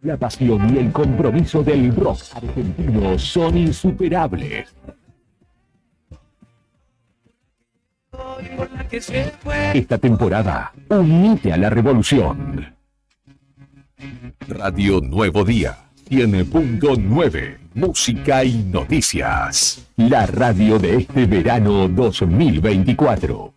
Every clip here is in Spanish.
La pasión y el compromiso del rock argentino son insuperables. Esta temporada, unite a la revolución. Radio Nuevo Día tiene punto 9, música y noticias. La radio de este verano 2024.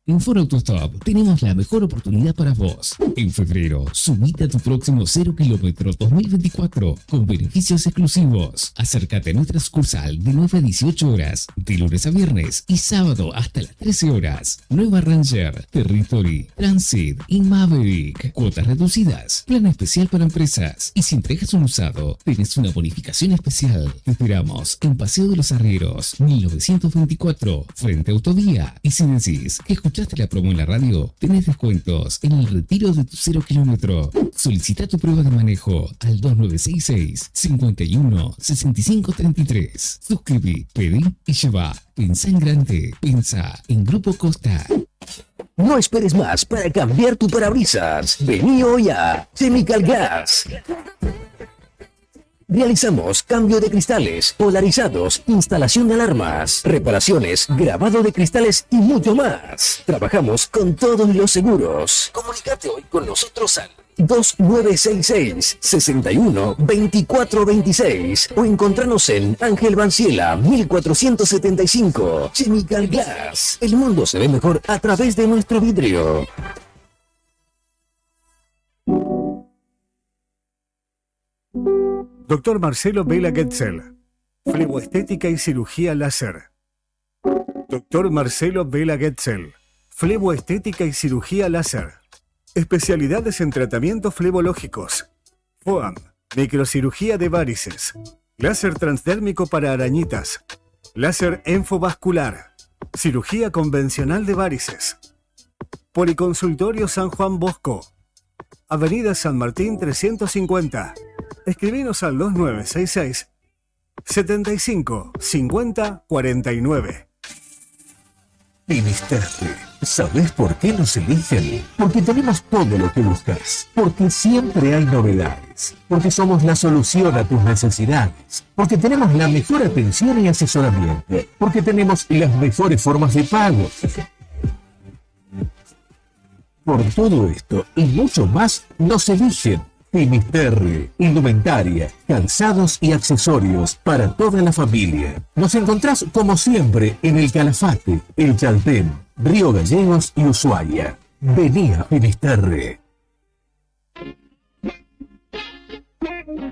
En Ford Autostop tenemos la mejor oportunidad para vos. En febrero, subite a tu próximo 0 kilómetro 2024 con beneficios exclusivos. Acércate a nuestra sucursal de 9 a 18 horas, de lunes a viernes y sábado hasta las 13 horas. Nueva Ranger, Territory, Transit y Maverick. Cuotas reducidas, plan especial para empresas. Y si entregas un usado, tenés una bonificación especial. Te esperamos en Paseo de los Arrieros, 1924, frente a Autovía. Y si decís que escuchaste la promo en la radio, tenés descuentos en el retiro de tu 0 kilómetro. Solicita tu prueba de manejo al 2966 51 65 33. Suscribí, pedí y lleva. Pensá en grande, pensá en Grupo Costa. No esperes más para cambiar tu parabrisas. Vení hoy a Chemical Gas. Realizamos cambio de cristales, polarizados, instalación de alarmas, reparaciones, grabado de cristales y mucho más. Trabajamos con todos los seguros. Comunicate hoy con nosotros al 2966 61 24 26 o encontranos en Ángel Banciela 1475. Chemical Glass. El mundo se ve mejor a través de nuestro vidrio. Dr. Marcelo Vela Getzel, fleboestética y cirugía láser. Dr. Marcelo Vela Getzel, fleboestética y cirugía láser. Especialidades en tratamientos flebológicos. FOAM, microcirugía de varices. Láser transdérmico para arañitas. Láser enfovascular. Cirugía convencional de varices. Policonsultorio San Juan Bosco. Avenida San Martín 350. Escribinos al 2966 75 50 49. Finisterre, ¿sabés por qué nos eligen? Porque tenemos todo lo que buscas. Porque siempre hay novedades. Porque somos la solución a tus necesidades. Porque tenemos la mejor atención y asesoramiento. Porque tenemos las mejores formas de pago. Por todo esto y mucho más, nos eligen. Finisterre, indumentaria, calzados y accesorios para toda la familia. Nos encontrás como siempre en el Calafate, el Chaltén, Río Gallegos y Ushuaia. Vení a Finisterre.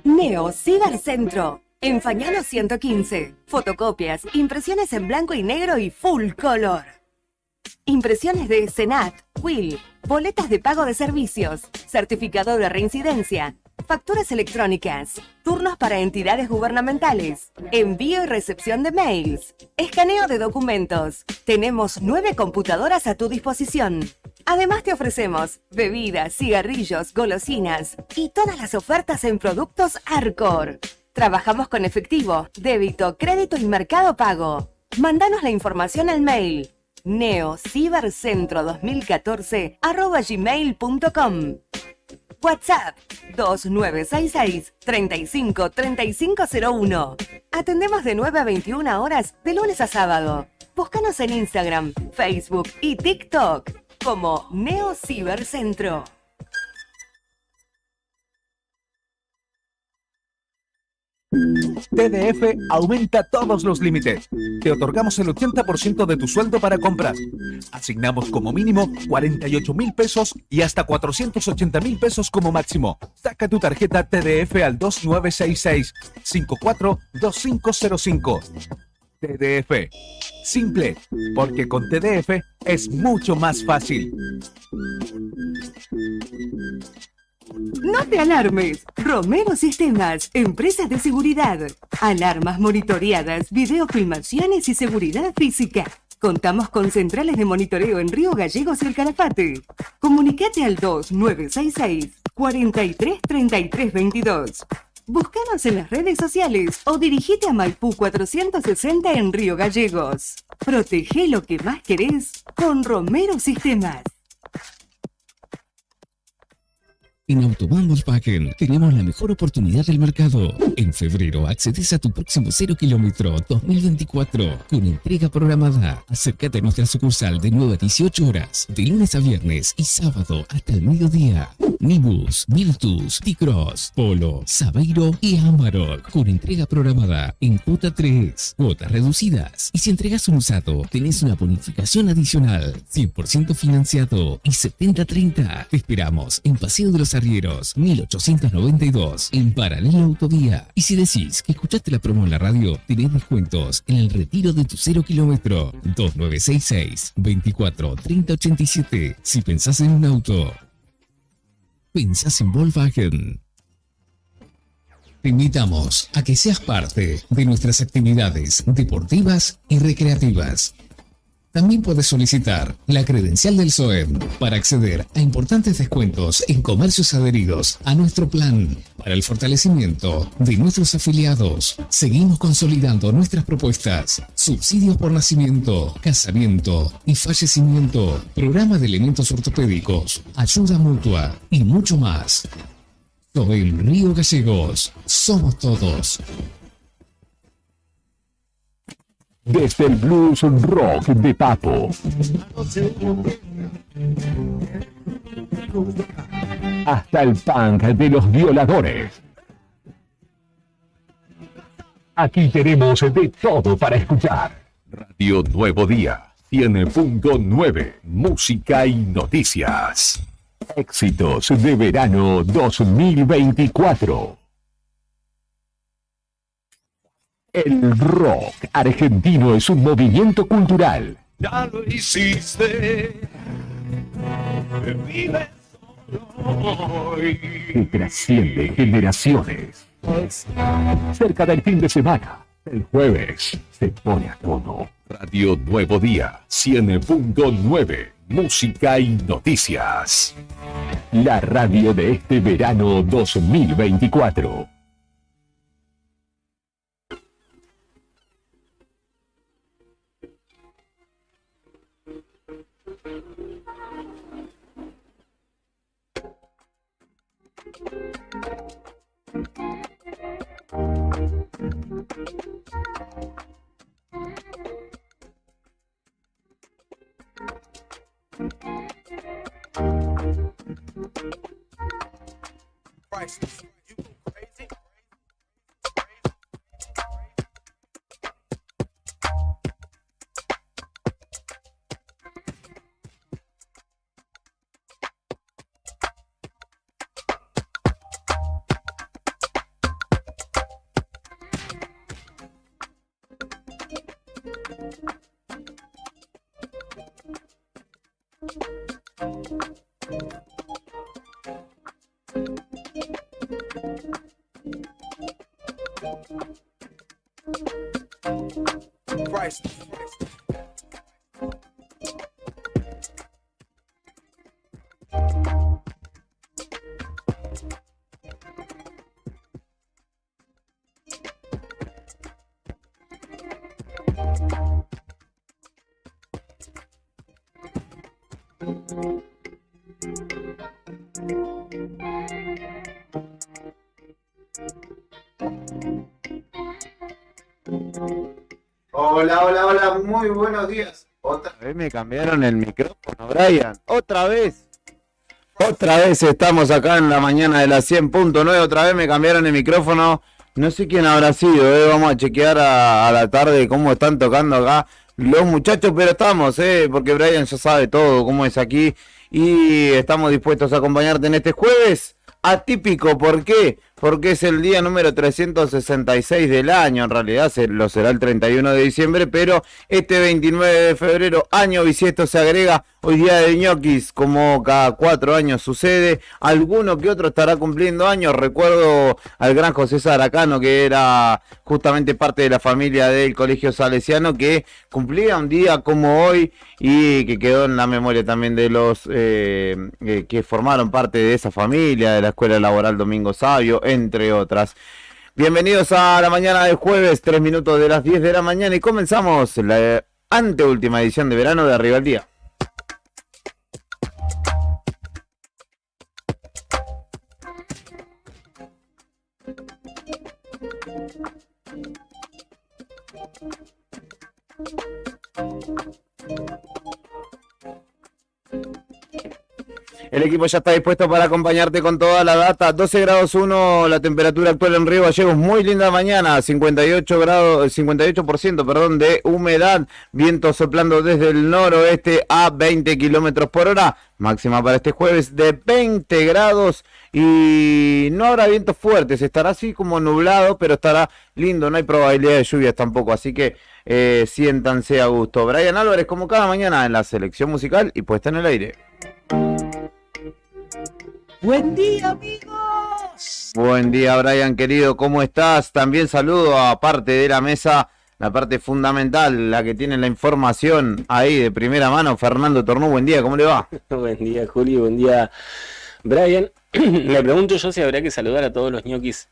Neo Cibercentro. En Fañano 115. Fotocopias, impresiones en blanco y negro y full color. Impresiones de Senat, Will, boletas de pago de servicios, certificado de reincidencia, facturas electrónicas, turnos para entidades gubernamentales, envío y recepción de mails, escaneo de documentos. Tenemos 9 computadoras a tu disposición. Además te ofrecemos bebidas, cigarrillos, golosinas y todas las ofertas en productos Arcor. Trabajamos con efectivo, débito, crédito y mercado pago. Mándanos la información al mail neocibercentro2014@gmail.com. WhatsApp 2966 35 3501. Atendemos de 9 a 21 horas de lunes a sábado. Búscanos en Instagram, Facebook y TikTok como Neo Cibercentro. TDF aumenta todos los límites. Te otorgamos el 80% de tu sueldo para comprar. Asignamos como mínimo 48.000 pesos y hasta 480.000 pesos como máximo. Saca tu tarjeta TDF al 2966 542505. TDF. Simple, porque con TDF es mucho más fácil. No te alarmes. Romero Sistemas, empresa de seguridad. Alarmas monitoreadas, videofilmaciones y seguridad física. Contamos con centrales de monitoreo en Río Gallegos y el Calafate. Comunicate al 2966 43 33 22. Búscanos en las redes sociales o dirigite a Maipú 460 en Río Gallegos. Protege lo que más querés con Romero Sistemas. En Autobahn Volkswagen tenemos la mejor oportunidad del mercado. En febrero accedes a tu próximo 0 kilómetro 2024 con entrega programada. Acércate a nuestra sucursal de 9 a 18 horas, de lunes a viernes y sábado hasta el mediodía. Nibus, Virtus, T-Cross, Polo, Sabeiro y Amarok con entrega programada en cuota 3, cuotas reducidas. Y si entregas un usado, tenés una bonificación adicional, 100% financiado y 70-30. Te esperamos en Paseo de los Arrieros, 1892, en Paralelo Autovía. Y si decís que escuchaste la promo en la radio, tenés descuentos en el retiro de tu 0 kilómetro. 2966 24 30 87. Si pensás en un auto, pensás en Volkswagen. Te invitamos a que seas parte de nuestras actividades deportivas y recreativas. También puedes solicitar la credencial del SOEM para acceder a importantes descuentos en comercios adheridos a nuestro plan para el fortalecimiento de nuestros afiliados. Seguimos consolidando nuestras propuestas: subsidios por nacimiento, casamiento y fallecimiento, programa de elementos ortopédicos, ayuda mutua y mucho más. SOEM Río Gallegos, somos todos. Desde el blues rock de Papo hasta el punk de Los Violadores. Aquí tenemos de todo para escuchar. Radio Nuevo Día, 100.9, música y noticias. Éxitos de verano 2024. El rock argentino es un movimiento cultural. Ya lo hiciste, vive solo hoy. Que trasciende generaciones. Cerca del fin de semana, el jueves, se pone a tono. Radio Nuevo Día, 100.9, música y noticias. La radio de este verano 2024. Hola, hola, hola, muy buenos días. Otra vez me cambiaron el micrófono, Brian. Otra vez. Otra vez estamos acá en la mañana de la 100.9. Otra vez me cambiaron el micrófono. No sé quién habrá sido, Vamos a chequear a la tarde cómo están tocando acá los muchachos. Pero estamos, porque Brian ya sabe todo cómo es aquí. Y estamos dispuestos a acompañarte en este jueves atípico. ¿Por qué? Porque es el día número 366 del año. En realidad lo será el 31 de diciembre, pero este 29 de febrero, año bisiesto, se agrega hoy día de ñoquis, como cada 4 años sucede. Alguno que otro estará cumpliendo años. Recuerdo al gran José Saracano, que era justamente parte de la familia del Colegio Salesiano, que cumplía un día como hoy y que quedó en la memoria también de los que formaron parte de esa familia, de la Escuela Laboral Domingo Sabio, entre otras. Bienvenidos a la mañana del jueves, 3 minutos de las 10 de la mañana, y comenzamos la anteúltima edición de verano de Arriba el Día. El equipo ya está dispuesto para acompañarte con toda la data. 12 grados 1 la temperatura actual en Río Gallegos. Muy linda mañana. 58%, perdón, de humedad. Viento soplando desde el noroeste a 20 kilómetros por hora. Máxima para este jueves de 20 grados. Y no habrá vientos fuertes. Estará así como nublado, pero estará lindo. No hay probabilidad de lluvias tampoco. Así que siéntanse a gusto. Brian Álvarez, como cada mañana, en la selección musical y puesta en el aire. Buen día, amigos. Buen día, Brian, querido, ¿cómo estás? También saludo a parte de la mesa, la parte fundamental, la que tiene la información ahí de primera mano, Fernando Tornú. Buen día, ¿cómo le va? Buen día, Julio, buen día, Brian. Me pregunto yo si habría que saludar a todos los ñoquis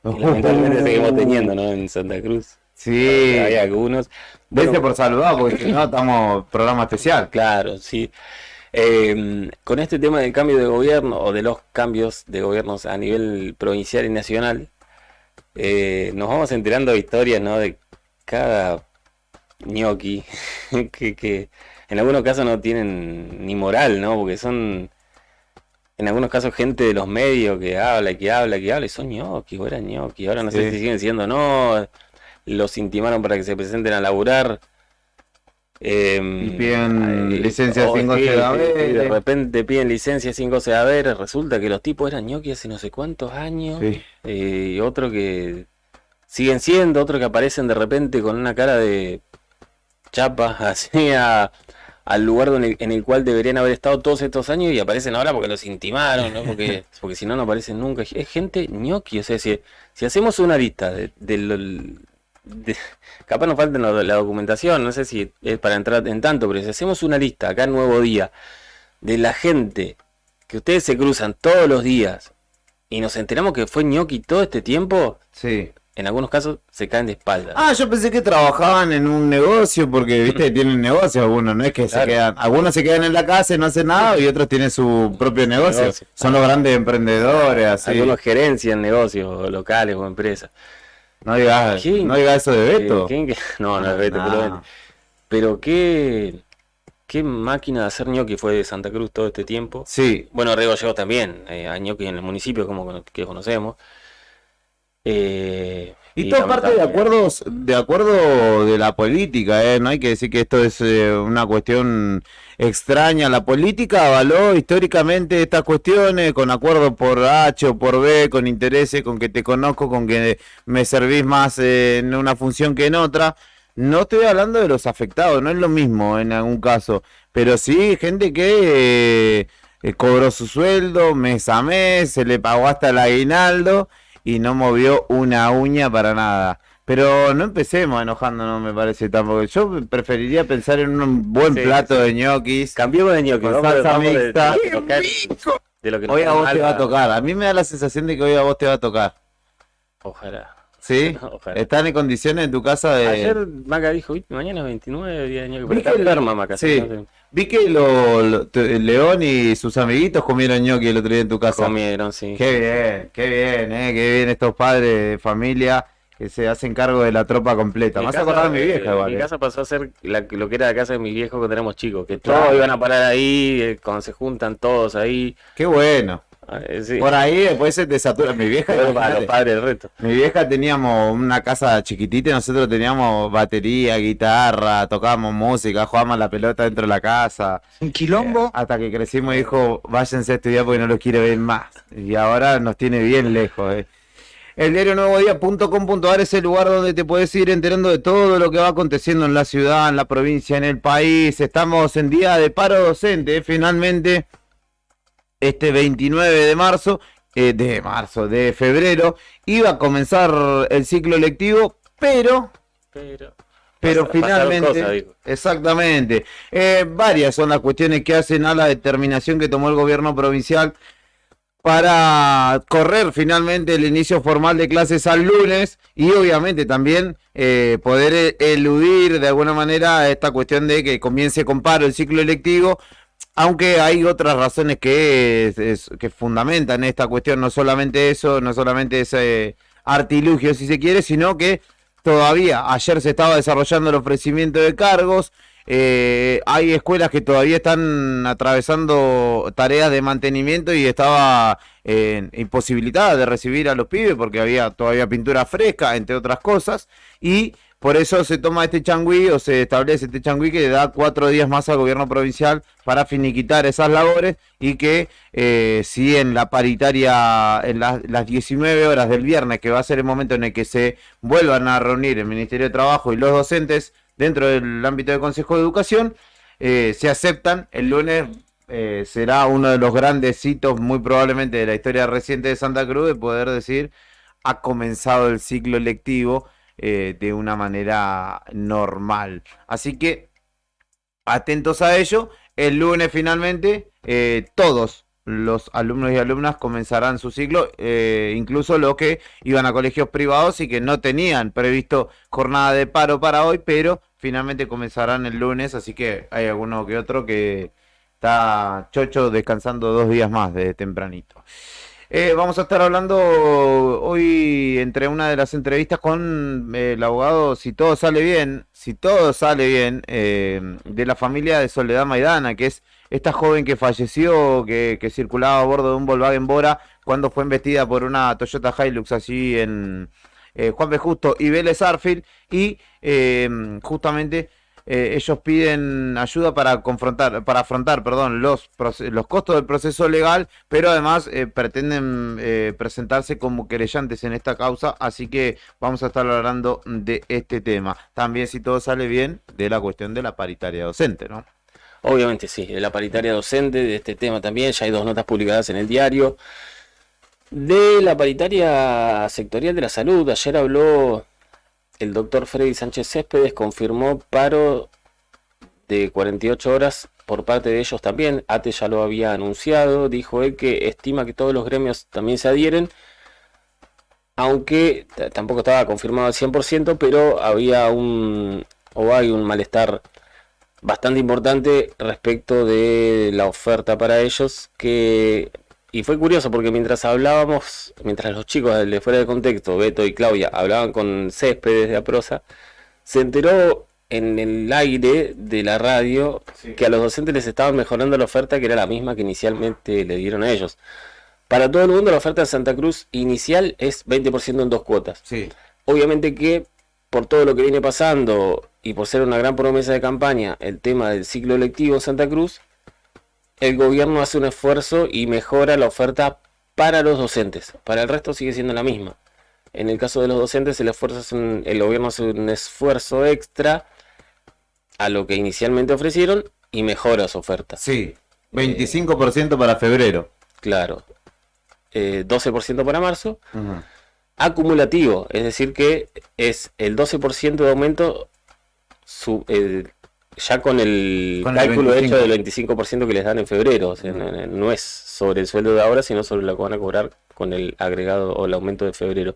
que lamentablemente seguimos teniendo, ¿no? En Santa Cruz. Sí. Hay algunos. Vete Bueno, por saludar, porque si no estamos programa especial. claro, sí. Con este tema del cambio de gobierno o de los cambios de gobiernos a nivel provincial y nacional, nos vamos enterando de historias, ¿no? De cada ñoqui que en algunos casos no tienen ni moral, ¿no? Porque son en algunos casos gente de los medios que habla y que habla y que habla y son ñoquis o eran ñoquis. Ahora no sé si siguen siendo, no, los intimaron para que se presenten a laburar. Y piden licencia sin goce de de haberes. repente piden licencia sin goce de haberes. Resulta que los tipos eran ñoquis hace no sé cuántos años. Sí. Y otro que siguen siendo, otro que aparecen de repente con una cara de chapa así al lugar en el cual deberían haber estado todos estos años y aparecen ahora porque los intimaron, ¿no? Porque si no, no aparecen nunca. Es gente ñoqui. O sea, si hacemos una lista capaz nos falta la documentación, no sé si es para entrar en tanto, pero si hacemos una lista acá en Nuevo Día de la gente que ustedes se cruzan todos los días y nos enteramos que fue ñoqui todo este tiempo, Sí. en algunos casos se caen de espaldas. Ah, yo pensé que trabajaban en un negocio, porque viste, tienen negocio algunos, no es que se Claro. quedan, algunos se quedan en la casa y no hacen nada y otros tienen su propio negocio. Negocio. Son los grandes emprendedores, así. Algunos gerencian negocios locales o empresas. No digas eso de Beto. No, no es Beto, No. pero qué máquina de hacer ñoqui fue de Santa Cruz todo este tiempo. Sí. Bueno, Río Gallegos también, hay ñoqui en el municipio que conocemos. Y todo parte de acuerdo de la política, ¿eh? No hay que decir que esto es una cuestión extraña. La política avaló históricamente estas cuestiones con acuerdo por H o por B, con intereses, con que te conozco, con que me servís más en una función que en otra. No estoy hablando de los afectados, no es lo mismo en algún caso, pero sí gente que cobró su sueldo mes a mes, se le pagó hasta el aguinaldo y no movió una uña para nada. Pero no empecemos enojándonos, me parece tampoco. Yo preferiría pensar en un buen plato de ñoquis. Cambiemos de ñoqui, con vamos salsa de mixta. lo que nos Hoy a cae vos mal, te va a tocar. A mí me da la sensación de que hoy a vos te va a tocar. Ojalá. ¿Sí? Ojalá. ¿Están en condiciones en tu casa de...? Ayer Maca dijo, "Uy, mañana es 29 día de ñoqui", pero Vi está que enferma Maca. sí. no sé. Vi que el León y sus amiguitos comieron ñoqui el otro día en tu casa. Comieron, sí. Qué bien estos padres de familia que se hacen cargo de la tropa completa. Me vas a acordar de mi vieja igual. Mi casa pasó a ser lo que era la casa de mi viejo cuando éramos chicos, que Claro. todos iban a parar ahí, cuando se juntan todos ahí. Qué bueno. Sí. Por ahí después se te satura. Mi vieja, Pero para los imagínate, padres del resto. mi vieja teníamos una casa chiquitita y nosotros teníamos batería, guitarra, tocábamos música, jugábamos a la pelota dentro de la casa. Un quilombo. Hasta que crecimos y dijo, váyanse a estudiar porque no los quiero ver más. Y ahora nos tiene bien lejos. El diario nuevodía.com.ar es el lugar donde te puedes ir enterando de todo lo que va aconteciendo en la ciudad, en la provincia, en el país. Estamos en día de paro docente, finalmente. Este 29 de febrero, iba a comenzar el ciclo lectivo, pero pasaron finalmente, cosas, digo. exactamente, varias son las cuestiones que hacen a la determinación que tomó el gobierno provincial para correr finalmente el inicio formal de clases al lunes y obviamente también poder eludir de alguna manera esta cuestión de que comience con paro el ciclo electivo. Aunque hay otras razones que fundamentan esta cuestión, no solamente eso, no solamente ese artilugio, si se quiere, sino que todavía, ayer se estaba desarrollando el ofrecimiento de cargos. Hay escuelas que todavía están atravesando tareas de mantenimiento y estaba imposibilitada de recibir a los pibes porque había todavía pintura fresca, entre otras cosas, y por eso se toma este changüí o se establece este changüí que le da 4 días más al gobierno provincial para finiquitar esas labores y que si en la paritaria, en las 19 horas del viernes, que va a ser el momento en el que se vuelvan a reunir el Ministerio de Trabajo y los docentes dentro del ámbito del Consejo de Educación, se aceptan, el lunes será uno de los grandes hitos muy probablemente de la historia reciente de Santa Cruz de poder decir ha comenzado el ciclo lectivo de una manera normal. Así que atentos a ello. El lunes finalmente todos los alumnos y alumnas comenzarán su ciclo, incluso los que iban a colegios privados y que no tenían previsto jornada de paro para hoy, pero finalmente comenzarán el lunes, así que hay alguno que otro que está chocho descansando 2 días más de tempranito. Vamos a estar hablando hoy entre una de las entrevistas con el abogado, si todo sale bien, de la familia de Soledad Maidana, que es esta joven que falleció, que circulaba a bordo de un Volkswagen Bora cuando fue embestida por una Toyota Hilux allí en Juan B. Justo y Vélez Arfield, y justamente ellos piden ayuda para afrontar los costos del proceso legal, pero además pretenden presentarse como querellantes en esta causa, así que vamos a estar hablando de este tema. También, si todo sale bien, de la cuestión de la paritaria docente, ¿no? Obviamente sí, de la paritaria docente, de este tema también, ya hay 2 notas publicadas en el diario. De la paritaria sectorial de la salud, ayer habló el doctor Freddy Sánchez Céspedes, confirmó paro de 48 horas por parte de ellos también. ATE ya lo había anunciado, dijo él que estima que todos los gremios también se adhieren, aunque tampoco estaba confirmado al 100%, pero hay un malestar bastante importante respecto de la oferta para ellos, y fue curioso porque mientras los chicos de Fuera de Contexto, Beto y Claudia, hablaban con Céspedes de Aprosa, se enteró en el aire de la radio que a los docentes les estaban mejorando la oferta, que era la misma que inicialmente le dieron a ellos. Para todo el mundo la oferta de Santa Cruz inicial es 20% en 2 cuotas. Sí. Obviamente que por todo lo que viene pasando y por ser una gran promesa de campaña el tema del ciclo lectivo en Santa Cruz, el gobierno hace un esfuerzo y mejora la oferta para los docentes. Para el resto sigue siendo la misma. En el caso de los docentes el gobierno hace un esfuerzo extra a lo que inicialmente ofrecieron y mejora su oferta. Sí, 25% para febrero. Claro, 12% para marzo. Acumulativo, es decir que es el 12% de aumento ya con el cálculo hecho del 25% que les dan en febrero. O sea, no es sobre el sueldo de ahora, sino sobre lo que van a cobrar con el agregado o el aumento de febrero.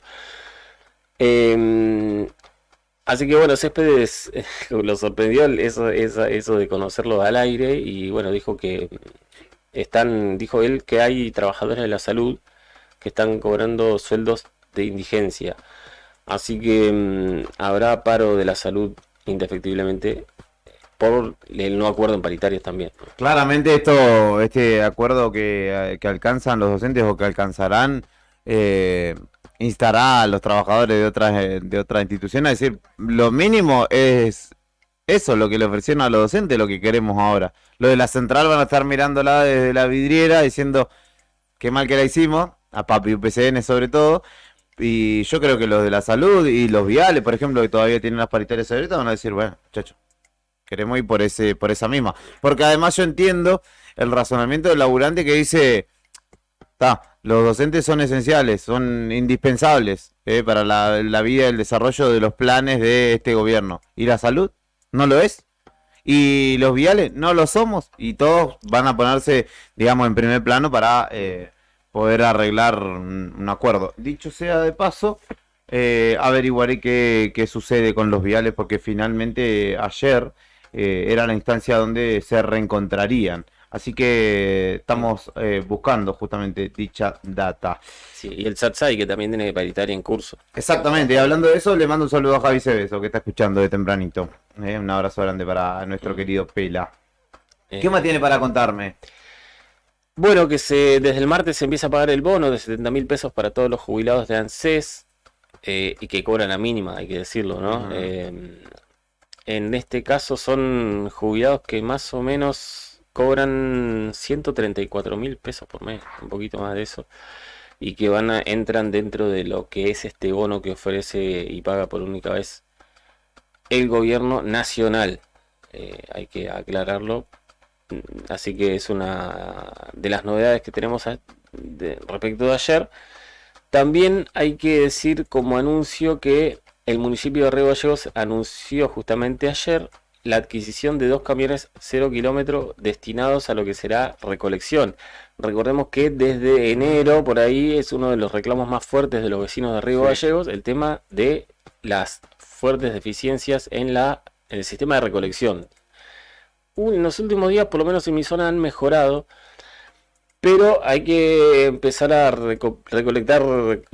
Así que bueno, Céspedes lo sorprendió eso de conocerlo al aire, y bueno, dijo él que hay trabajadores de la salud que están cobrando sueldos de indigencia. Así que habrá paro de la salud indefectiblemente por el no acuerdo en paritarias también. Claramente este acuerdo que alcanzan los docentes o que alcanzarán instará a los trabajadores de otras instituciones a decir, lo mínimo es eso, lo que le ofrecieron a los docentes, lo que queremos ahora. Lo de la central van a estar mirándola desde la vidriera diciendo qué mal que la hicimos, a Papi UPCN sobre todo, y yo creo que los de la salud y los viales, por ejemplo, que todavía tienen las paritarias abiertas, van a decir, bueno, muchachos, queremos ir por esa misma. Porque además yo entiendo el razonamiento del laburante que dice, los docentes son esenciales, son indispensables para la vida y el desarrollo de los planes de este gobierno. ¿Y la salud? ¿No lo es? ¿Y los viales? No lo somos. Y todos van a ponerse, digamos, en primer plano para poder arreglar un acuerdo. Dicho sea de paso, averiguaré qué sucede con los viales, porque finalmente ayer era la instancia donde se reencontrarían. Así que estamos buscando justamente dicha data. Sí, y el SATSAI, que también tiene paritaria en curso. Exactamente, y hablando de eso, le mando un saludo a Javi Cebeso, que está escuchando de tempranito. Un abrazo grande para nuestro querido Pela. ¿Qué más tiene para contarme? Bueno, que desde el martes se empieza a pagar el bono de 70.000 pesos para todos los jubilados de ANSES, y que cobran la mínima, hay que decirlo, ¿no? En este caso son jubilados que más o menos cobran 134.000 pesos por mes, un poquito más de eso, y que entran dentro de lo que es este bono que ofrece y paga por única vez el gobierno nacional. Hay que aclararlo. Así que es una de las novedades que tenemos respecto de ayer. También hay que decir como anuncio que el municipio de Río Gallegos anunció justamente ayer la adquisición de 2 camiones 0 kilómetros destinados a lo que será recolección. Recordemos que desde enero, por ahí, es uno de los reclamos más fuertes de los vecinos de Río Gallegos, el tema de las fuertes deficiencias en el sistema de recolección. En los últimos días, por lo menos en mi zona, han mejorado, pero hay que empezar a recolectar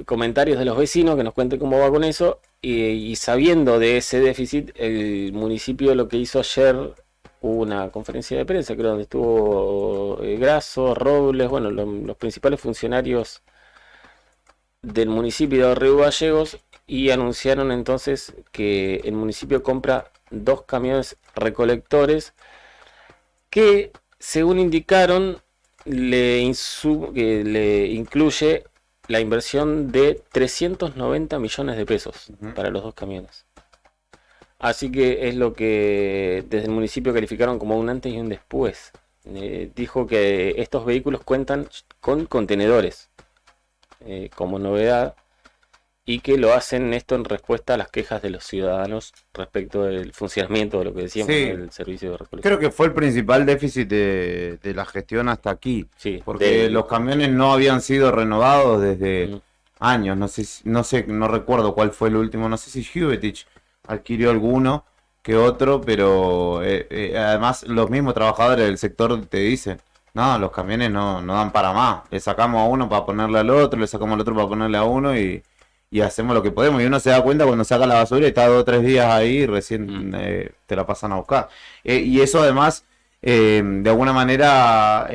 comentarios de los vecinos que nos cuenten cómo va con eso. Y sabiendo de ese déficit, el municipio lo que hizo ayer, hubo una conferencia de prensa, creo, donde estuvo Grasso, Robles, bueno, los principales funcionarios del municipio de Río Gallegos, y anunciaron entonces que el municipio compra 2 camiones recolectores que, según indicaron, le incluye la inversión de 390 millones de pesos para los 2 camiones. Así que es lo que desde el municipio calificaron como un antes y un después. Dijo que estos vehículos cuentan con contenedores como novedad, y que lo hacen esto en respuesta a las quejas de los ciudadanos respecto del funcionamiento de lo que decíamos, Sí. del servicio de recolección. Creo que fue el principal déficit de la gestión hasta aquí. Sí, Porque los camiones no habían sido renovados desde años. No recuerdo cuál fue el último. No sé si Hubetich adquirió alguno que otro, pero además los mismos trabajadores del sector te dicen: no, los camiones no dan para más. Le sacamos a uno para ponerle al otro, le sacamos al otro para ponerle a uno y hacemos lo que podemos. Y uno se da cuenta cuando saca la basura y está 2 o 3 días ahí y recién te la pasan a buscar. Y eso además, de alguna manera,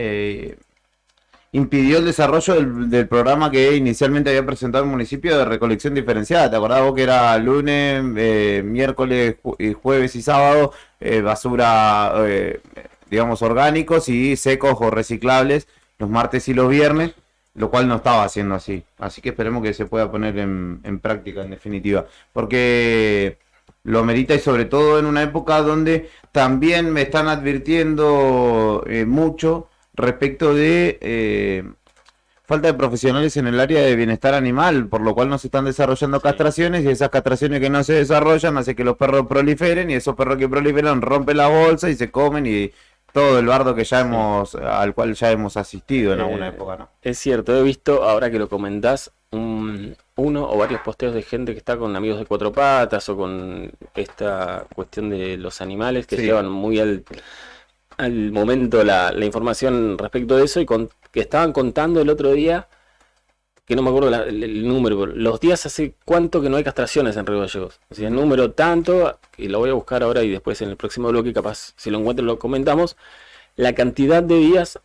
impidió el desarrollo del programa que inicialmente había presentado el municipio de recolección diferenciada. ¿Te acordás vos que era lunes, miércoles, jueves y sábado, basura, digamos, orgánicos y secos o reciclables los martes y los viernes? Lo cual no estaba haciendo así. Así que esperemos que se pueda poner en práctica, en definitiva. Porque lo amerita, y sobre todo en una época donde también me están advirtiendo mucho respecto de falta de profesionales en el área de bienestar animal, por lo cual no se están desarrollando castraciones, y esas castraciones que no se desarrollan hacen que los perros proliferen, y esos perros que proliferan rompen la bolsa y se comen, y todo el bardo que ya al cual ya hemos asistido en alguna época, ¿no? Es cierto, he visto, ahora que lo comentás, uno o varios posteos de gente que está con amigos de 4 patas o con esta cuestión de los animales, que llevan muy al momento la información respecto de eso, y que estaban contando el otro día, que no me acuerdo el número, los días hace cuánto que no hay castraciones en Río Gallegos. O sea, el número tanto, y lo voy a buscar ahora y después en el próximo bloque, capaz si lo encuentro lo comentamos, la cantidad de días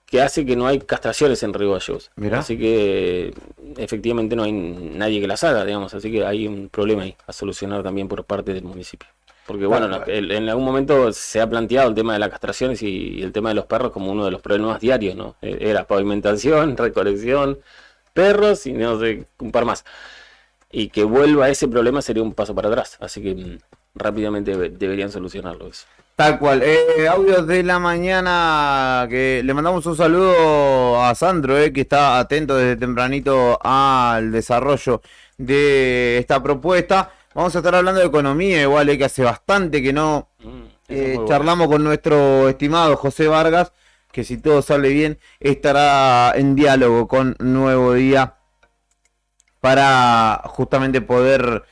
que hace que no hay castraciones en Río Gallegos. Mirá. Así que efectivamente no hay nadie que las haga, digamos, así que hay un problema ahí a solucionar también por parte del municipio. Porque bueno, en algún momento se ha planteado el tema de las castraciones y el tema de los perros como uno de los problemas diarios, ¿no? Era pavimentación, recolección, perros y no sé, un par más. Y que vuelva a ese problema sería un paso para atrás. Así que rápidamente deberían solucionarlo eso. Tal cual. Audios de la mañana, que le mandamos un saludo a Sandro, que está atento desde tempranito al desarrollo de esta propuesta. Vamos a estar hablando de economía, igual, que hace bastante que no charlamos con nuestro estimado José Vargas, que si todo sale bien estará en diálogo con Nuevo Día para justamente poder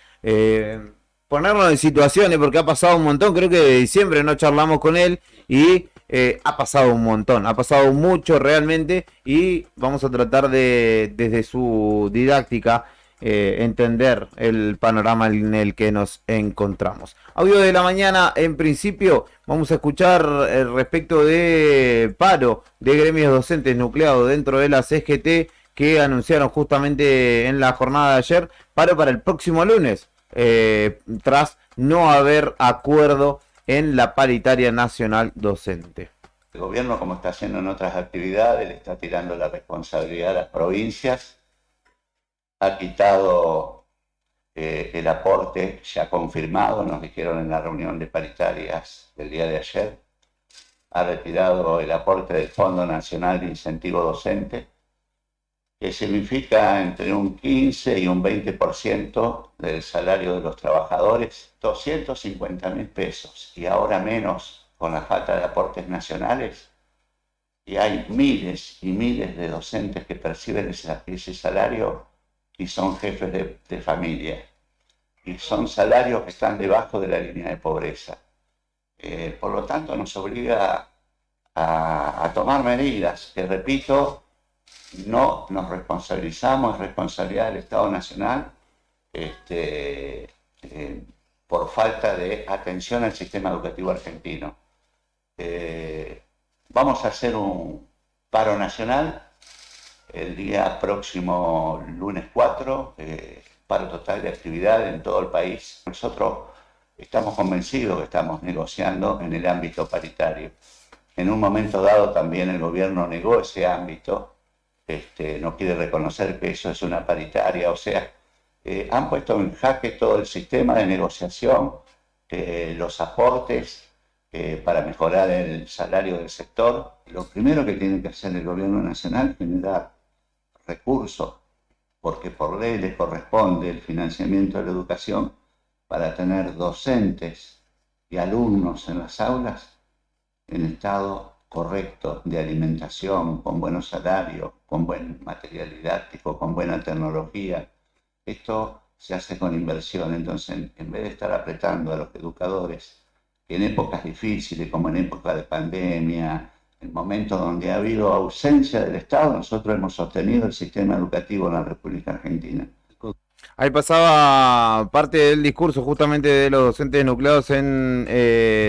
ponernos en situaciones, porque ha pasado un montón. Creo que de diciembre no charlamos con él y ha pasado un montón, ha pasado mucho realmente y vamos a tratar de, desde su didáctica, entender el panorama en el que nos encontramos. Audio de la mañana, en principio, vamos a escuchar respecto de paro de gremios docentes nucleados dentro de la CGT que anunciaron justamente en la jornada de ayer, paro para el próximo lunes, tras no haber acuerdo en la paritaria nacional docente. El gobierno, como está haciendo en otras actividades, le está tirando la responsabilidad a las provincias, ha quitado el aporte ya confirmado, nos dijeron en la reunión de paritarias del día de ayer, ha retirado el aporte del Fondo Nacional de Incentivo Docente, que significa entre un 15 y un 20% del salario de los trabajadores, 250.000 pesos, y ahora menos con la falta de aportes nacionales, y hay miles y miles de docentes que perciben ese salario y son jefes de familia, y son salarios que están debajo de la línea de pobreza. Por lo tanto, nos obliga a tomar medidas que, repito, no nos responsabilizamos, es responsabilidad del Estado Nacional por falta de atención al sistema educativo argentino. Vamos a hacer un paro nacional el día próximo, lunes 4, paro total de actividad en todo el país. Nosotros estamos convencidos que estamos negociando en el ámbito paritario. En un momento dado también el gobierno negó ese ámbito, no quiere reconocer que eso es una paritaria, o sea, han puesto en jaque todo el sistema de negociación, los aportes para mejorar el salario del sector. Lo primero que tiene que hacer el gobierno nacional es generar recursos, porque por ley les corresponde el financiamiento de la educación para tener docentes y alumnos en las aulas en estado correcto de alimentación, con buenos salarios, con buen material didáctico, con buena tecnología. Esto se hace con inversión, entonces en vez de estar apretando a los educadores, que en épocas difíciles, como en época de pandemia, en momentos donde ha habido ausencia del Estado, nosotros hemos sostenido el sistema educativo en la República Argentina. Ahí pasaba parte del discurso justamente de los docentes nucleados en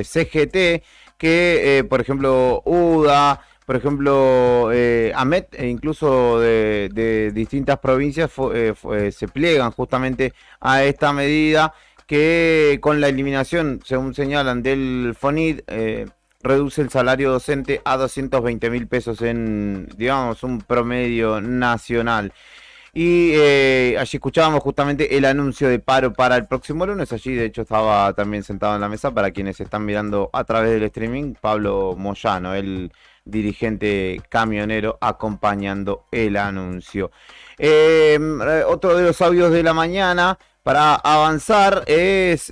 CGT, que por ejemplo UDA, por ejemplo AMET, e incluso de distintas provincias se pliegan justamente a esta medida que con la eliminación, según señalan, del FONID, reduce el salario docente a 220.000 pesos en, digamos, un promedio nacional. Y allí escuchábamos justamente el anuncio de paro para el próximo lunes. Allí de hecho estaba también sentado en la mesa, para quienes están mirando a través del streaming, Pablo Moyano, el dirigente camionero, acompañando el anuncio. Otro de los audios de la mañana para avanzar es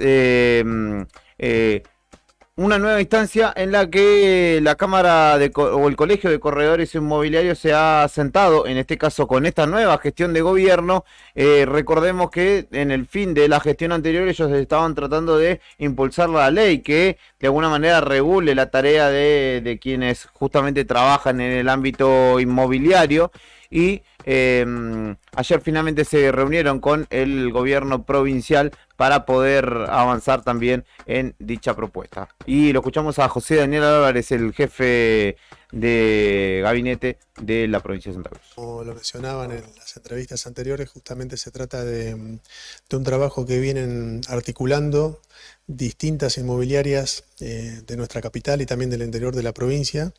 una nueva instancia en la que la Cámara o el Colegio de Corredores Inmobiliarios se ha sentado, en este caso con esta nueva gestión de gobierno. Recordemos que en el fin de la gestión anterior ellos estaban tratando de impulsar la ley que de alguna manera regule la tarea de quienes justamente trabajan en el ámbito inmobiliario. Y ayer finalmente se reunieron con el gobierno provincial para poder avanzar también en dicha propuesta. Y lo escuchamos a José Daniel Álvarez, el jefe de gabinete de la provincia de Santa Cruz. Como lo mencionaban en las entrevistas anteriores, justamente se trata de un trabajo que vienen articulando distintas inmobiliarias de nuestra capital y también del interior de la provincia,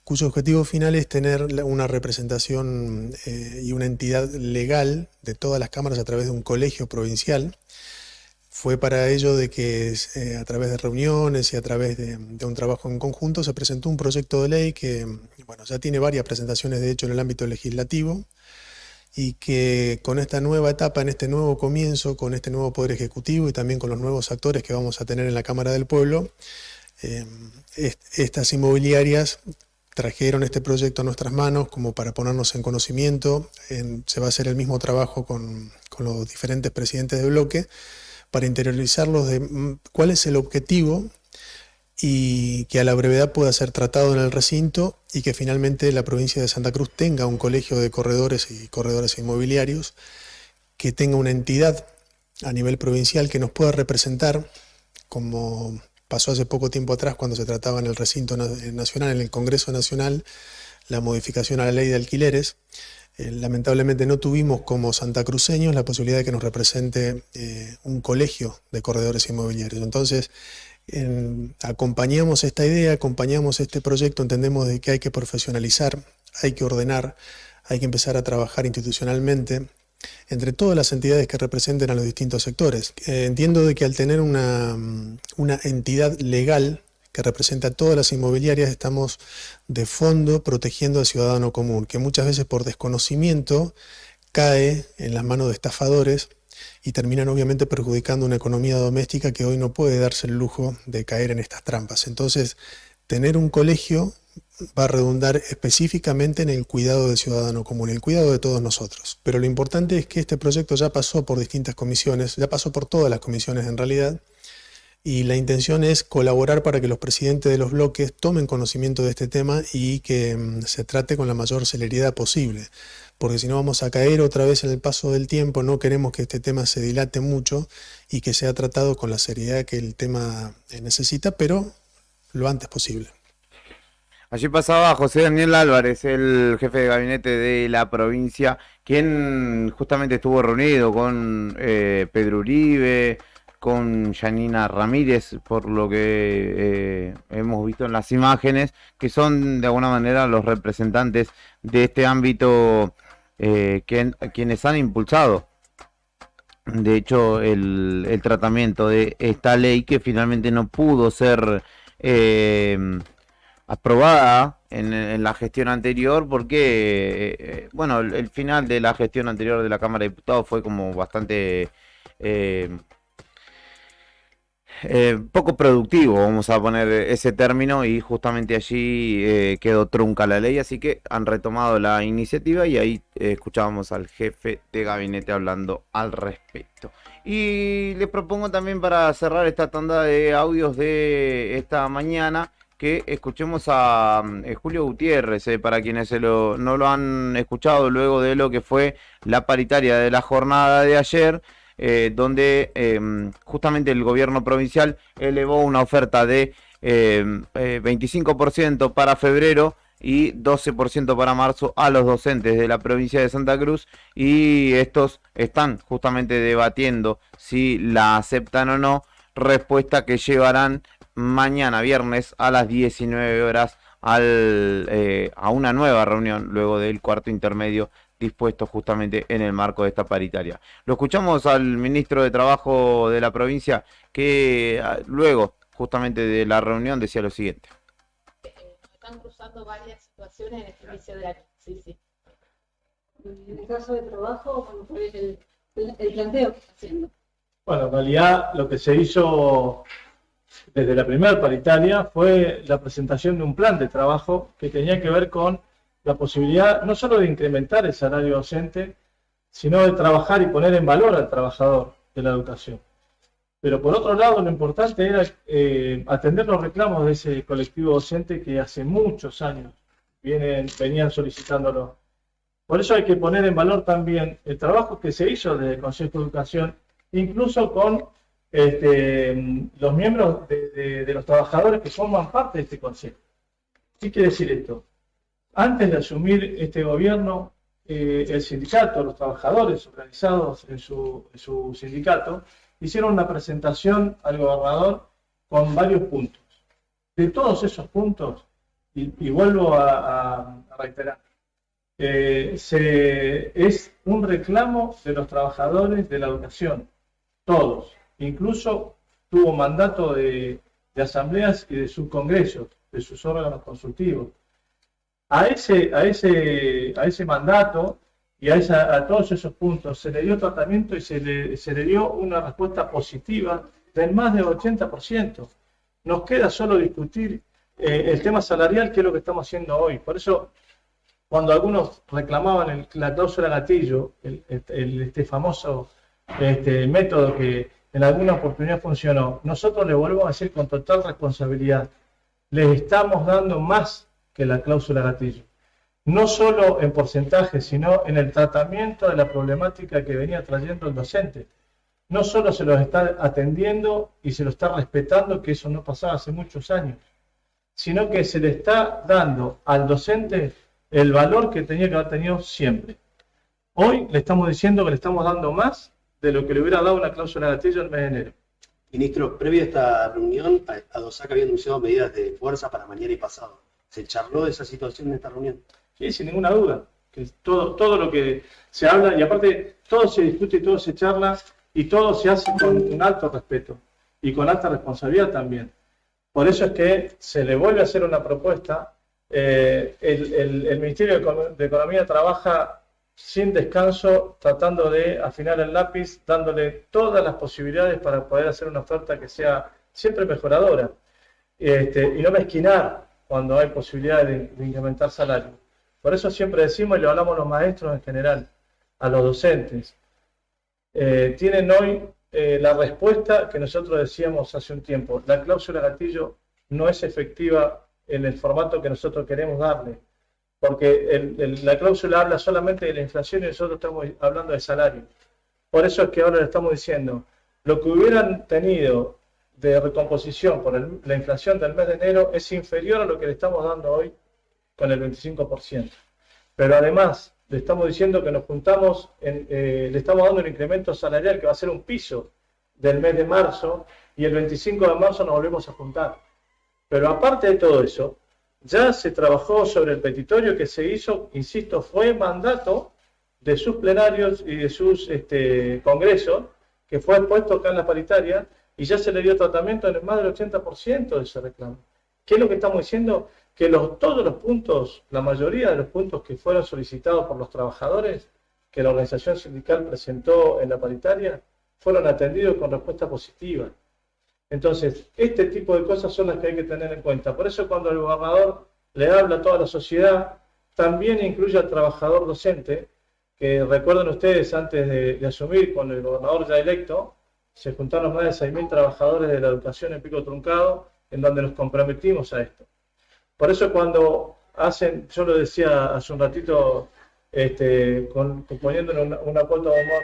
cuyo objetivo final es tener una representación y una entidad legal de todas las cámaras a través de un colegio provincial. Fue para ello de que a través de reuniones y a través de un trabajo en conjunto se presentó un proyecto de ley que bueno, ya tiene varias presentaciones de hecho en el ámbito legislativo, y que con esta nueva etapa, en este nuevo comienzo, con este nuevo Poder Ejecutivo y también con los nuevos actores que vamos a tener en la Cámara del Pueblo, estas inmobiliarias trajeron este proyecto a nuestras manos como para ponernos en conocimiento. Se va a hacer el mismo trabajo con los diferentes presidentes de bloque para interiorizarlos de cuál es el objetivo y que a la brevedad pueda ser tratado en el recinto y que finalmente la provincia de Santa Cruz tenga un colegio de corredores y corredores inmobiliarios, que tenga una entidad a nivel provincial que nos pueda representar, como pasó hace poco tiempo atrás cuando se trataba en el recinto nacional, en el Congreso Nacional, la modificación a la ley de alquileres. Lamentablemente no tuvimos como santacruceños la posibilidad de que nos represente un colegio de corredores inmobiliarios. Entonces, acompañamos esta idea, acompañamos este proyecto, entendemos de que hay que profesionalizar, hay que ordenar, hay que empezar a trabajar institucionalmente entre todas las entidades que representen a los distintos sectores. Entiendo de que al tener una entidad legal que representa a todas las inmobiliarias, estamos de fondo protegiendo al ciudadano común, que muchas veces por desconocimiento cae en las manos de estafadores y terminan obviamente perjudicando una economía doméstica que hoy no puede darse el lujo de caer en estas trampas. Entonces, tener un colegio va a redundar específicamente en el cuidado del ciudadano común, el cuidado de todos nosotros. Pero lo importante es que este proyecto ya pasó por distintas comisiones, ya pasó por todas las comisiones en realidad, y la intención es colaborar para que los presidentes de los bloques tomen conocimiento de este tema y que se trate con la mayor celeridad posible, porque si no vamos a caer otra vez en el paso del tiempo. No queremos que este tema se dilate mucho y que sea tratado con la seriedad que el tema necesita, pero lo antes posible. Allí pasaba José Daniel Álvarez, el jefe de gabinete de la provincia, quien justamente estuvo reunido con Pedro Uribe, con Yanina Ramírez, por lo que hemos visto en las imágenes, que son de alguna manera los representantes de este ámbito, quienes han impulsado, de hecho, el tratamiento de esta ley, que finalmente no pudo ser aprobada en la gestión anterior, porque bueno, el final de la gestión anterior de la Cámara de Diputados fue como bastante poco productivo, vamos a poner ese término, y justamente allí quedó trunca la ley, así que han retomado la iniciativa y ahí escuchábamos al jefe de gabinete hablando al respecto. Y les propongo también, para cerrar esta tanda de audios de esta mañana, que escuchemos a Julio Gutiérrez, para quienes no lo han escuchado luego de lo que fue la paritaria de la jornada de ayer, donde justamente el gobierno provincial elevó una oferta de 25% para febrero y 12% para marzo a los docentes de la provincia de Santa Cruz, y estos están justamente debatiendo si la aceptan o no, respuesta que llevarán mañana viernes a las 19 horas a una nueva reunión luego del cuarto intermedio dispuesto justamente en el marco de esta paritaria. Lo escuchamos al ministro de Trabajo de la provincia, que luego justamente de la reunión decía lo siguiente. Están cruzando varias situaciones en este inicio de año. Sí. En el caso de trabajo, ¿cómo fue el planteo que está haciendo? Bueno, en realidad lo que se hizo desde la primera paritaria fue la presentación de un plan de trabajo que tenía que ver con la posibilidad no solo de incrementar el salario docente, sino de trabajar y poner en valor al trabajador de la educación. Pero por otro lado, lo importante era atender los reclamos de ese colectivo docente que hace muchos años venían solicitándolo. Por eso hay que poner en valor también el trabajo que se hizo desde el Consejo de Educación, incluso con los miembros de los trabajadores que forman parte de este consejo. ¿Qué quiere decir esto? Antes de asumir este gobierno, el sindicato, los trabajadores organizados en su sindicato, hicieron una presentación al gobernador con varios puntos. De todos esos puntos, y vuelvo a reiterar, es un reclamo de los trabajadores de la educación, todos. Incluso tuvo mandato de asambleas y de subcongresos, de sus órganos consultivos. A ese mandato y a todos esos puntos se le dio tratamiento y se le dio una respuesta positiva del más del 80%. Nos queda solo discutir el tema salarial, que es lo que estamos haciendo hoy. Por eso, cuando algunos reclamaban la cláusula gatillo, este famoso método que en alguna oportunidad funcionó, nosotros le volvemos a decir con total responsabilidad: les estamos dando más que la cláusula gatillo. No solo en porcentaje, sino en el tratamiento de la problemática que venía trayendo el docente. No solo se los está atendiendo y se lo está respetando, que eso no pasaba hace muchos años, sino que se le está dando al docente el valor que tenía que haber tenido siempre. Hoy le estamos diciendo que le estamos dando más de lo que le hubiera dado una cláusula de gatillo en el mes de enero. Ministro, previo a esta reunión, ADOSAC había anunciado medidas de fuerza para mañana y pasado. ¿Se charló de esa situación en esta reunión? Sí, sin ninguna duda. Que todo lo que se habla, y aparte todo se discute y todo se charla, y todo se hace con un alto respeto y con alta responsabilidad también. Por eso es que se le vuelve a hacer una propuesta. El Ministerio de Economía trabaja sin descanso, tratando de afinar el lápiz, dándole todas las posibilidades para poder hacer una oferta que sea siempre mejoradora, y no mezquinar cuando hay posibilidad de incrementar salario. Por eso siempre decimos, y lo hablamos los maestros en general, a los docentes, tienen hoy la respuesta que nosotros decíamos hace un tiempo. La cláusula gatillo no es efectiva en el formato que nosotros queremos darle, porque la cláusula habla solamente de la inflación y nosotros estamos hablando de salario. Por eso es que ahora le estamos diciendo, lo que hubieran tenido de recomposición por la inflación del mes de enero es inferior a lo que le estamos dando hoy con el 25%. Pero además le estamos diciendo que nos juntamos, le estamos dando un incremento salarial que va a ser un piso del mes de marzo, y el 25 de marzo nos volvemos a juntar. Pero aparte de todo eso, ya se trabajó sobre el petitorio que se hizo, insisto, fue mandato de sus plenarios y de sus congresos, que fue expuesto acá en la paritaria, y ya se le dio tratamiento en más del 80% de ese reclamo. ¿Qué es lo que estamos diciendo? Que todos los puntos, la mayoría de los puntos que fueron solicitados por los trabajadores, que la organización sindical presentó en la paritaria, fueron atendidos con respuesta positiva. Entonces, este tipo de cosas son las que hay que tener en cuenta. Por eso cuando el gobernador le habla a toda la sociedad, también incluye al trabajador docente, que recuerden ustedes, antes de asumir con el gobernador ya electo, se juntaron más de 6.000 trabajadores de la educación en Pico Truncado, en donde nos comprometimos a esto. Por eso cuando hacen, yo lo decía hace un ratito, poniéndole una cuota de humor,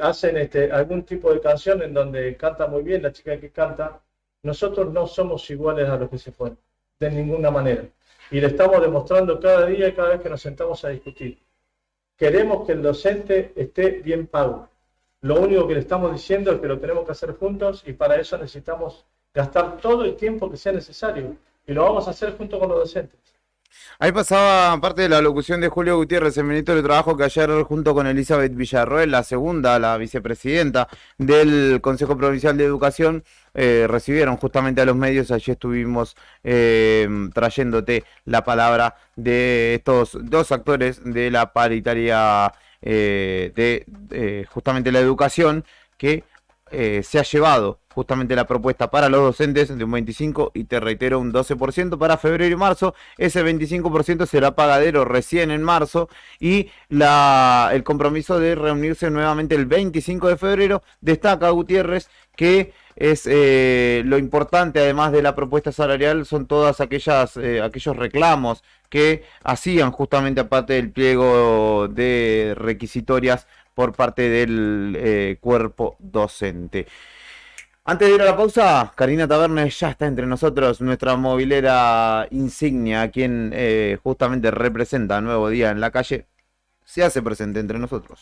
hacen algún tipo de canción en donde canta muy bien la chica que canta, nosotros no somos iguales a los que se fueron, de ninguna manera. Y le estamos demostrando cada día y cada vez que nos sentamos a discutir. Queremos que el docente esté bien pago. Lo único que le estamos diciendo es que lo tenemos que hacer juntos, y para eso necesitamos gastar todo el tiempo que sea necesario. Y lo vamos a hacer junto con los docentes. Ahí pasaba parte de la locución de Julio Gutiérrez, el ministro de Trabajo, que ayer junto con Elizabeth Villarroel, la vicepresidenta del Consejo Provincial de Educación, recibieron justamente a los medios. Allí estuvimos trayéndote la palabra de estos dos actores de la paritaria justamente la educación, que se ha llevado justamente la propuesta para los docentes de un 25% y te reitero un 12% para febrero y marzo. Ese 25% será pagadero recién en marzo, y el compromiso de reunirse nuevamente el 25 de febrero. Destaca Gutiérrez que es lo importante, además de la propuesta salarial, son todas aquellos reclamos que hacían justamente aparte del pliego de requisitorias por parte del cuerpo docente. Antes de ir a la pausa, Karina Tabernes ya está entre nosotros, nuestra movilera insignia, quien justamente representa Nuevo Día en la Calle, se hace presente entre nosotros.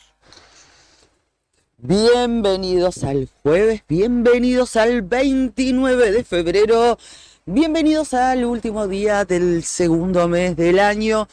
Bienvenidos al jueves, bienvenidos al 29 de febrero, bienvenidos al último día del segundo mes del año,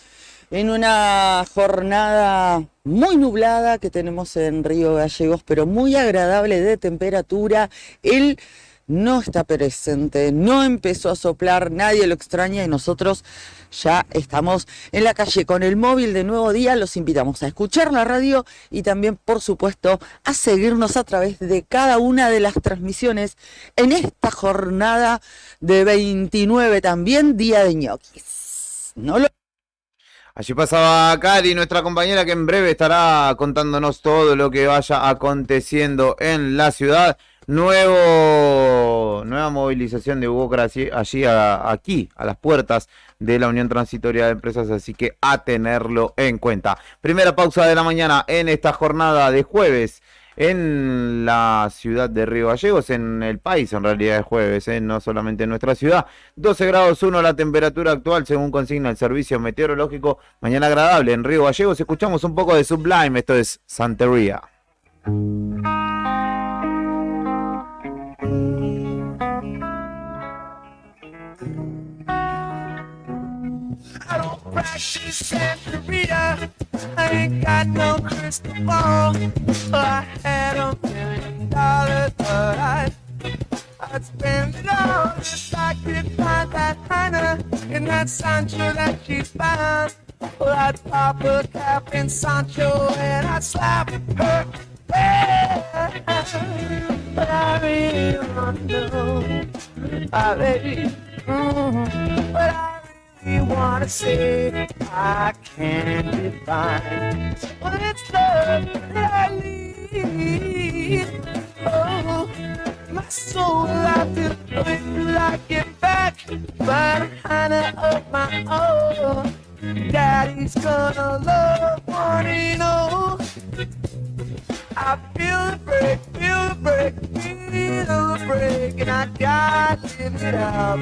en una jornada muy nublada que tenemos en Río Gallegos, pero muy agradable de temperatura. Él no está presente, no empezó a soplar, nadie lo extraña, y nosotros ya estamos en la calle con el móvil de Nuevo Día. Los invitamos a escuchar la radio y también, por supuesto, a seguirnos a través de cada una de las transmisiones en esta jornada de 29, también día de ñoquis. No lo... Allí pasaba Cari, nuestra compañera, que en breve estará contándonos todo lo que vaya aconteciendo en la ciudad. Nueva una movilización de burocracia allí aquí, a las puertas de la Unión Transitoria de Empresas, así que a tenerlo en cuenta. Primera pausa de la mañana en esta jornada de jueves en la ciudad de Río Gallegos, en el país en realidad es jueves, no solamente en nuestra ciudad. 12 grados 1 la temperatura actual según consigna el servicio meteorológico. Mañana agradable en Río Gallegos. Escuchamos un poco de Sublime, esto es Santería. I don't practice Santeria. I ain't got no crystal ball. I had $1 million, but I'd spend it all if I could find that Hannah and that Sancho that she's found. Well, I'd pop a cap in Sancho and I'd slap her. But I really want to know, baby, but I really want to say I can't define. Well, it's love that I need. Oh, my soul, I feel good like it back, but Hannah of my own. Daddy's gonna love money, no. I feel the break, feel the break, feel the break, and I gotta live it up.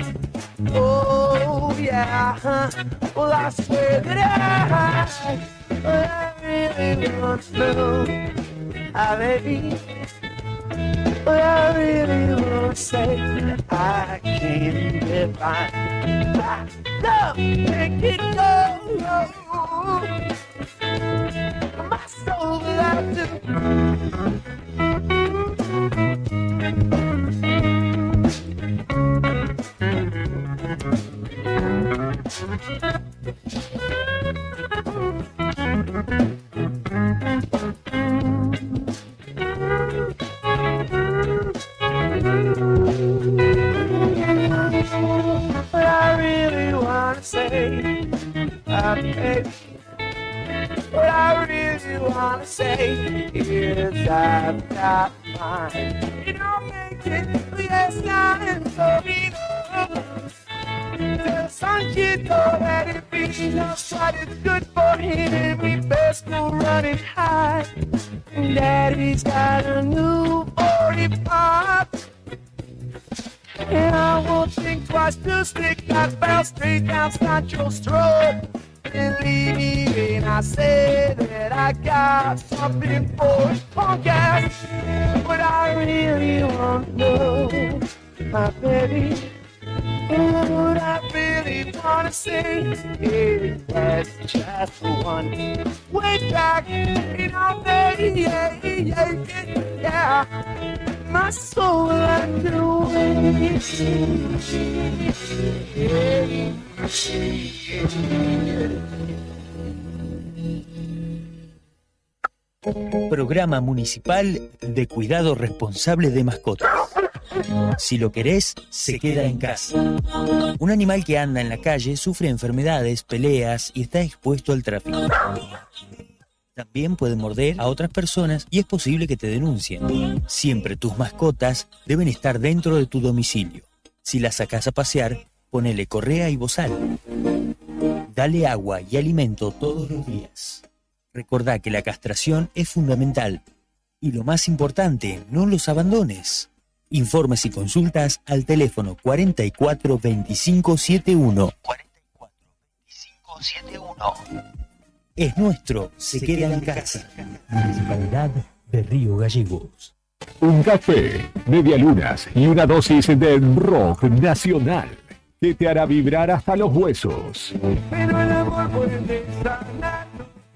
Oh yeah, well I swear that I really want to know, baby. But I really want to say I can't define. I love, make it go. My soul loves to. But I really want to say, baby, what I really want to say is I've got mine. You don't make it, yes, I'm Torino. Tell Sanchito that if he knows what is good for him, we best go running high. Daddy's got a new 45. And I won't think twice to stick that bell straight down Sancho's throat. Believe me when I say that I got something for his punk ass. But I really want to know, my baby, what I really want to say is that's just one. Way back in our day, yeah. My soul underway. Programa Municipal de Cuidado Responsable de Mascotas. Si lo querés, se queda en casa. Un animal que anda en la calle sufre enfermedades, peleas y está expuesto al tráfico. También puede morder a otras personas y es posible que te denuncien. Siempre tus mascotas deben estar dentro de tu domicilio. Si las sacás a pasear, ponele correa y bozal. Dale agua y alimento todos los días. Recordá que la castración es fundamental. Y lo más importante, no los abandones. Informes y consultas al teléfono 44 25 71. 44 25 71. Es nuestro, se queda en casa. Municipalidad de Río Gallegos. Un café, medialunas y una dosis de rock nacional que te hará vibrar hasta los huesos. Pero el amor puede sanar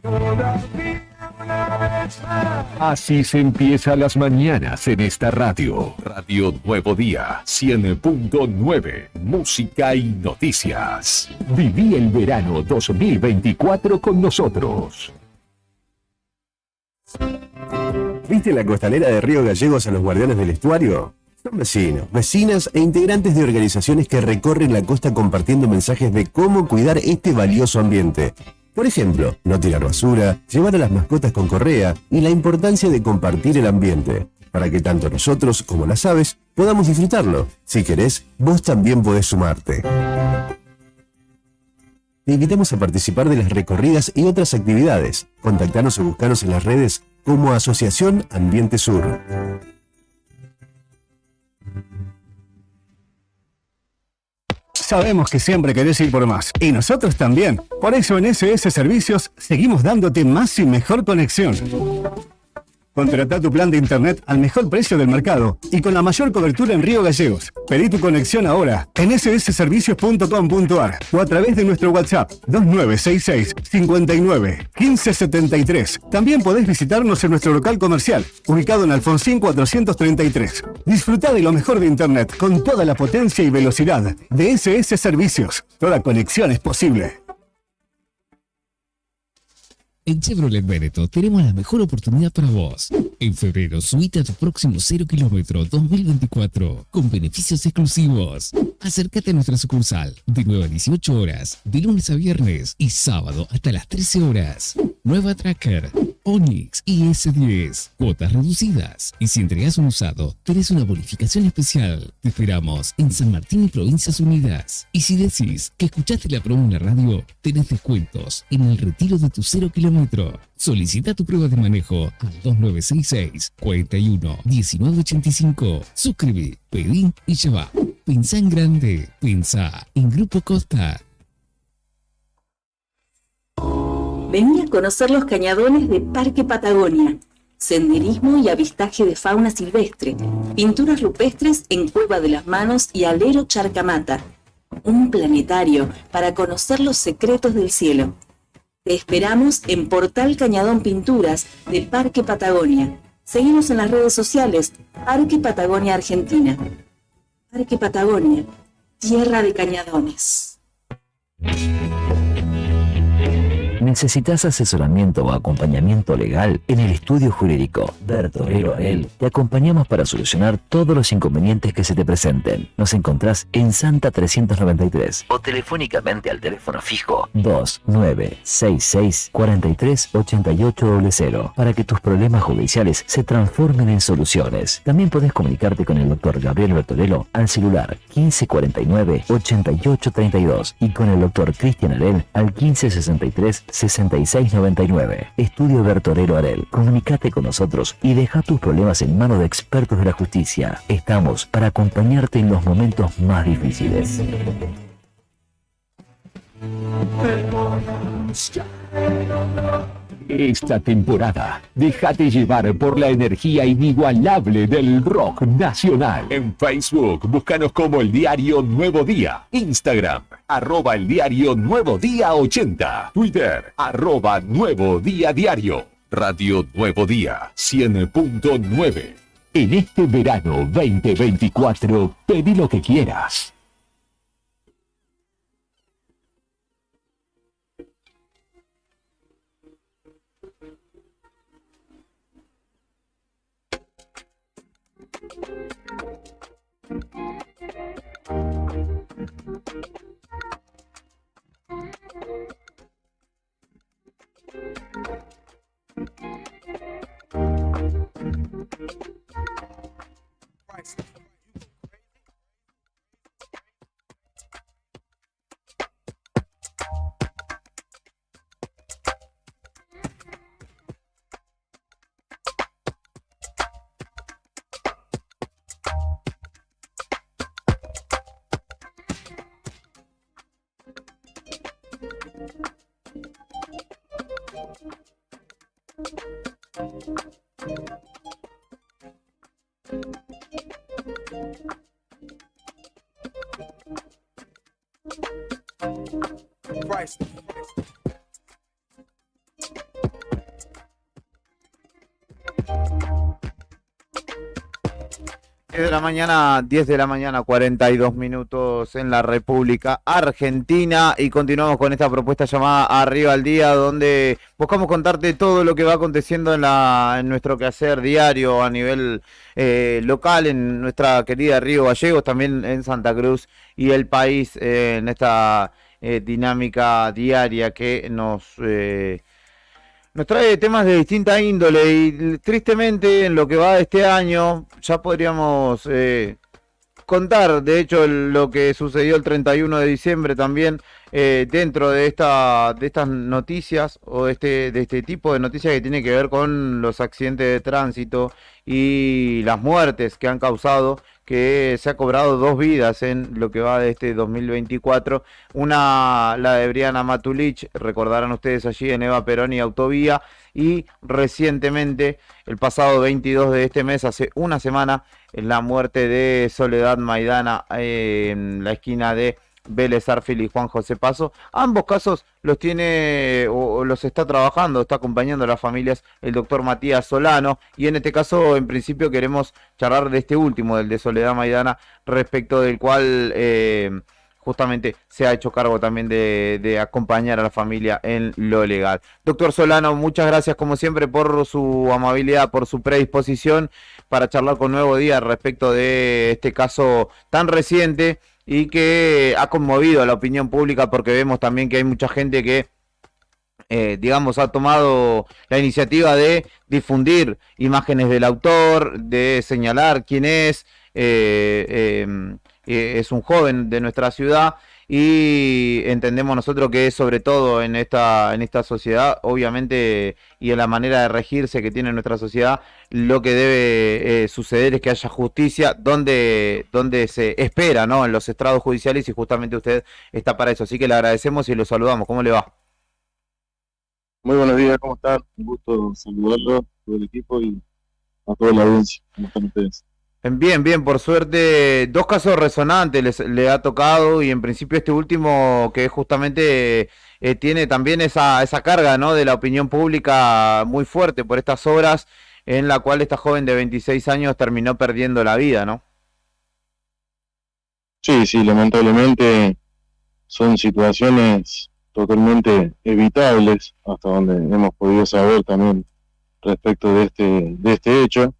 todavía una vez más. Así se empieza las mañanas en esta radio. Radio Nuevo Día, 100.9, música y noticias. Viví el verano 2024 con nosotros. ¿Viste la costanera de Río Gallegos a los guardianes del estuario? Son vecinos, vecinas e integrantes de organizaciones que recorren la costa compartiendo mensajes de cómo cuidar este valioso ambiente. Por ejemplo, no tirar basura, llevar a las mascotas con correa y la importancia de compartir el ambiente, para que tanto nosotros como las aves podamos disfrutarlo. Si querés, vos también podés sumarte. Te invitamos a participar de las recorridas y otras actividades. Contactanos o buscanos en las redes como Asociación Ambiente Sur. Sabemos que siempre querés ir por más, y nosotros también. Por eso en SS Servicios seguimos dándote más y mejor conexión. Contratá tu plan de internet al mejor precio del mercado y con la mayor cobertura en Río Gallegos. Pedí tu conexión ahora en ssservicios.com.ar o a través de nuestro WhatsApp 2966 59 1573. También podés visitarnos en nuestro local comercial, ubicado en Alfonsín 433. Disfrutá de lo mejor de internet con toda la potencia y velocidad de SS Servicios. Toda conexión es posible. En Chevrolet Veneto tenemos la mejor oportunidad para vos. En febrero, subite a tu próximo 0 kilómetro 2024 con beneficios exclusivos. Acércate a nuestra sucursal de 9 a 18 horas, de lunes a viernes y sábado hasta las 13 horas. Nueva Tracker, Onix y S10, cuotas reducidas. Y si entregas un usado, tenés una bonificación especial. Te esperamos en San Martín y Provincias Unidas. Y si decís que escuchaste la promo en la radio, tenés descuentos en el retiro de tu 0 kilómetro. Solicita tu prueba de manejo al 2966 41 1985. Suscribí, pedí y lleva. Pensá en grande. Pensá en Grupo Costa. Vení a conocer los cañadones de Parque Patagonia. Senderismo y avistaje de fauna silvestre. Pinturas rupestres en Cueva de las Manos y Alero Charcamata. Un planetario para conocer los secretos del cielo. Te esperamos en Portal Cañadón Pinturas de Parque Patagonia. Seguimos en las redes sociales, Parque Patagonia Argentina. Parque Patagonia, tierra de cañadones. ¿Necesitas asesoramiento o acompañamiento legal? En el estudio jurídico Bertorero Arel te acompañamos para solucionar todos los inconvenientes que se te presenten. Nos encontrás en Santa 393 o telefónicamente al teléfono fijo 2966 43 8800 para que tus problemas judiciales se transformen en soluciones. También podés comunicarte con el doctor Gabriel Bertorello al celular 1549 8832 y con el doctor Cristian Arel al 1563 6699. Estudio Bertorero Arel. Comunicate con nosotros y deja tus problemas en manos de expertos de la justicia. Estamos para acompañarte en los momentos más difíciles. Esta temporada, déjate llevar por la energía inigualable del rock nacional. En Facebook, búscanos como El Diario Nuevo Día. Instagram, @El Diario Nuevo Día 80. Twitter, @Nuevo Día Diario. Radio Nuevo Día 100.9. En este verano 2024, pedí lo que quieras. Diez de la mañana, 42 minutos en la República Argentina, y continuamos con esta propuesta llamada Arriba al Día, donde buscamos contarte todo lo que va aconteciendo en nuestro quehacer diario a nivel local, en nuestra querida Río Gallegos, también en Santa Cruz y el país, en esta dinámica diaria que nos trae temas de distinta índole. Y tristemente en lo que va de este año ya podríamos contar, de hecho, lo que sucedió el 31 de diciembre también dentro de estas noticias o de este tipo de noticias que tiene que ver con los accidentes de tránsito y las muertes que han causado, que se ha cobrado 2 vidas en lo que va de este 2024. Una, la de Briana Matulich, recordarán ustedes allí en Eva Perón y Autovía, y recientemente, el pasado 22 de este mes, hace una semana, la muerte de Soledad Maidana en la esquina de Vélez Arfield y Juan José Paso. Ambos casos los tiene o los está trabajando, está acompañando a las familias el doctor Matías Solano, y en este caso en principio queremos charlar de este último, del de Soledad Maidana, respecto del cual justamente se ha hecho cargo también de acompañar a la familia en lo legal. Doctor Solano, muchas gracias como siempre por su amabilidad, por su predisposición para charlar con Nuevo Día respecto de este caso tan reciente y que ha conmovido a la opinión pública, porque vemos también que hay mucha gente que, digamos, ha tomado la iniciativa de difundir imágenes del autor, de señalar quién es un joven de nuestra ciudad, y entendemos nosotros que sobre todo en esta sociedad, obviamente, y en la manera de regirse que tiene nuestra sociedad, lo que debe suceder es que haya justicia donde se espera, ¿no? En los estrados judiciales, y justamente usted está para eso. Así que le agradecemos y lo saludamos. ¿Cómo le va? Muy buenos días, ¿cómo están? Un gusto saludarlo, todo el equipo y a toda la audiencia. ¿Cómo están ustedes? Bien, bien, por suerte, 2 casos resonantes le ha tocado, y en principio este último, que justamente tiene también esa carga, ¿no?, de la opinión pública muy fuerte por estas obras en la cual esta joven de 26 años terminó perdiendo la vida, ¿no? Sí, lamentablemente son situaciones totalmente evitables, hasta donde hemos podido saber también respecto de este hecho,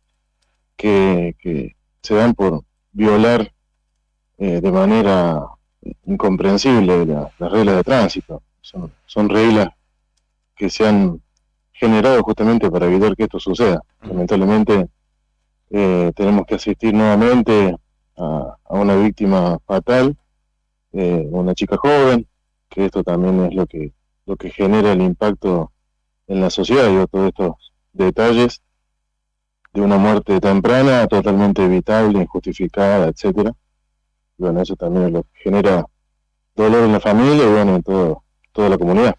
que se dan por violar de manera incomprensible las reglas de tránsito. Son reglas que se han generado justamente para evitar que esto suceda. Lamentablemente tenemos que asistir nuevamente a una víctima fatal, una chica joven, que esto también es lo que genera el impacto en la sociedad, y todos estos detalles de una muerte temprana, totalmente evitable, injustificada, etcétera. Bueno, eso también es lo que genera dolor en la familia y bueno, en toda la comunidad.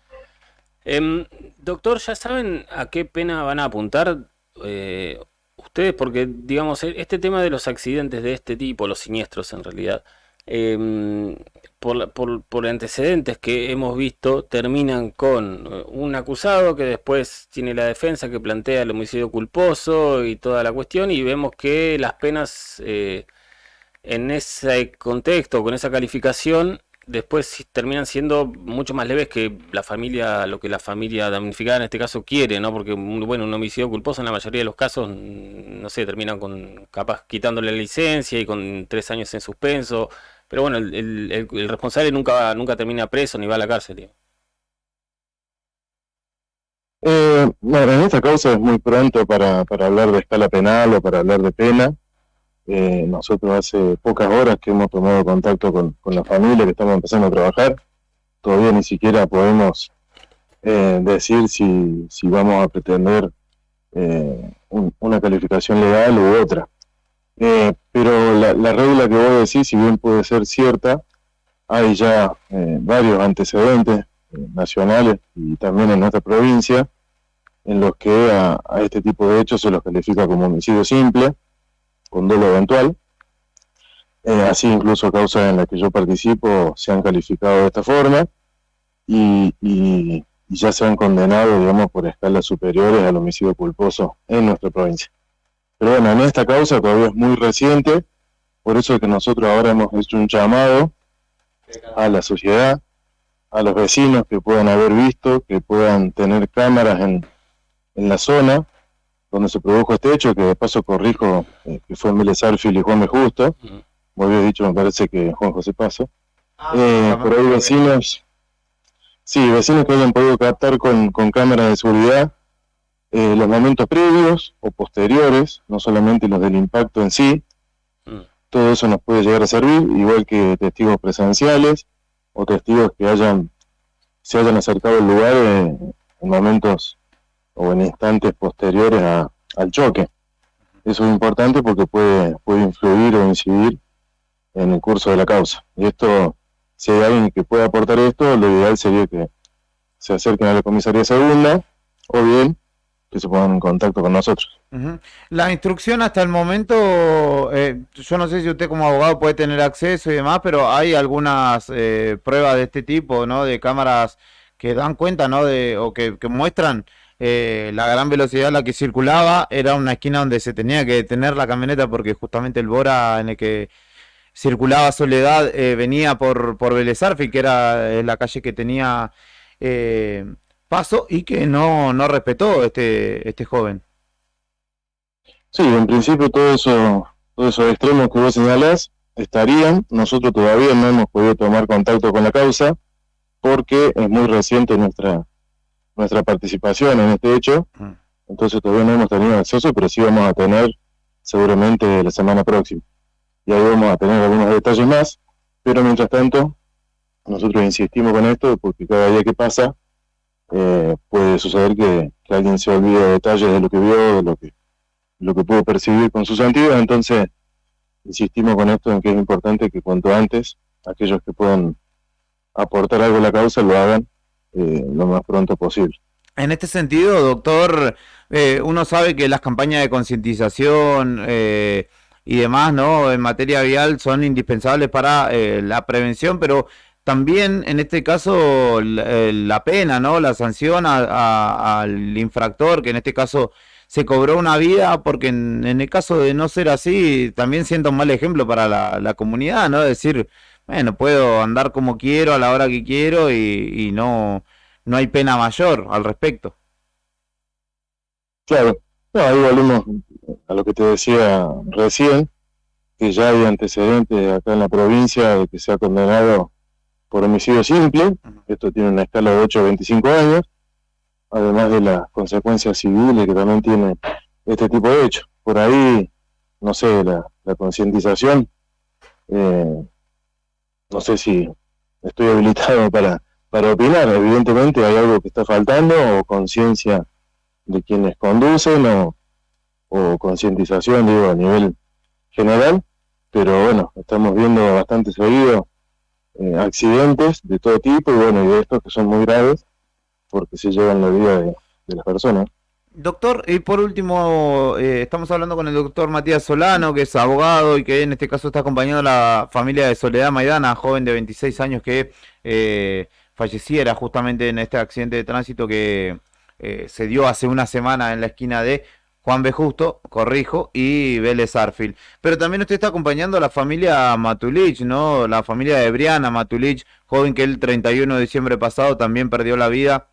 Doctor, ¿ya saben a qué pena van a apuntar ustedes? Porque, digamos, este tema de los accidentes de este tipo, los siniestros en realidad, por antecedentes que hemos visto, terminan con un acusado que después tiene la defensa que plantea el homicidio culposo y toda la cuestión, y vemos que las penas en ese contexto, con esa calificación, después terminan siendo mucho más leves que la familia, lo que la familia damnificada en este caso quiere, ¿no? Porque, bueno, un homicidio culposo en la mayoría de los casos, no sé, terminan con capaz quitándole la licencia y con 3 años en suspenso. Pero bueno, el responsable nunca termina preso ni va a la cárcel, tío. Bueno, en esta causa es muy pronto para hablar de escala penal o para hablar de pena. Nosotros hace pocas horas que hemos tomado contacto con la familia, que estamos empezando a trabajar. Todavía ni siquiera podemos decir si vamos a pretender una calificación legal u otra. Pero la regla que voy a decir, si bien puede ser cierta, hay ya varios antecedentes nacionales y también en nuestra provincia en los que a este tipo de hechos se los califica como homicidio simple, con dolo eventual. Así incluso causas en las que yo participo se han calificado de esta forma y ya se han condenado, digamos, por escalas superiores al homicidio culposo en nuestra provincia. Pero bueno, en esta causa todavía es muy reciente, por eso es que nosotros ahora hemos hecho un llamado a la sociedad, a los vecinos que puedan haber visto, que puedan tener cámaras en la zona donde se produjo este hecho, que de paso corrijo, que fue en Vélez Arfield y Juan B. Justo, como había dicho, me parece que Juan José Paso. Por ahí vecinos que hayan podido captar con cámaras de seguridad los momentos previos o posteriores, no solamente los del impacto en sí, todo eso nos puede llegar a servir, igual que testigos presenciales o testigos que se hayan acercado al lugar en momentos o en instantes posteriores al choque. Eso es importante porque puede influir o incidir en el curso de la causa. Y esto, si hay alguien que pueda aportar esto, lo ideal sería que se acerquen a la comisaría segunda o bien que se pongan en contacto con nosotros. La instrucción hasta el momento, yo no sé si usted como abogado puede tener acceso y demás, pero hay algunas pruebas de este tipo, ¿no? De cámaras que dan cuenta, ¿no? O que muestran la gran velocidad a la que circulaba. Era una esquina donde se tenía que detener la camioneta porque justamente el Bora en el que circulaba Soledad venía por Vélez Sarsfield, que era la calle que tenía paso y que no respetó este joven. Sí, en principio todos esos extremos que vos señalás estarían. Nosotros todavía no hemos podido tomar contacto con la causa porque es muy reciente nuestra participación en este hecho, entonces todavía no hemos tenido acceso, pero sí vamos a tener seguramente la semana próxima. Y ahí vamos a tener algunos detalles más, pero mientras tanto nosotros insistimos con esto porque cada día que pasa puede suceder que alguien se olvide de detalles de lo que vio, de lo que pudo percibir con sus sentidos. Entonces insistimos con esto en que es importante que cuanto antes aquellos que puedan aportar algo a la causa lo hagan lo más pronto posible. En este sentido, doctor, uno sabe que las campañas de concientización y demás, ¿no?, en materia vial son indispensables para la prevención, pero también en este caso la pena, ¿no?, la sanción al infractor, que en este caso se cobró una vida, porque en el caso de no ser así, también sienta un mal ejemplo para la comunidad, ¿no? Decir, bueno, puedo andar como quiero, a la hora que quiero, y no hay pena mayor al respecto. Claro, no, ahí volvemos a lo que te decía recién, que ya hay antecedentes acá en la provincia de que se ha condenado por homicidio simple. Esto tiene una escala de 8 a 25 años, además de las consecuencias civiles que también tiene este tipo de hechos. Por ahí, no sé, la concientización, no sé si estoy habilitado para opinar. Evidentemente hay algo que está faltando, o conciencia de quienes conducen, o concientización, digo, a nivel general, pero bueno, estamos viendo bastante seguido accidentes de todo tipo, y bueno, y de estos que son muy graves, porque se llevan la vida de las personas. Doctor, y por último, estamos hablando con el doctor Matías Solano, que es abogado y que en este caso está acompañando a la familia de Soledad Maidana, joven de 26 años que falleciera justamente en este accidente de tránsito que se dio hace una semana en la esquina de Juan B. Justo, corrijo, y Vélez Sarsfield. Pero también usted está acompañando a la familia Matulich, ¿no? La familia de Briana Matulich, joven que el 31 de diciembre pasado también perdió la vida.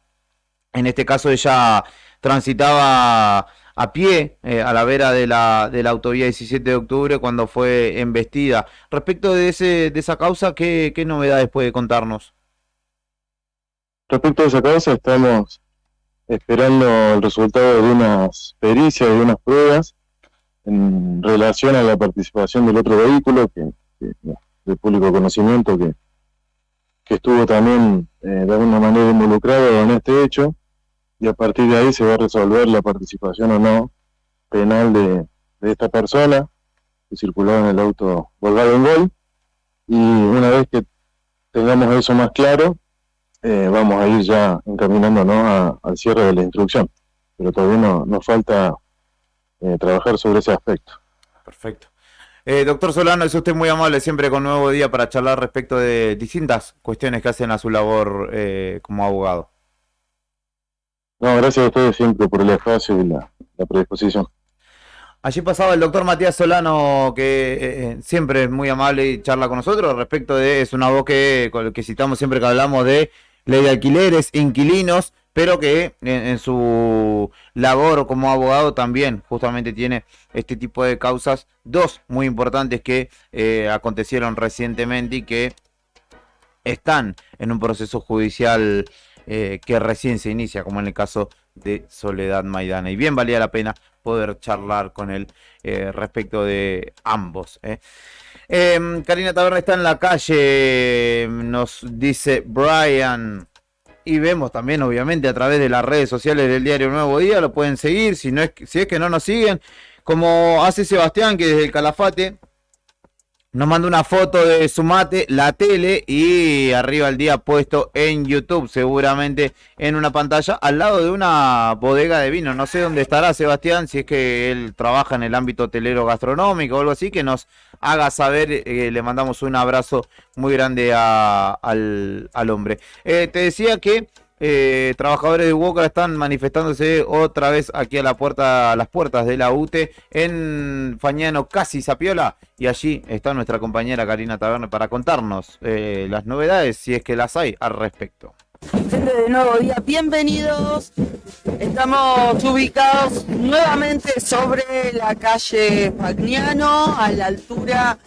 En este caso ella transitaba a pie a la vera de la autovía 17 de octubre cuando fue embestida. Respecto de esa causa, ¿qué novedades puede contarnos? Respecto a esa causa, estamos esperando el resultado de unas pericias, de unas pruebas en relación a la participación del otro vehículo que de público conocimiento que estuvo también de alguna manera involucrado en este hecho, y a partir de ahí se va a resolver la participación o no penal de esta persona que circulaba en el auto Volkswagen Gol. Y una vez que tengamos eso más claro, vamos a ir ya encaminándonos al cierre de la instrucción, pero todavía nos falta trabajar sobre ese aspecto. Perfecto. Doctor Solano, es usted muy amable siempre con Nuevo Día para charlar respecto de distintas cuestiones que hacen a su labor como abogado. No, gracias a ustedes siempre por el espacio y la predisposición. Allí pasaba el doctor Matías Solano, que siempre es muy amable y charla con nosotros respecto de, es una voz con el que citamos siempre que hablamos de ley de alquileres, inquilinos, pero que en su labor como abogado también justamente tiene este tipo de causas, dos muy importantes que acontecieron recientemente y que están en un proceso judicial que recién se inicia, como en el caso de Soledad Maidana. Y bien valía la pena poder charlar con él respecto de ambos. Karina Taberna está en la calle, nos dice Brian. Y vemos también, obviamente, a través de las redes sociales del diario Nuevo Día, lo pueden seguir, si es que no nos siguen, como hace Sebastián, que desde el Calafate nos manda una foto de su mate, la tele, y arriba el día puesto en YouTube, seguramente en una pantalla, al lado de una bodega de vino. No sé dónde estará Sebastián, si es que él trabaja en el ámbito hotelero gastronómico o algo así, que nos haga saber. Le mandamos un abrazo muy grande al hombre. Te decía que trabajadores de UOCRA están manifestándose otra vez aquí a las puertas de la UTE en Fagnano, casi Zapiola, y allí está nuestra compañera Karina Taberna para contarnos las novedades, si es que las hay al respecto. Gente de Nuevo Día, bienvenidos. Estamos ubicados nuevamente sobre la calle Fagnano, a la altura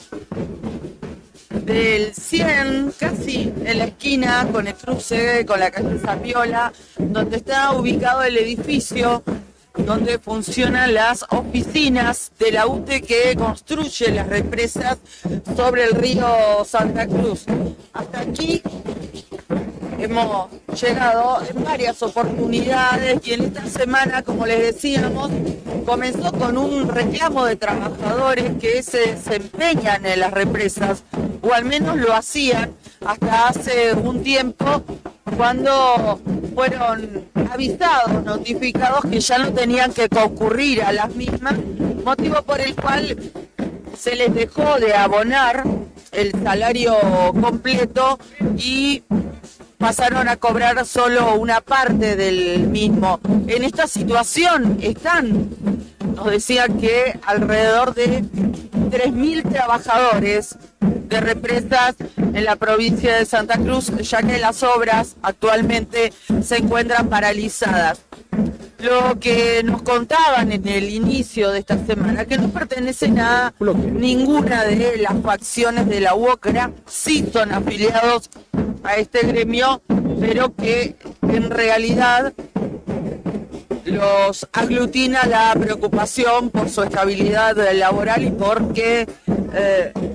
del 100, casi en la esquina con el cruce con la calle Zapiola, donde está ubicado el edificio donde funcionan las oficinas de la UTE que construye las represas sobre el río Santa Cruz. Hasta aquí hemos llegado en varias oportunidades y en esta semana, como les decíamos, comenzó con un reclamo de trabajadores que se desempeñan en las represas, o al menos lo hacían hasta hace un tiempo, cuando fueron avisados, notificados que ya no tenían que concurrir a las mismas, motivo por el cual se les dejó de abonar el salario completo y pasaron a cobrar solo una parte del mismo. En esta situación nos decían que alrededor de 3.000 trabajadores de represas en la provincia de Santa Cruz, ya que las obras actualmente se encuentran paralizadas. Lo que nos contaban en el inicio de esta semana, que no pertenecen a ninguna de las facciones de la UOCRA, sí son afiliados a este gremio, pero que en realidad los aglutina la preocupación por su estabilidad laboral y porque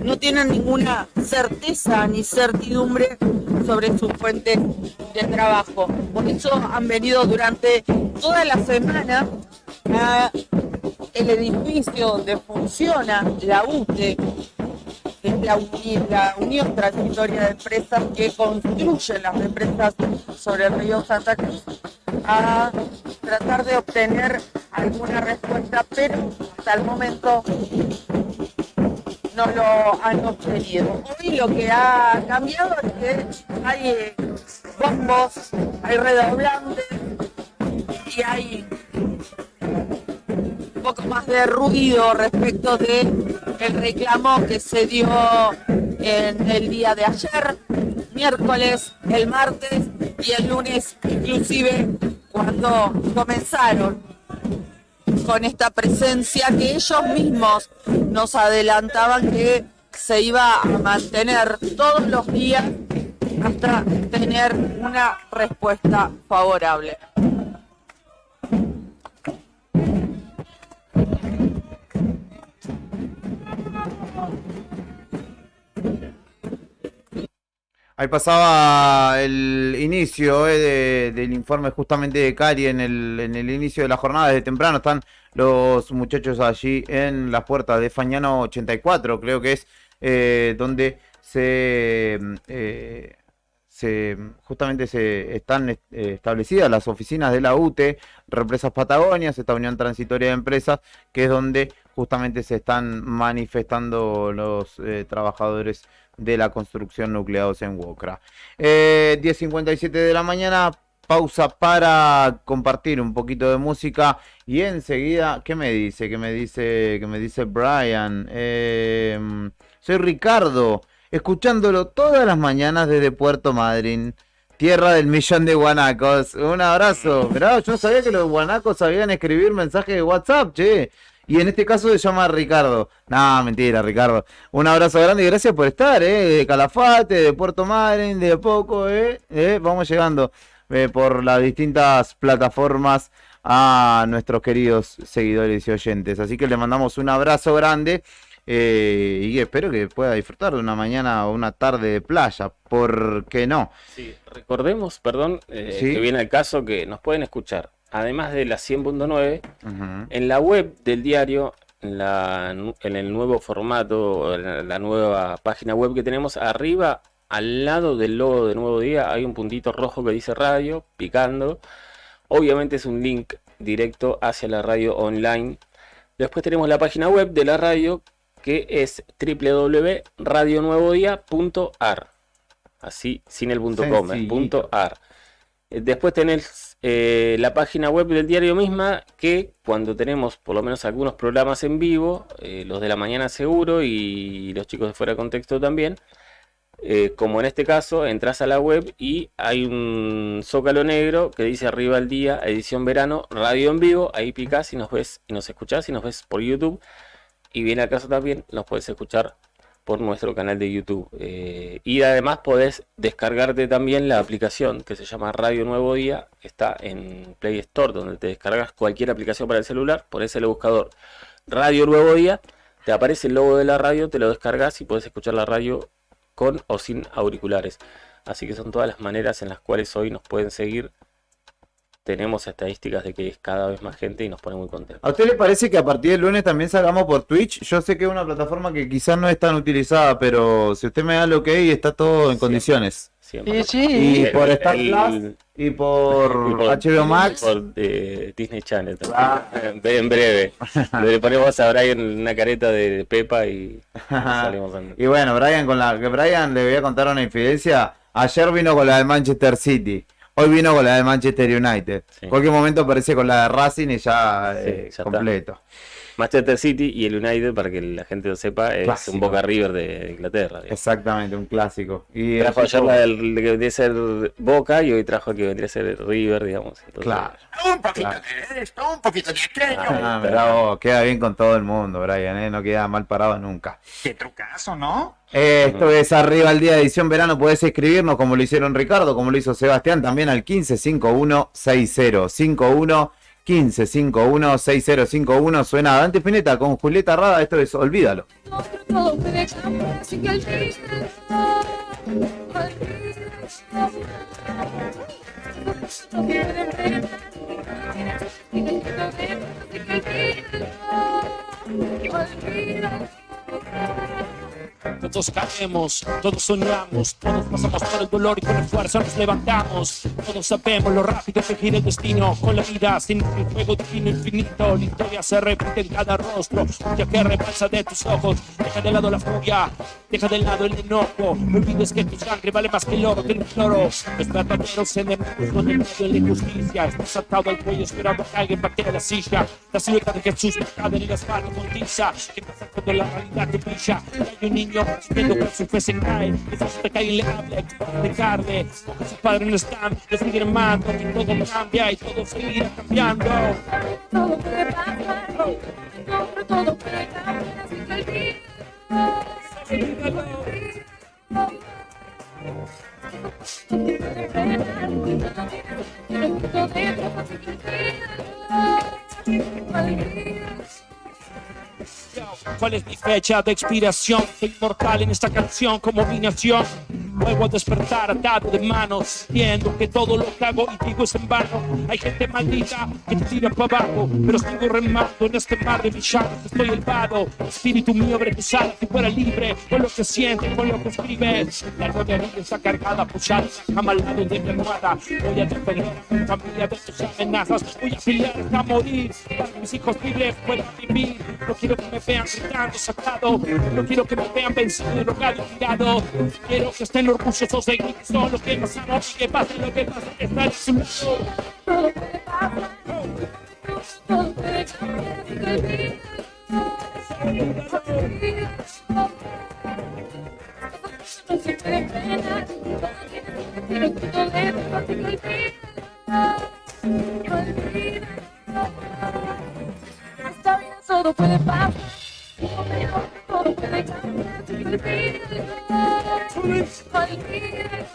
no tienen ninguna certeza ni certidumbre sobre sus fuentes de trabajo. Por eso han venido durante toda la semana a el edificio donde funciona la UTE, que es la Unión Transitoria de Empresas que construyen las represas sobre el río Santa Cruz, a tratar de obtener alguna respuesta, pero hasta el momento no lo han obtenido. Hoy lo que ha cambiado es que hay bombos, hay redoblantes y hay un poco más de ruido respecto de el reclamo que se dio en el día de ayer, miércoles, el martes y el lunes, inclusive cuando comenzaron con esta presencia que ellos mismos nos adelantaban que se iba a mantener todos los días hasta tener una respuesta favorable. Ahí pasaba el inicio del informe justamente de Cari en el inicio de la jornada. Desde temprano están los muchachos allí en las puertas de Fagnano 84, creo que es donde justamente se están establecidas las oficinas de la UTE, Represas Patagonias, esta Unión Transitoria de Empresas, que es donde justamente se están manifestando los trabajadores de la construcción nucleados en UOCRA. 10:57 de la mañana, pausa para compartir un poquito de música y enseguida, ¿qué me dice Brian? Soy Ricardo, escuchándolo todas las mañanas desde Puerto Madryn, tierra del millón de guanacos. Un abrazo. Mirá, yo no sabía que los guanacos sabían escribir mensajes de WhatsApp, che. Y en este caso se llama Ricardo. No, mentira, Ricardo. Un abrazo grande y gracias por estar, de Calafate, de Puerto Madryn, de a poco, vamos llegando por las distintas plataformas a nuestros queridos seguidores y oyentes. Así que le mandamos un abrazo grande. Y espero que pueda disfrutar de una mañana o una tarde de playa, ¿por qué no? Sí, recordemos, perdón, Sí. que viene el caso que nos pueden escuchar, además de la 100.9, Ujú. en la web del diario, en el nuevo formato, en la nueva página web que tenemos, arriba, al lado del logo de Nuevo Día, hay un puntito rojo que dice radio, picando. Obviamente es un link directo hacia la radio online. Después tenemos la página web de la radio, que es www.radionuevodia.ar. Así, sin el .com, Sencillito. .ar. Después tenés la página web del diario misma, que cuando tenemos por lo menos algunos programas en vivo, los de la mañana seguro y los chicos de Fuera de Contexto también, como en este caso, entras a la web y hay un zócalo negro que dice arriba al día, edición verano, radio en vivo. Ahí picás y nos ves y nos escuchás y nos ves por YouTube. Y viene al caso también, nos puedes escuchar por nuestro canal de YouTube. Y además podés descargarte también la aplicación que se llama Radio Nuevo Día, que está en Play Store, donde te descargas cualquier aplicación para el celular, ponés el buscador Radio Nuevo Día, te aparece el logo de la radio, te lo descargas y podés escuchar la radio con o sin auriculares. Así que son todas las maneras en las cuales hoy nos pueden seguir. Tenemos estadísticas de que es cada vez más gente y nos pone muy contentos. ¿A usted le parece que a partir del lunes también salgamos por Twitch? Yo sé que es una plataforma que quizás no es tan utilizada, pero si usted me da el ok, está todo en condiciones. Siempre. Y por Star Plus y por HBO Max. Por Disney Channel también. En breve. Le ponemos a Brian una careta de Pepa y salimos andando. Y bueno, Brian, que Brian le voy a contar una infidencia. Ayer vino con la de Manchester City. Hoy vino con la de Manchester United. En cualquier momento aparece con la de Racing y ya, ya completo. está. Manchester City y el United, para que la gente lo sepa, es Clásico. un Boca River de Inglaterra. Digamos. Exactamente, un clásico. Y Trajo el ayer tipo- la del que vendría a ser Boca y hoy trajo el que vendría a ser River, digamos. Entonces, Claro. Un poquito de esto, un poquito de aquello. Ah, mirá vos, queda bien con todo el mundo, Brian, no queda mal parado nunca. Qué trucazo, ¿no? Esto es Arriba al Día Edición Verano. Podés escribirnos como lo hicieron Ricardo, como lo hizo Sebastián, también al 15516051 15516051. Suena Dante Spinetta con Julieta Rada. Esto es Olvídalo. Todo puede cambiar sin que olvides. Todos caemos, todos soñamos, todos pasamos por el dolor y con esfuerzo nos levantamos. Todos sabemos lo rápido que gira el destino, con la vida sin el fuego divino infinito. La historia se repite en cada rostro, ya que repasa de tus ojos. Deja de lado la furia, deja de lado el enojo. No olvides que tu sangre vale más que el oro, que el oro. Los verdaderos enemigos con el miedo y la injusticia. Estás atado al cuello esperando que alguien patee la silla. La silueta de Jesús marcada en el asfalto con tiza. ¿Qué pasa cuando la realidad te brilla? Hay un niño viendo que su fe se cae, necesita que alguien le hable, de carne, porque sus padres no están, le siguen amando, que todo cambia y todo seguirá cambiando. Todo puede pasar, todo puede cambiar sin que ¿Cuál es mi fecha de expiración? Soy inmortal en esta canción como mi nación. Vuelvo a despertar atado de manos, viendo que todo lo que hago y digo es en vano. Hay gente maldita que te tira para abajo, pero sigo remando en este mar de villanos. Estoy elevado, espíritu mío abre tus alas y fuera libre, con lo que sientes, con lo que escribes. La gloria mía está cargada, apoyada en la cama al lado de mi almohada. Voy a defender a mi familia de tus amenazas, voy a pelear hasta morir, para que mis hijos libres puedan vivir. No quiero que me vean gritando, sacado, no quiero que me vean vencido, drogado y tirado. Quiero que estén orgullosos de mí, que son lo que pasamos y que pase lo que pase, estar a su lado. todo puede pasar, todo puede cambiar sin que olvides. No se puede frenar, pero que todo es fácil que olvides. Está bien, todo puede pasar, todo puede cambiar sin que olvides. No se puede frenar.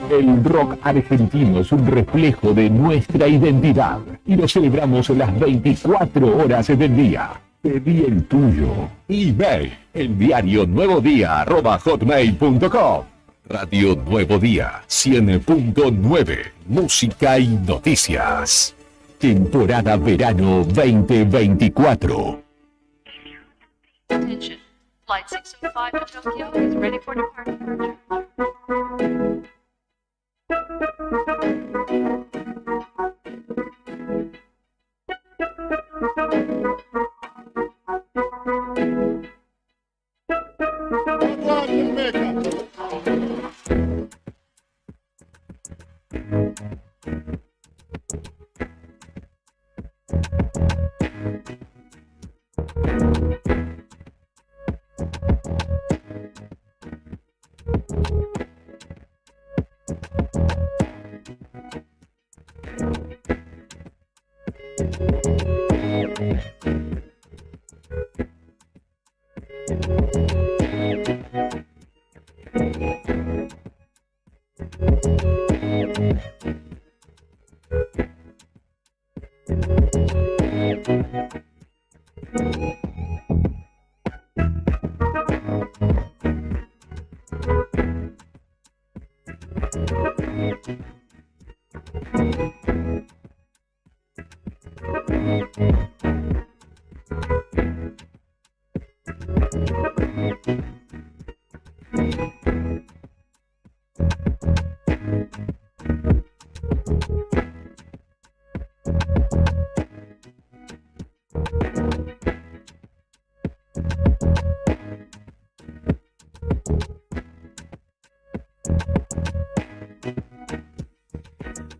El rock argentino es un reflejo de nuestra identidad y lo celebramos las 24 horas del día. Pedí el tuyo. Email, el diario nuevodía@hotmail.com. Radio Nuevo Día 100.9, música y noticias. Temporada verano 2024. Attention. Flight 605 to Tokyo is ready for departure.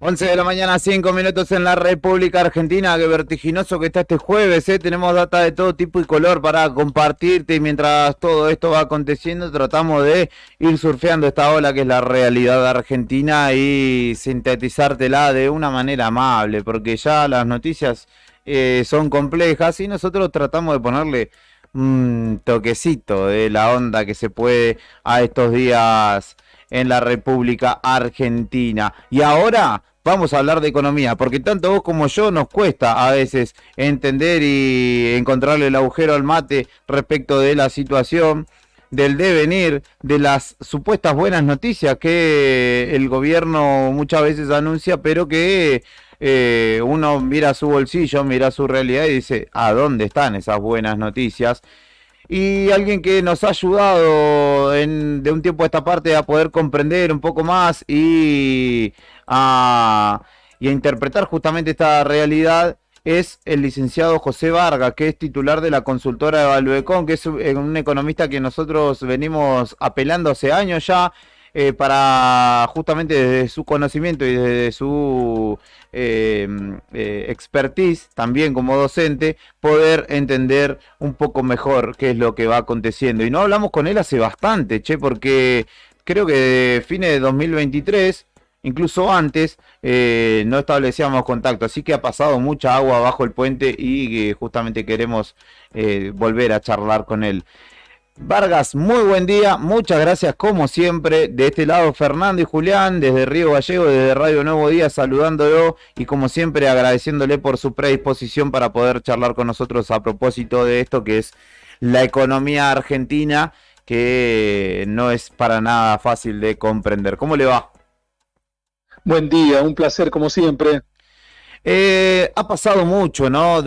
Once de la mañana, 5 minutos en la República Argentina. Qué vertiginoso que está este jueves, ¿eh? Tenemos data de todo tipo y color para compartirte, y mientras todo esto va aconteciendo tratamos de ir surfeando esta ola que es la realidad argentina y sintetizártela de una manera amable, porque ya las noticias son complejas y nosotros tratamos de ponerle un toquecito de la onda que se puede a estos días en la República Argentina. Y ahora vamos a hablar de economía, porque tanto vos como yo nos cuesta a veces entender y encontrarle el agujero al mate respecto de la situación, del devenir, de las supuestas buenas noticias que el gobierno muchas veces anuncia, pero que uno mira su bolsillo, mira su realidad y dice, ¿a dónde están esas buenas noticias? Y alguien que nos ha ayudado de un tiempo a esta parte a poder comprender un poco más y a interpretar justamente esta realidad es el licenciado José Vargas, que es titular de la consultora de Valuecon, que es un economista que nosotros venimos apelando hace años ya, para justamente desde su conocimiento y desde su expertise también como docente poder entender un poco mejor qué es lo que va aconteciendo. Y no hablamos con él hace bastante, porque creo que de fines de 2023, incluso antes, no establecíamos contacto, así que ha pasado mucha agua bajo el puente y justamente queremos volver a charlar con él. Vargas, muy buen día, muchas gracias como siempre. De este lado Fernando y Julián, desde Río Gallego, desde Radio Nuevo Día, saludándolo y como siempre agradeciéndole por su predisposición para poder charlar con nosotros a propósito de esto que es la economía argentina, que no es para nada fácil de comprender. ¿Cómo le va? Buen día, un placer como siempre. Ha pasado mucho, ¿no?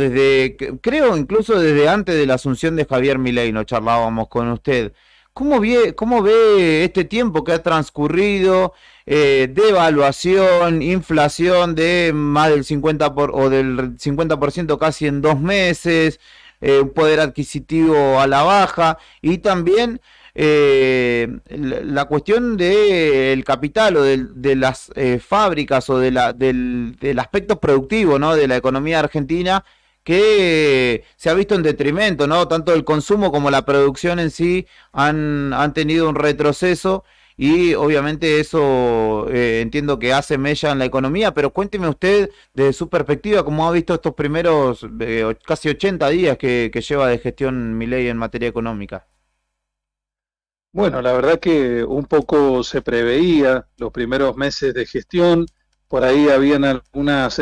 Creo incluso desde antes de la asunción de Javier Milei no charlábamos con usted. ¿Cómo ve este tiempo que ha transcurrido? Devaluación, inflación de más del 50% casi en 2 meses, un poder adquisitivo a la baja y también la cuestión del capital o de las fábricas o del aspecto productivo, ¿no? De la economía argentina, que se ha visto en detrimento, ¿no? Tanto el consumo como la producción en sí han tenido un retroceso y obviamente eso entiendo que hace mella en la economía, pero cuénteme usted desde su perspectiva cómo ha visto estos primeros casi 80 días que lleva de gestión Milei en materia económica. Bueno, la verdad que un poco se preveía los primeros meses de gestión, por ahí habían algunas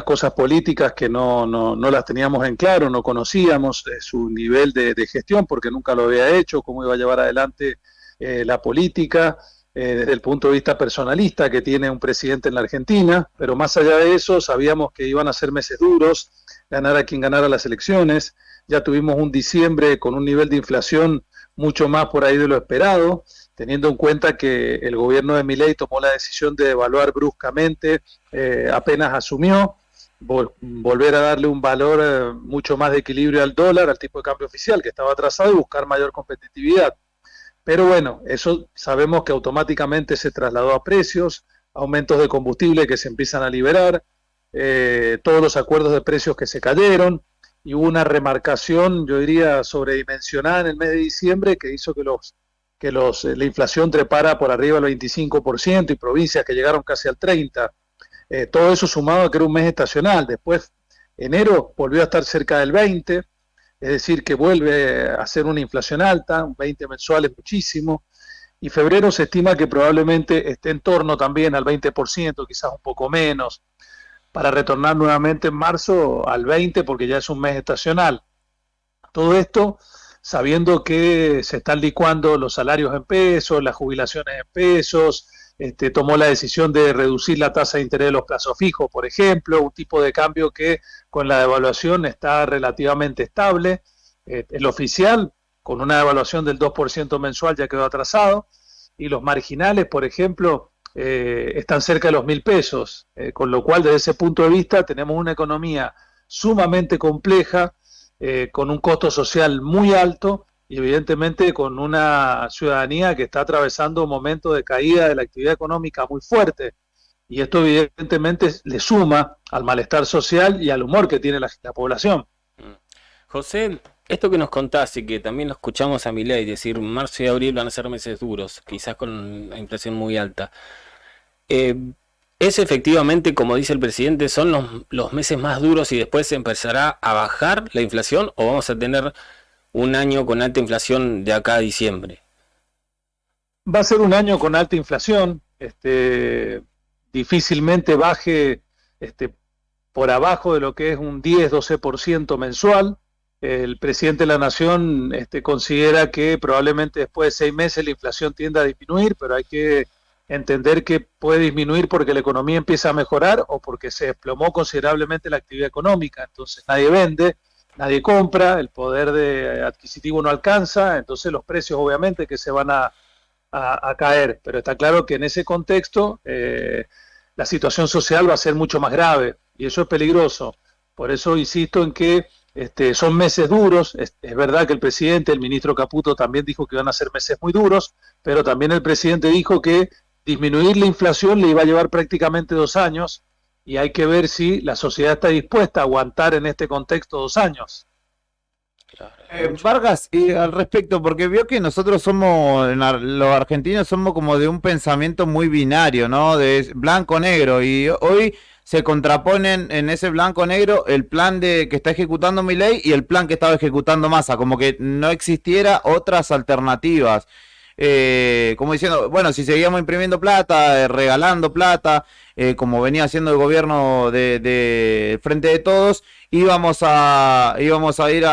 cosas políticas que no las teníamos en claro, no conocíamos su nivel de gestión porque nunca lo había hecho, cómo iba a llevar adelante la política desde el punto de vista personalista que tiene un presidente en la Argentina, pero más allá de eso sabíamos que iban a ser meses duros, ganara quien ganara las elecciones, ya tuvimos un diciembre con un nivel de inflación mucho más por ahí de lo esperado, teniendo en cuenta que el gobierno de Milei tomó la decisión de devaluar bruscamente, apenas asumió, volver a darle un valor mucho más de equilibrio al dólar, al tipo de cambio oficial que estaba atrasado y buscar mayor competitividad. Pero bueno, eso sabemos que automáticamente se trasladó a precios, aumentos de combustible que se empiezan a liberar, todos los acuerdos de precios que se cayeron, y hubo una remarcación, yo diría, sobredimensionada en el mes de diciembre que hizo que la inflación trepara por arriba del 25% y provincias que llegaron casi al 30%. Todo eso sumado a que era un mes estacional. Después, enero volvió a estar cerca del 20%, es decir, que vuelve a ser una inflación alta, un 20 mensual es muchísimo, y febrero se estima que probablemente esté en torno también al 20%, quizás un poco menos, para retornar nuevamente en marzo al 20% porque ya es un mes estacional. Todo esto sabiendo que se están licuando los salarios en pesos, las jubilaciones en pesos, tomó la decisión de reducir la tasa de interés de los plazos fijos, por ejemplo, un tipo de cambio que con la devaluación está relativamente estable. El oficial, con una devaluación del 2% mensual, ya quedó atrasado, y los marginales, por ejemplo, están cerca de los 1.000 pesos, con lo cual desde ese punto de vista tenemos una economía sumamente compleja, con un costo social muy alto y evidentemente con una ciudadanía que está atravesando un momento de caída de la actividad económica muy fuerte, y esto evidentemente le suma al malestar social y al humor que tiene la población. José, esto que nos contás y que también lo escuchamos a Milei decir marzo y abril van a ser meses duros, quizás con la inflación muy alta. ¿Es efectivamente, como dice el presidente, son los meses más duros y después se empezará a bajar la inflación, o vamos a tener un año con alta inflación de acá a diciembre? Va a ser un año con alta inflación, difícilmente baje por abajo de lo que es un 10-12% mensual. El presidente de la Nación considera que probablemente después de 6 meses la inflación tienda a disminuir, pero hay que entender que puede disminuir porque la economía empieza a mejorar o porque se desplomó considerablemente la actividad económica. Entonces nadie vende, nadie compra, el poder adquisitivo no alcanza, entonces los precios obviamente que se van a caer. Pero está claro que en ese contexto la situación social va a ser mucho más grave y eso es peligroso. Por eso insisto en que son meses duros. Es verdad que el presidente, el ministro Caputo también dijo que iban a ser meses muy duros, pero también el presidente dijo que disminuir la inflación le iba a llevar prácticamente 2 años y hay que ver si la sociedad está dispuesta a aguantar en este contexto 2 años. Vargas, y al respecto, porque vio que nosotros los argentinos somos como de un pensamiento muy binario, ¿no? De blanco-negro, y hoy se contraponen en ese blanco-negro el plan que está ejecutando Milei y el plan que estaba ejecutando Massa, como que no existiera otras alternativas. Como diciendo, bueno, si seguíamos imprimiendo plata, regalando plata, como venía haciendo el gobierno de Frente de Todos, íbamos a ir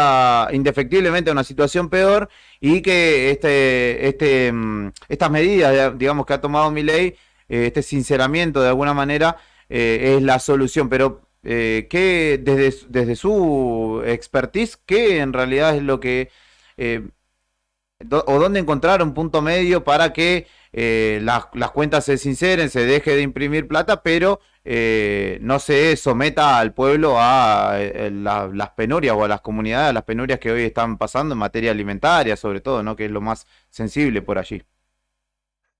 indefectiblemente a una situación peor, y que estas medidas, digamos, que ha tomado Milei, este sinceramiento de alguna manera, es la solución. Pero que desde su expertise, ¿qué en realidad es lo que o dónde encontrar un punto medio para que las cuentas se sinceren, se deje de imprimir plata, pero no se someta al pueblo a las penurias, o a las comunidades, a las penurias que hoy están pasando en materia alimentaria, sobre todo, ¿no? Que es lo más sensible por allí?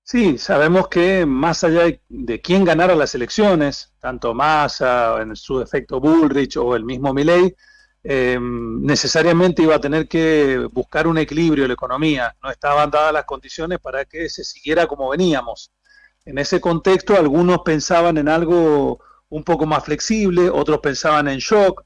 Sí, sabemos que más allá de quién ganara las elecciones, tanto Massa, en su efecto Bullrich o el mismo Milei, necesariamente iba a tener que buscar un equilibrio en la economía. No estaban dadas las condiciones para que se siguiera como veníamos. En ese contexto, algunos pensaban en algo un poco más flexible, otros pensaban en shock,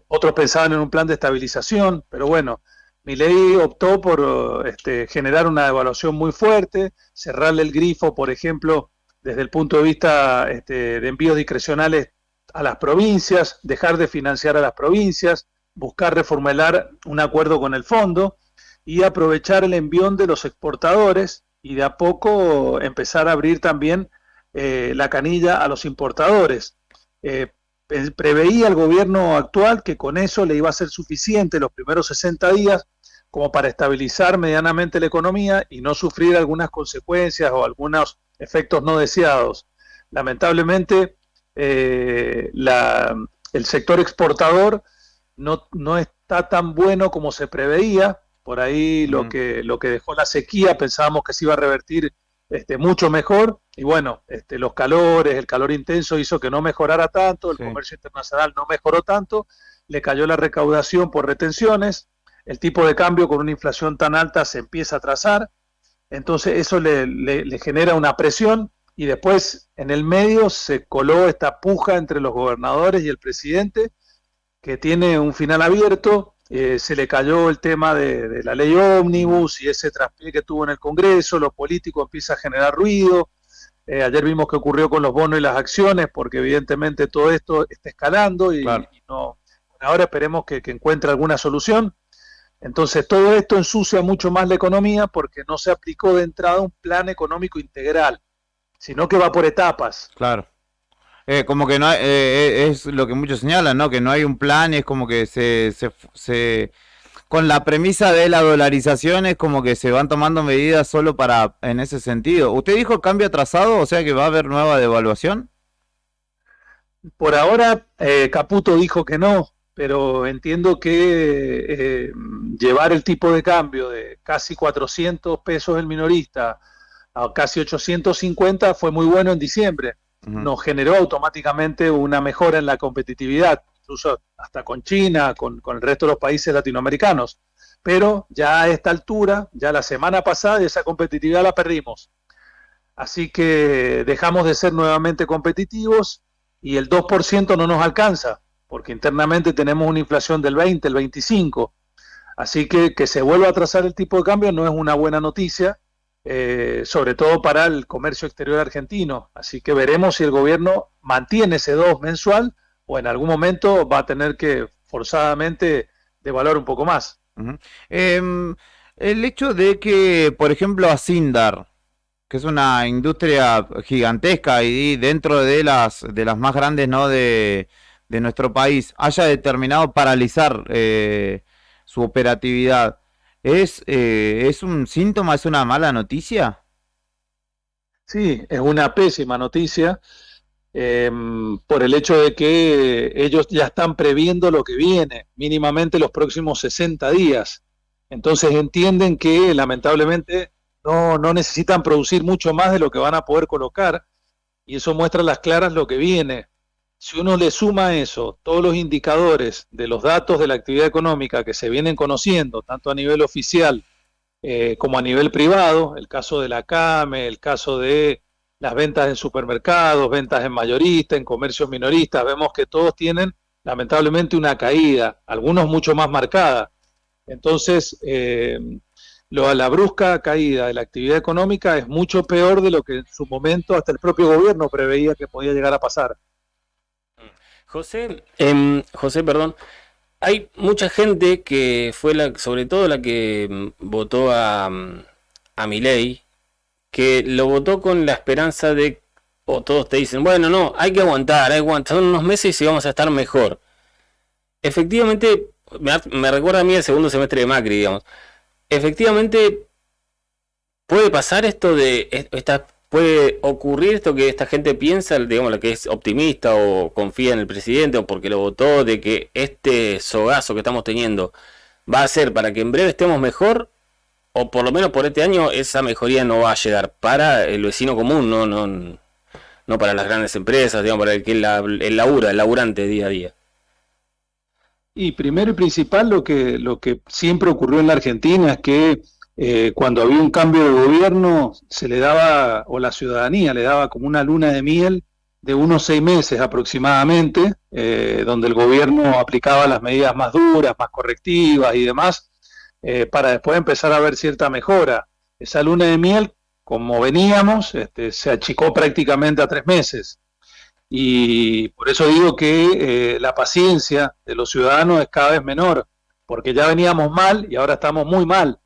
otros pensaban en un plan de estabilización, pero bueno, Milei optó por generar una devaluación muy fuerte, cerrarle el grifo, por ejemplo, desde el punto de vista de envíos discrecionales a las provincias, dejar de financiar a las provincias, buscar reformular un acuerdo con el fondo y aprovechar el envión de los exportadores y de a poco empezar a abrir también la canilla a los importadores. Preveía el gobierno actual que con eso le iba a ser suficiente los primeros 60 días como para estabilizar medianamente la economía y no sufrir algunas consecuencias o algunos efectos no deseados. Lamentablemente, el sector exportador no está tan bueno como se preveía. Por ahí lo que dejó la sequía pensábamos que se iba a revertir mucho mejor, y bueno, los calores, el calor intenso hizo que no mejorara tanto, el comercio internacional no mejoró tanto, le cayó la recaudación por retenciones, el tipo de cambio con una inflación tan alta se empieza a atrasar, entonces eso le genera una presión, y después en el medio se coló esta puja entre los gobernadores y el presidente, que tiene un final abierto. Se le cayó el tema de la ley ómnibus y ese traspié que tuvo en el Congreso, lo político empieza a generar ruido. Ayer vimos qué ocurrió con los bonos y las acciones, porque evidentemente todo esto está escalando y no. Ahora esperemos que encuentre alguna solución. Entonces todo esto ensucia mucho más la economía porque no se aplicó de entrada un plan económico integral, sino que va por etapas. Claro. Como que no hay, es lo que muchos señalan, ¿no? Que no hay un plan, es como que se con la premisa de la dolarización es como que se van tomando medidas solo en ese sentido. ¿Usted dijo cambio atrasado? O sea que va a haber nueva devaluación. Por ahora Caputo dijo que no, pero entiendo que llevar el tipo de cambio de casi 400 pesos el minorista a casi 850 fue muy bueno en diciembre. Nos generó automáticamente una mejora en la competitividad, incluso hasta con China, con el resto de los países latinoamericanos. Pero ya a esta altura, ya la semana pasada, esa competitividad la perdimos. Así que dejamos de ser nuevamente competitivos y el 2% no nos alcanza, porque internamente tenemos una inflación del 20, el 25. Así que se vuelva a atrasar el tipo de cambio no es una buena noticia. Sobre todo para el comercio exterior argentino. Así que veremos si el gobierno mantiene ese 2 mensual o en algún momento va a tener que forzadamente devaluar un poco más. El hecho de que, por ejemplo, Acindar, que es una industria gigantesca y dentro de las más grandes, ¿no?, de nuestro país, haya determinado paralizar su operatividad, ¿es un síntoma, es una mala noticia? Sí, es una pésima noticia por el hecho de que ellos ya están previendo lo que viene, mínimamente los próximos 60 días. Entonces entienden que lamentablemente no necesitan producir mucho más de lo que van a poder colocar, y eso muestra a las claras lo que viene. Si uno le suma a eso todos los indicadores de los datos de la actividad económica que se vienen conociendo, tanto a nivel oficial como a nivel privado, el caso de la CAME, el caso de las ventas en supermercados, ventas en mayorista, en comercios minoristas, vemos que todos tienen lamentablemente una caída, algunos mucho más marcada. Entonces, la brusca caída de la actividad económica es mucho peor de lo que en su momento hasta el propio gobierno preveía que podía llegar a pasar. José, perdón, hay mucha gente que fue sobre todo la que votó a Milei, que lo votó con la esperanza de, o todos te dicen, bueno, no, hay que aguantar unos meses y vamos a estar mejor. Efectivamente, me recuerda a mí el segundo semestre de Macri, digamos. Efectivamente, puede pasar esto puede ocurrir esto que esta gente piensa, digamos, la que es optimista o confía en el presidente o porque lo votó, de que este sogazo que estamos teniendo va a ser para que en breve estemos mejor, o por lo menos por este año esa mejoría no va a llegar para el vecino común, no para las grandes empresas, digamos, para el que el laburante día a día. Y primero y principal lo que siempre ocurrió en la Argentina es que cuando había un cambio de gobierno se le daba, o la ciudadanía le daba como una luna de miel de unos 6 meses aproximadamente, donde el gobierno aplicaba las medidas más duras, más correctivas y demás, para después empezar a ver cierta mejora. Esa luna de miel, como veníamos, se achicó prácticamente a 3 meses. Y por eso digo que la paciencia de los ciudadanos es cada vez menor, porque ya veníamos mal y ahora estamos muy mal.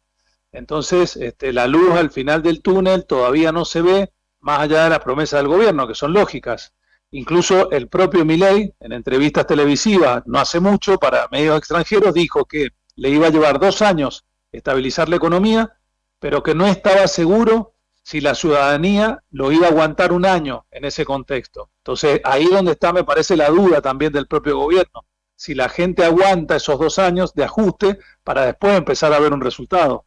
Entonces, la luz al final del túnel todavía no se ve, más allá de las promesas del gobierno, que son lógicas. Incluso el propio Milei, en entrevistas televisivas no hace mucho para medios extranjeros, dijo que le iba a llevar 2 años estabilizar la economía, pero que no estaba seguro si la ciudadanía lo iba a aguantar 1 año en ese contexto. Entonces, ahí donde está, me parece, la duda también del propio gobierno. Si la gente aguanta esos 2 años de ajuste para después empezar a ver un resultado.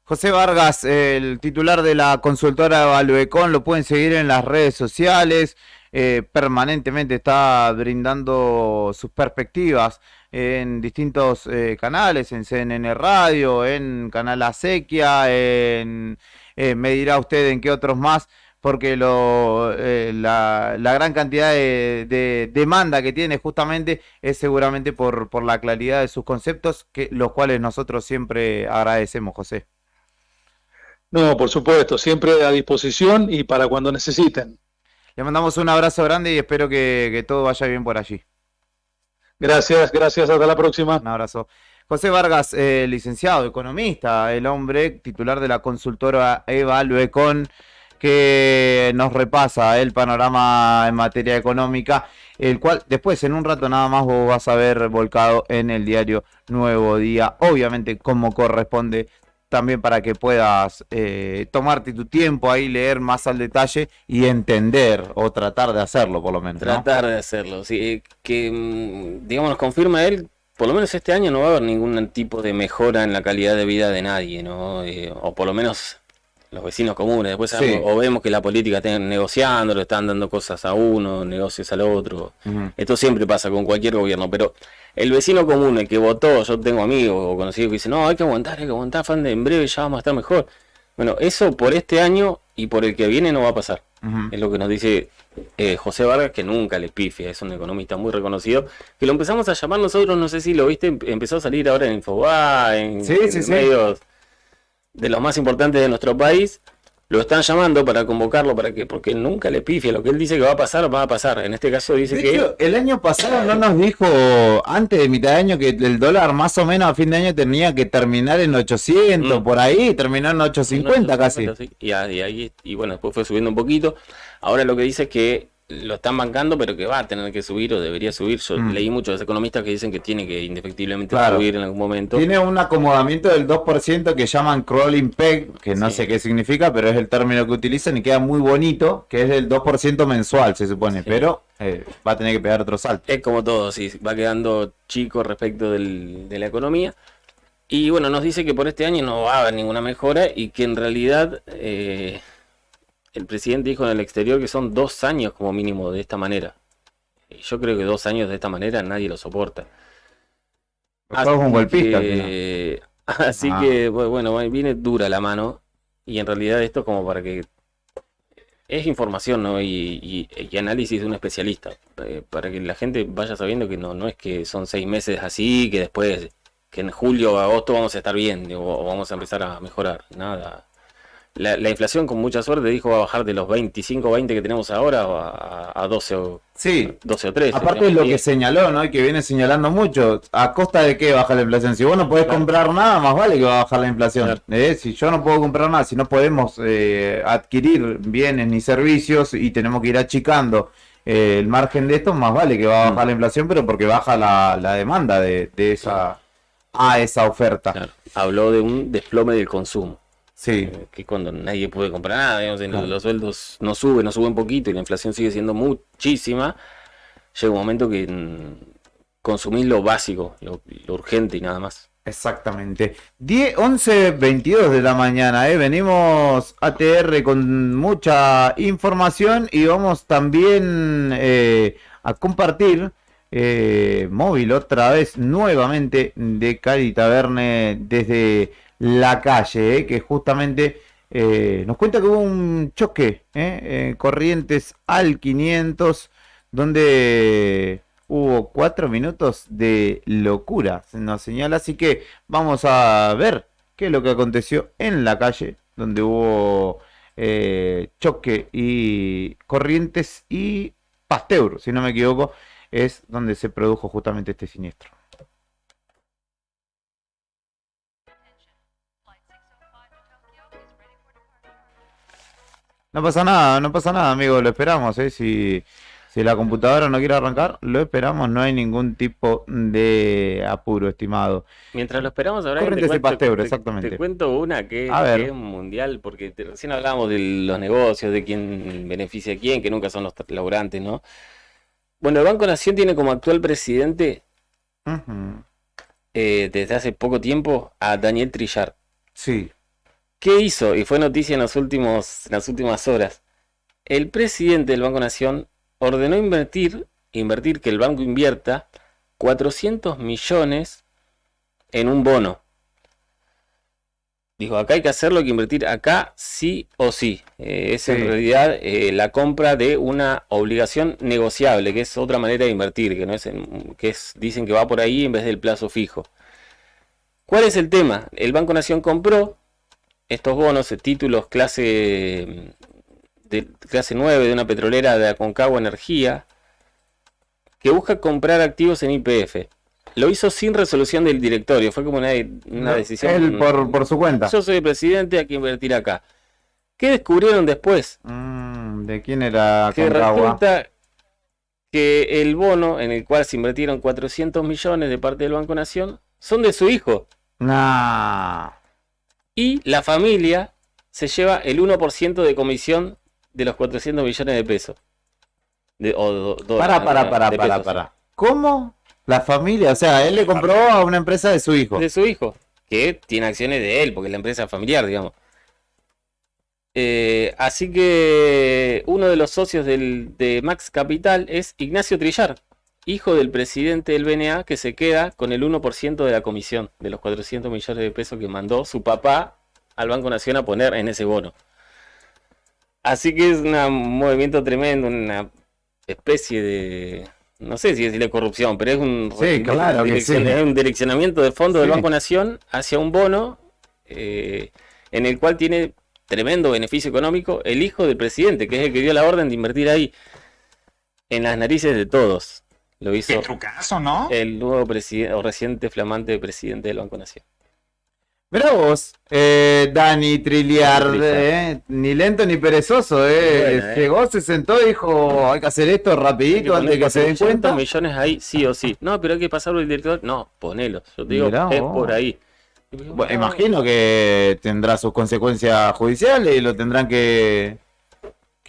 José Vargas, el titular de la consultora Evaluecon, lo pueden seguir en las redes sociales, permanentemente está brindando sus perspectivas en distintos canales, en CNN Radio, en Canal Acequia, me dirá usted en qué otros más, porque la gran cantidad de demanda que tiene justamente es seguramente por la claridad de sus conceptos, los cuales nosotros siempre agradecemos, José. No, por supuesto, siempre a disposición y para cuando necesiten. Le mandamos un abrazo grande y espero que todo vaya bien por allí. Gracias, hasta la próxima. Un abrazo. José Vargas, licenciado, economista, el hombre titular de la consultora Evaluecon, que nos repasa el panorama en materia económica, el cual después en un rato nada más vos vas a ver volcado en el diario Nuevo Día, obviamente como corresponde, también para que puedas tomarte tu tiempo ahí, leer más al detalle y entender, o tratar de hacerlo por lo menos, ¿no? Tratar de hacerlo, sí, que digamos nos confirma él, por lo menos este año no va a haber ningún tipo de mejora en la calidad de vida de nadie, ¿no? O por lo menos los vecinos comunes, después sabemos, o vemos que la política está negociando, le están dando cosas a uno, negocios al otro. Esto siempre pasa con cualquier gobierno, pero el vecino común, el que votó, yo tengo amigos o conocidos que dicen, no, hay que aguantar, Fande, en breve ya vamos a estar mejor. Bueno, eso por este año y por el que viene no va a pasar. Es lo que nos dice José Vargas, que nunca le pifia, es un economista muy reconocido, que lo empezamos a llamar nosotros, no sé si lo viste, empezó a salir ahora en Infobae, en medios de los más importantes de nuestro país. Lo están llamando para convocarlo, porque nunca le pifia, lo que él dice que va a pasar. En este caso dice que... hecho, el año pasado no nos dijo, antes de mitad de año, que el dólar más o menos a fin de año tenía que terminar en 800, por ahí, terminó en 850 casi. Sí. Y bueno, después fue subiendo un poquito. Ahora lo que dice es que lo están bancando, pero que va a tener que subir o debería subir. Yo leí muchos economistas que dicen que tiene que indefectiblemente subir en algún momento. Tiene un acomodamiento del 2% que llaman crawling peg, que no sé qué significa, pero es el término que utilizan y queda muy bonito, que es del 2% mensual, se supone, pero va a tener que pegar otro salto. Es como todo, sí, va quedando chico respecto de la economía. Y bueno, nos dice que por este año no va a haber ninguna mejora y que en realidad... el presidente dijo en el exterior que son 2 años como mínimo de esta manera. Y yo creo que 2 años de esta manera nadie lo soporta. Así que, bueno, viene dura la mano. Y en realidad esto es como para que... Es información, ¿no? Y análisis de un especialista. Para que la gente vaya sabiendo que no es que son 6 meses así, que después, que en julio o agosto vamos a estar bien, o vamos a empezar a mejorar. Nada. La inflación con mucha suerte dijo va a bajar de los 25 o 20 que tenemos ahora a 12 o 12 o 13. Aparte es lo que señaló, ¿no? Y que viene señalando mucho. ¿A costa de qué baja la inflación? Si vos no podés comprar nada, más vale que va a bajar la inflación. Si yo no puedo comprar nada, si no podemos adquirir bienes ni servicios y tenemos que ir achicando el margen de esto, más vale que va a bajar la inflación, pero porque baja la demanda de esa oferta. Claro. Habló de un desplome del consumo. Sí. Que cuando nadie puede comprar nada, digamos, los sueldos no suben poquito y la inflación sigue siendo muchísima, llega un momento que consumís lo básico, lo urgente y nada más. Exactamente. 11:22 de la mañana, venimos ATR con mucha información y vamos también a compartir móvil otra vez nuevamente de Cari Taverne desde la calle, que justamente nos cuenta que hubo un choque Corrientes al 500, donde hubo 4 minutos de locura, nos señala, así que vamos a ver qué es lo que aconteció en la calle, donde hubo choque y Corrientes y Pasteur, si no me equivoco, es donde se produjo justamente este siniestro. No pasa nada, amigo, lo esperamos, si la computadora no quiere arrancar, lo esperamos, no hay ningún tipo de apuro, estimado. Mientras lo esperamos, ahora Corrientes y Pasteur, exactamente. te cuento una que A ver. es mundial, porque recién hablábamos de los negocios, de quién beneficia a quién, que nunca son los laburantes, ¿no? Bueno, el Banco Nación tiene como actual presidente, desde hace poco tiempo, a Daniel Trillard. Sí. ¿Qué hizo? Y fue noticia en las últimas horas. El presidente del Banco Nación ordenó invertir, que el banco invierta 400 millones en un bono. Dijo, acá hay que hacerlo, hay que invertir acá sí o sí. Es en realidad la compra de una obligación negociable, que es otra manera de invertir, que no es, dicen que va por ahí en vez del plazo fijo. ¿Cuál es el tema? El Banco Nación compró estos bonos, títulos clase 9 de una petrolera de Aconcagua Energía, que busca comprar activos en YPF. Lo hizo sin resolución del directorio, fue como una decisión. Él por su cuenta. Yo soy el presidente, hay que invertir acá. ¿Qué descubrieron después? ¿De quién era Que Aconcagua? resulta que el bono en el cual se invirtieron 400 millones de parte del Banco Nación son de su hijo. Nah. Y la familia se lleva el 1% de comisión de los 400 millones de pesos. Para. ¿Cómo? La familia, o sea, él le compró a una empresa de su hijo. De su hijo, que tiene acciones de él, porque es la empresa familiar, digamos. Así que uno de los socios de Max Capital es Ignacio Trillard, hijo del presidente del BNA, que se queda con el 1% de la comisión de los 400 millones de pesos que mandó su papá al Banco Nación a poner en ese bono. Así que es un movimiento tremendo, una especie de, no sé si decirle corrupción, pero es un, es un direccionamiento de fondos del Banco Nación hacia un bono en el cual tiene tremendo beneficio económico el hijo del presidente, que es el que dio la orden de invertir ahí, en las narices de todos. Lo hizo Qué trucazo, ¿no? el nuevo presidente o reciente flamante presidente del Banco Nación. Mirá vos, Dani Trillard, ni lento ni perezoso, llegó, se sentó y dijo, hay que hacer esto rapidito antes que se den cuenta. Millones ahí sí o sí. No, pero hay que pasarlo al director. No, ponelo. Yo te digo, Mirá es vos. por ahí. Bueno, imagino que tendrá sus consecuencias judiciales y lo tendrán que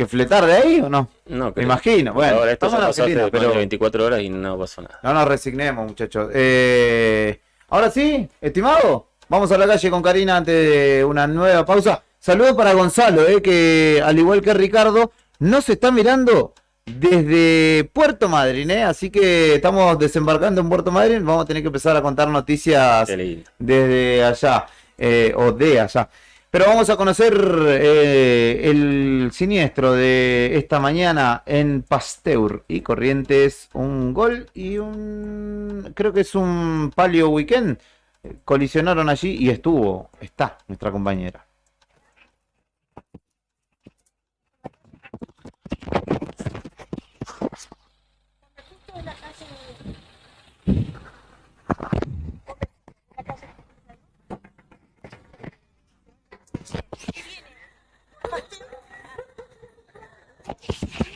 fletar de ahí, ¿o no? No, me imagino. Bueno, ahora esto estamos en pasó Argentina, hace pero 24 horas y no pasó nada. no nos resignemos, muchachos. Ahora sí, estimado, vamos a la calle con Karina antes de una nueva pausa. Saludos para Gonzalo, que al igual que Ricardo, nos está mirando desde Puerto Madryn, así que estamos desembarcando en Puerto Madryn. Vamos a tener que empezar a contar noticias desde allá, o de allá. Pero vamos a conocer el siniestro de esta mañana en Pasteur y Corrientes. Un gol y creo que es un palio weekend. Colisionaron allí y está nuestra compañera.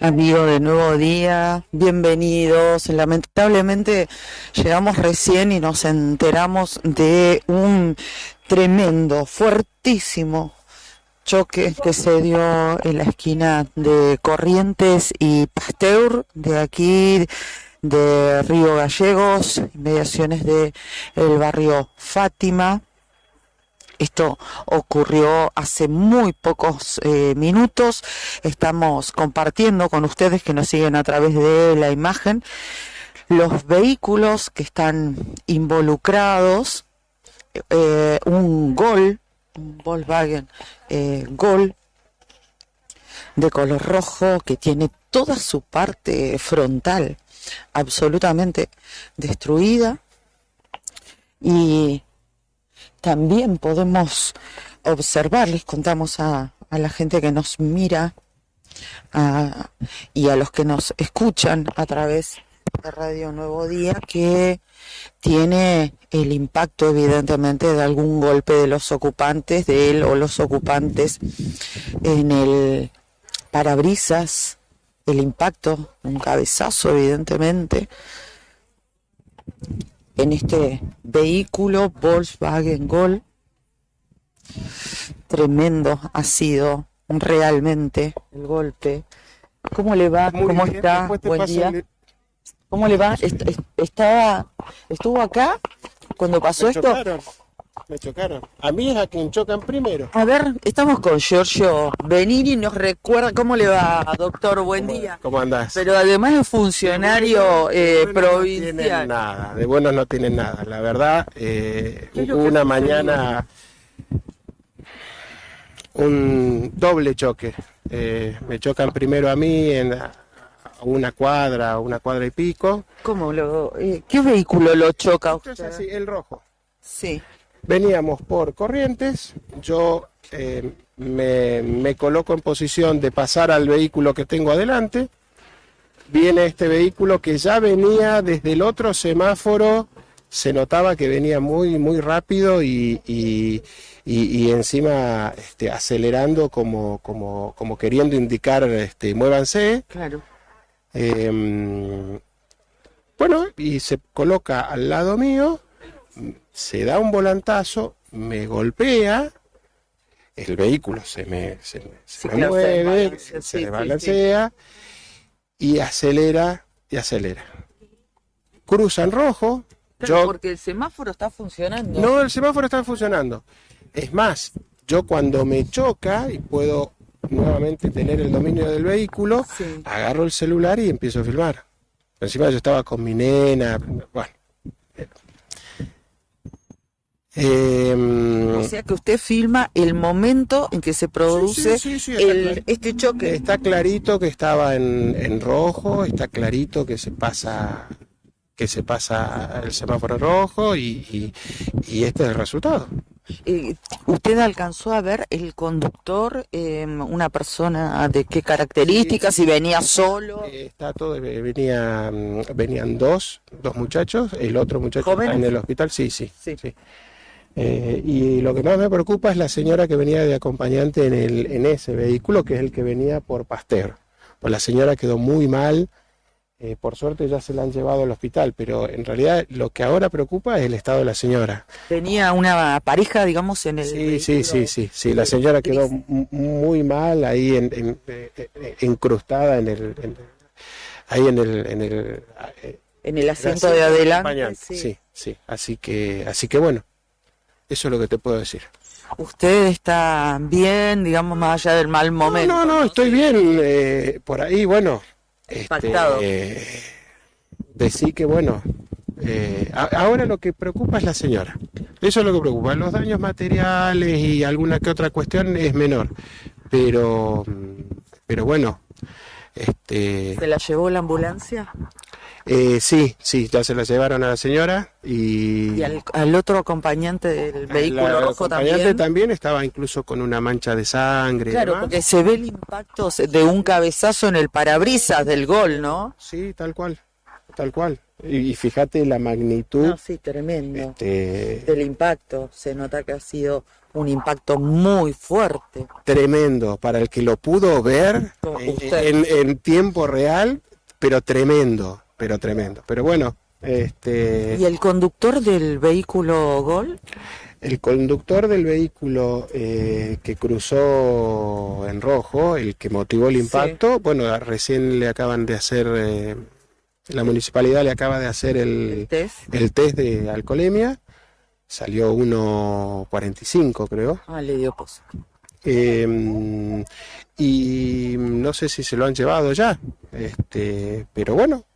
Amigo de Nuevo Día, bienvenidos. Lamentablemente llegamos recién y nos enteramos de un tremendo, fuertísimo choque que se dio en la esquina de Corrientes y Pasteur, de aquí de Río Gallegos, inmediaciones del barrio Fátima. Esto ocurrió hace muy pocos minutos. Estamos compartiendo con ustedes que nos siguen a través de la imagen los vehículos que están involucrados. Un Volkswagen Gol de color rojo que tiene toda su parte frontal absolutamente destruida. Y también podemos observar, les contamos a la gente que nos mira y a los que nos escuchan a través de Radio Nuevo Día, que tiene el impacto evidentemente de algún golpe de los ocupantes, de él o los ocupantes en el parabrisas, el impacto, un cabezazo evidentemente, en este vehículo Volkswagen Gol. Tremendo ha sido realmente el golpe. ¿Cómo le va? Muy ¿Cómo bien, está? después te Buen paso día. ¿Cómo le va? ¿Estuvo acá cuando pasó Me esto? chocaron, me chocaron. A mí es a quien chocan primero. A ver, estamos con Giorgio Benini, nos recuerda. ¿Cómo le va, doctor? Buen día. ¿Cómo andás? Pero además es funcionario De buenos no provincial. tienen nada, de buenos no tienen nada. La verdad, es lo que una sucedió? mañana un doble choque. Me chocan primero a mí a una cuadra y pico. ¿Cómo qué vehículo lo choca a usted? Entonces así, el rojo. Sí. Veníamos por Corrientes, yo me coloco en posición de pasar al vehículo que tengo adelante. Viene este vehículo que ya venía desde el otro semáforo, se notaba que venía muy, muy rápido y encima acelerando como queriendo indicar, muévanse. Claro. Bueno, y se coloca al lado mío, se da un volantazo, me golpea, el vehículo se me mueve, se desbalancea y acelera. Cruza en rojo. Claro, porque el semáforo está funcionando. No, el semáforo está funcionando. Es más, yo cuando me choca y puedo nuevamente tener el dominio del vehículo, agarro el celular y empiezo a filmar. Encima yo estaba con mi nena, bueno. O sea que usted filma el momento en que se produce este choque. Está clarito que estaba en rojo, está clarito que se pasa el semáforo rojo y este es el resultado. ¿Usted alcanzó a ver el conductor, una persona de qué características, si venía solo? Está todo, venían dos muchachos, el otro muchacho ¿Jóvenes? está en el hospital, sí. Y lo que más me preocupa es la señora que venía de acompañante en ese vehículo, que es el que venía por Pasteur. Pues la señora quedó muy mal. Por suerte ya se la han llevado al hospital, pero en realidad lo que ahora preocupa es el estado de la señora. Tenía una pareja, digamos, en el vehículo. Sí, la señora quedó muy mal ahí incrustada en el asiento de adelante. Sí. Así que bueno, eso es lo que te puedo decir. ¿Usted está bien, digamos, más allá del mal momento? No, estoy bien. Por ahí, bueno. Impactado. Decir que bueno, ahora lo que preocupa es la señora. Eso es lo que preocupa. Los daños materiales y alguna que otra cuestión es menor. Pero bueno. ¿Se la llevó la ambulancia? Sí, ya se la llevaron a la señora y al otro acompañante del vehículo rojo también. El acompañante también estaba incluso con una mancha de sangre. Claro, porque se ve el impacto de un cabezazo en el parabrisas del Gol, ¿no? Sí, tal cual. Y fíjate la magnitud. No, sí, tremendo. Del impacto. Se nota que ha sido un impacto muy fuerte. Tremendo, para el que lo pudo ver en tiempo real, pero tremendo. Pero bueno, ¿Y el conductor del vehículo Gol? El conductor del vehículo que cruzó en rojo, el que motivó el impacto, bueno, recién le acaban de hacer, la municipalidad le acaba de hacer el test de alcoholemia, salió 1.45 creo. Le dio pozo. Y no sé si se lo han llevado ya, pero bueno.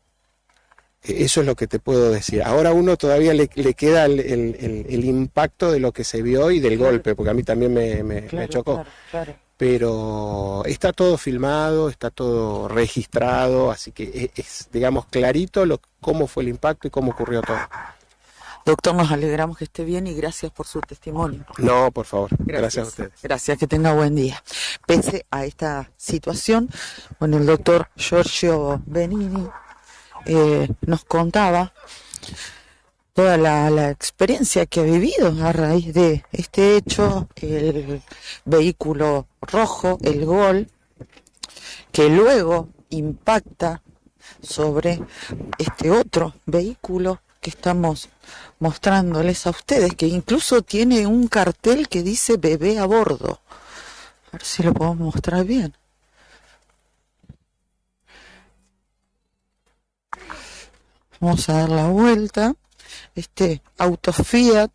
Eso es lo que te puedo decir. Ahora a uno todavía le queda el impacto de lo que se vio y del golpe, porque a mí también me chocó. Claro. pero está todo filmado, está todo registrado, así que es digamos, clarito cómo fue el impacto y cómo ocurrió todo. Doctor, nos alegramos que esté bien y gracias por su testimonio. No, por favor, gracias a ustedes. Gracias, que tenga buen día. Pese a esta situación, bueno, el doctor Giorgio Benini nos contaba toda la experiencia que ha vivido a raíz de este hecho, el vehículo rojo, el Gol, que luego impacta sobre este otro vehículo que estamos mostrándoles a ustedes, que incluso tiene un cartel que dice bebé a bordo. A ver si lo podemos mostrar bien. Vamos a dar la vuelta. Este auto Fiat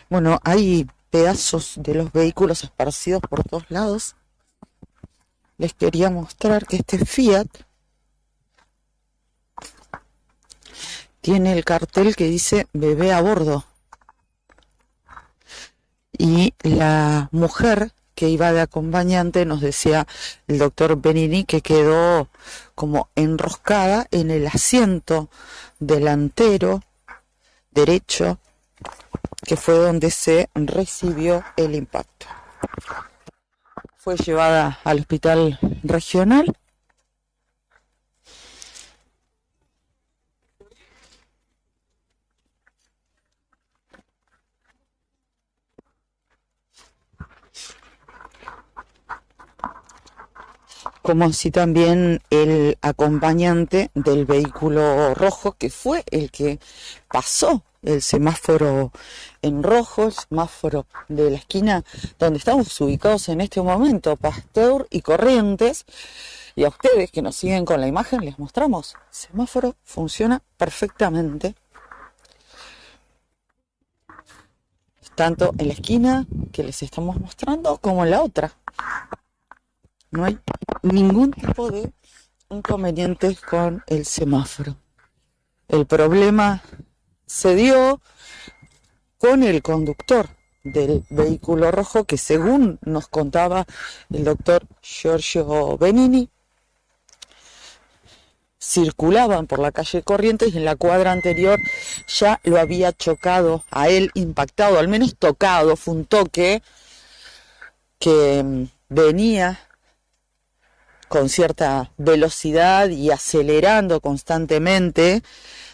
bueno, hay pedazos de los vehículos esparcidos por todos lados. Les quería mostrar que este Fiat tiene el cartel que dice bebé a bordo. Y la mujer que iba de acompañante, nos decía el doctor Benini, que quedó como enroscada en el asiento delantero derecho, que fue donde se recibió el impacto. Fue llevada al hospital regional. Como así también el acompañante del vehículo rojo, que fue el que pasó el semáforo en rojo, el semáforo de la esquina donde estamos ubicados en este momento, Pasteur y Corrientes. Y a ustedes que nos siguen con la imagen les mostramos, el semáforo funciona perfectamente. Tanto en la esquina que les estamos mostrando como en la otra. No hay ningún tipo de inconvenientes con el semáforo. El problema se dio con el conductor del vehículo rojo, que según nos contaba el doctor Giorgio Benini, circulaban por la calle Corrientes y en la cuadra anterior ya lo había chocado a él, impactado, al menos tocado. Fue un toque que venía con cierta velocidad y acelerando constantemente,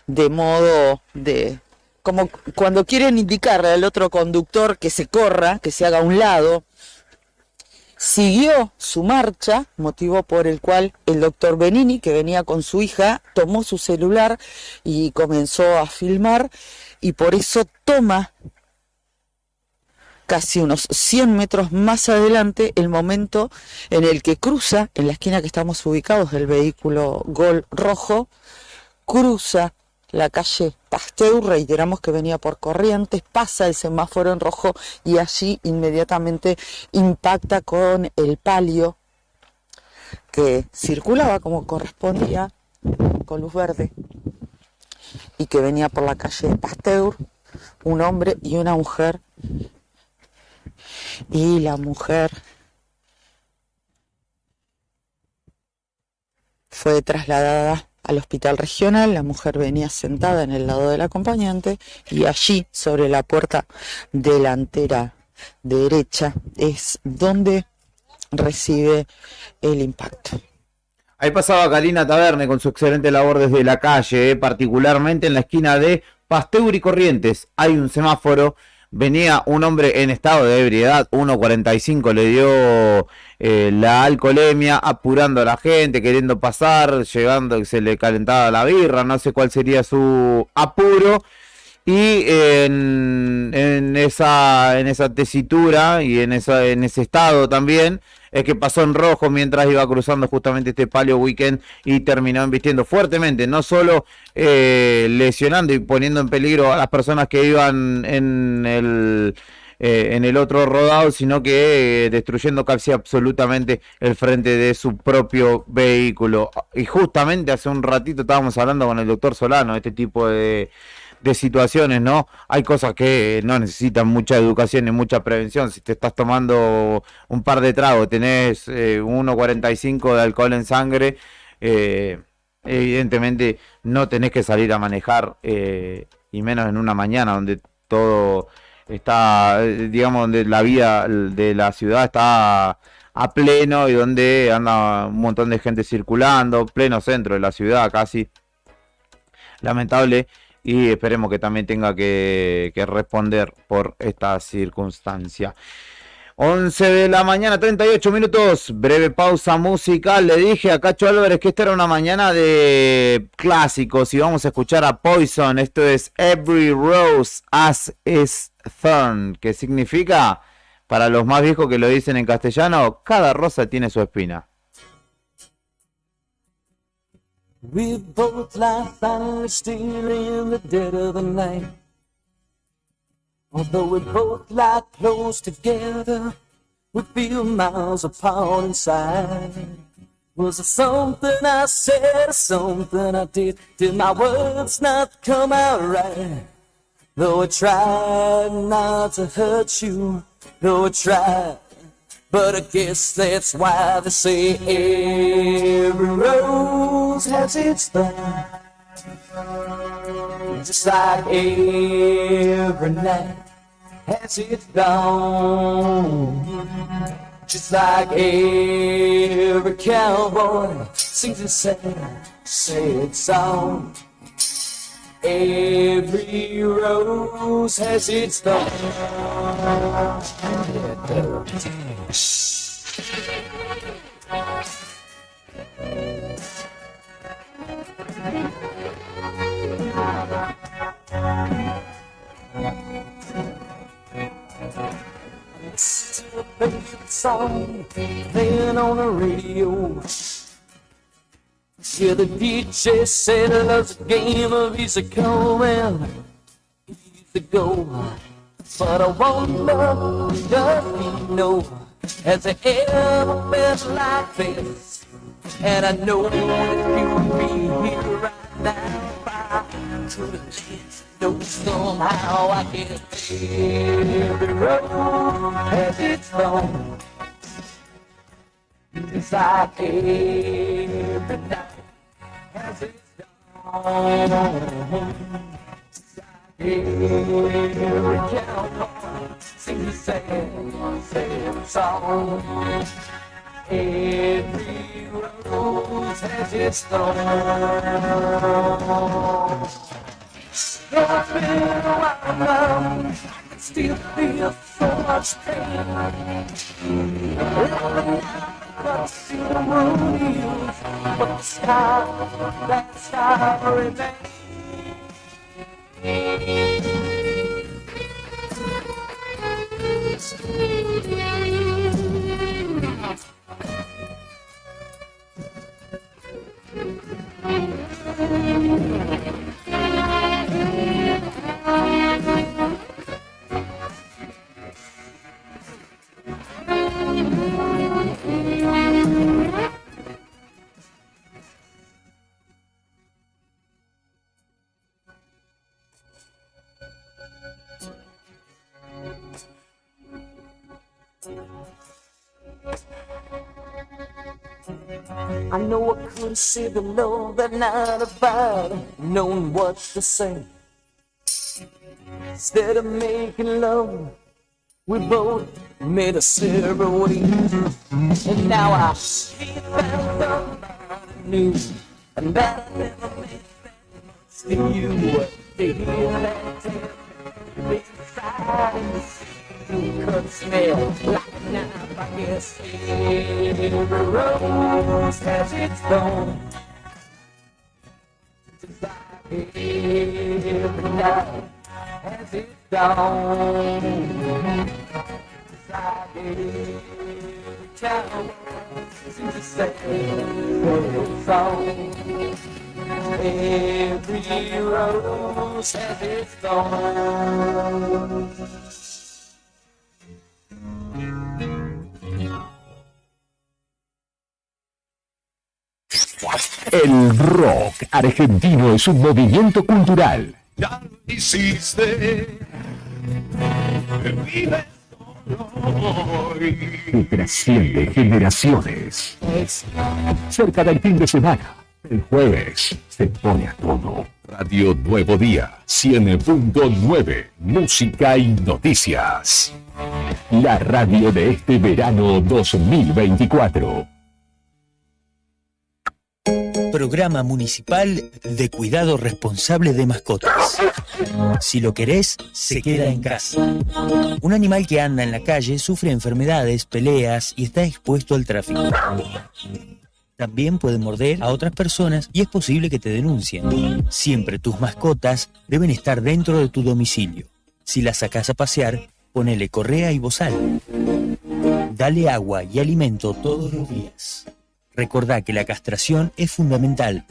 de modo de, como cuando quieren indicarle al otro conductor que se corra, que se haga a un lado. Siguió su marcha, motivo por el cual el doctor Benini, que venía con su hija, tomó su celular y comenzó a filmar, y por eso toma casi unos 100 metros más adelante el momento en el que cruza, en la esquina que estamos ubicados del vehículo Gol rojo, cruza la calle Pasteur, reiteramos que venía por Corrientes, pasa el semáforo en rojo y allí inmediatamente impacta con el palio que circulaba como correspondía, con luz verde, y que venía por la calle Pasteur, un hombre y una mujer. Y la mujer fue trasladada al hospital regional. La mujer venía sentada en el lado del acompañante y allí, sobre la puerta delantera derecha, es donde recibe el impacto. Ahí pasaba Karina Taverne con su excelente labor desde la calle, particularmente en la esquina de Pasteur y Corrientes. Hay un semáforo. Venía un hombre en estado de ebriedad, 1.45, le dio la alcoholemia, apurando a la gente, queriendo pasar, llegando, se le calentaba la birra, no sé cuál sería su apuro. Y en esa tesitura y en ese estado también es que pasó en rojo mientras iba cruzando justamente este Palio Weekend y terminó embistiendo fuertemente, no solo lesionando y poniendo en peligro a las personas que iban en en el otro rodado, sino que destruyendo casi absolutamente el frente de su propio vehículo. Y justamente hace un ratito estábamos hablando con el doctor Solano de este tipo de situaciones, ¿no? Hay cosas que no necesitan mucha educación ni mucha prevención. Si te estás tomando un par de tragos, tenés 1,45 de alcohol en sangre, evidentemente no tenés que salir a manejar, y menos en una mañana donde todo está, digamos, donde la vida de la ciudad está a pleno y donde anda un montón de gente circulando, pleno centro de la ciudad casi. Lamentable, y esperemos que también tenga que responder por esta circunstancia. 11 de la mañana, 38 minutos, breve pausa musical. Le dije a Cacho Álvarez que esta era una mañana de clásicos y vamos a escuchar a Poison. Esto es Every Rose Has Its Thorn, que significa, para los más viejos que lo dicen en castellano, cada rosa tiene su espina. We both lie silently still in the dead of the night. Although we both lie close together, we feel miles apart inside. Was it something I said or something I did? Did my words not come out right? Though I tried not to hurt you, though I tried, but I guess that's why they say every rose has its thorn. Just like every night has its dawn. Just like every cowboy sings a sad song. Every rose has its thorn. Listen to a favorite song playing on the radio. Yeah, the DJ said he loves a game of easy come and easy go. But I wonder, does he know, has it ever been like this? And I know that you'll be here right now if I could have know somehow I can every road has its thorn. It's like every night has its dawn. It's like every cowboy sings a sad song. Every rose has its thorn. I've been around now, I can still feel so much pain. But still the moon is, but the sky, that sky remains. I know I could have said the love that night about knowing what to say. Instead of making love, we both made a separate ways. And now I see that somebody new, and that I never made sense to you. To hear that tale, inside in the sea, could smell like a knife, I guess. Every rose has its thorn. Just like every night has its dawn. Just like every cowboy sings a sad song. Every rose has its thorn. El rock argentino es un movimiento cultural Ya lo hiciste. Vive que trasciende generaciones. Cerca del fin de semana, el jueves, se pone a todo. Radio Nuevo Día, 100.9, música y noticias. La radio de este verano 2024. Programa Municipal de Cuidado Responsable de Mascotas. Si lo querés, se queda en casa. Un animal que anda en la calle sufre enfermedades, peleas y está expuesto al tráfico. También puede morder a otras personas y es posible que te denuncien. Siempre tus mascotas deben estar dentro de tu domicilio. Si las sacás a pasear, ponele correa y bozal. Dale agua y alimento todos los días. Recordá que la castración es fundamental.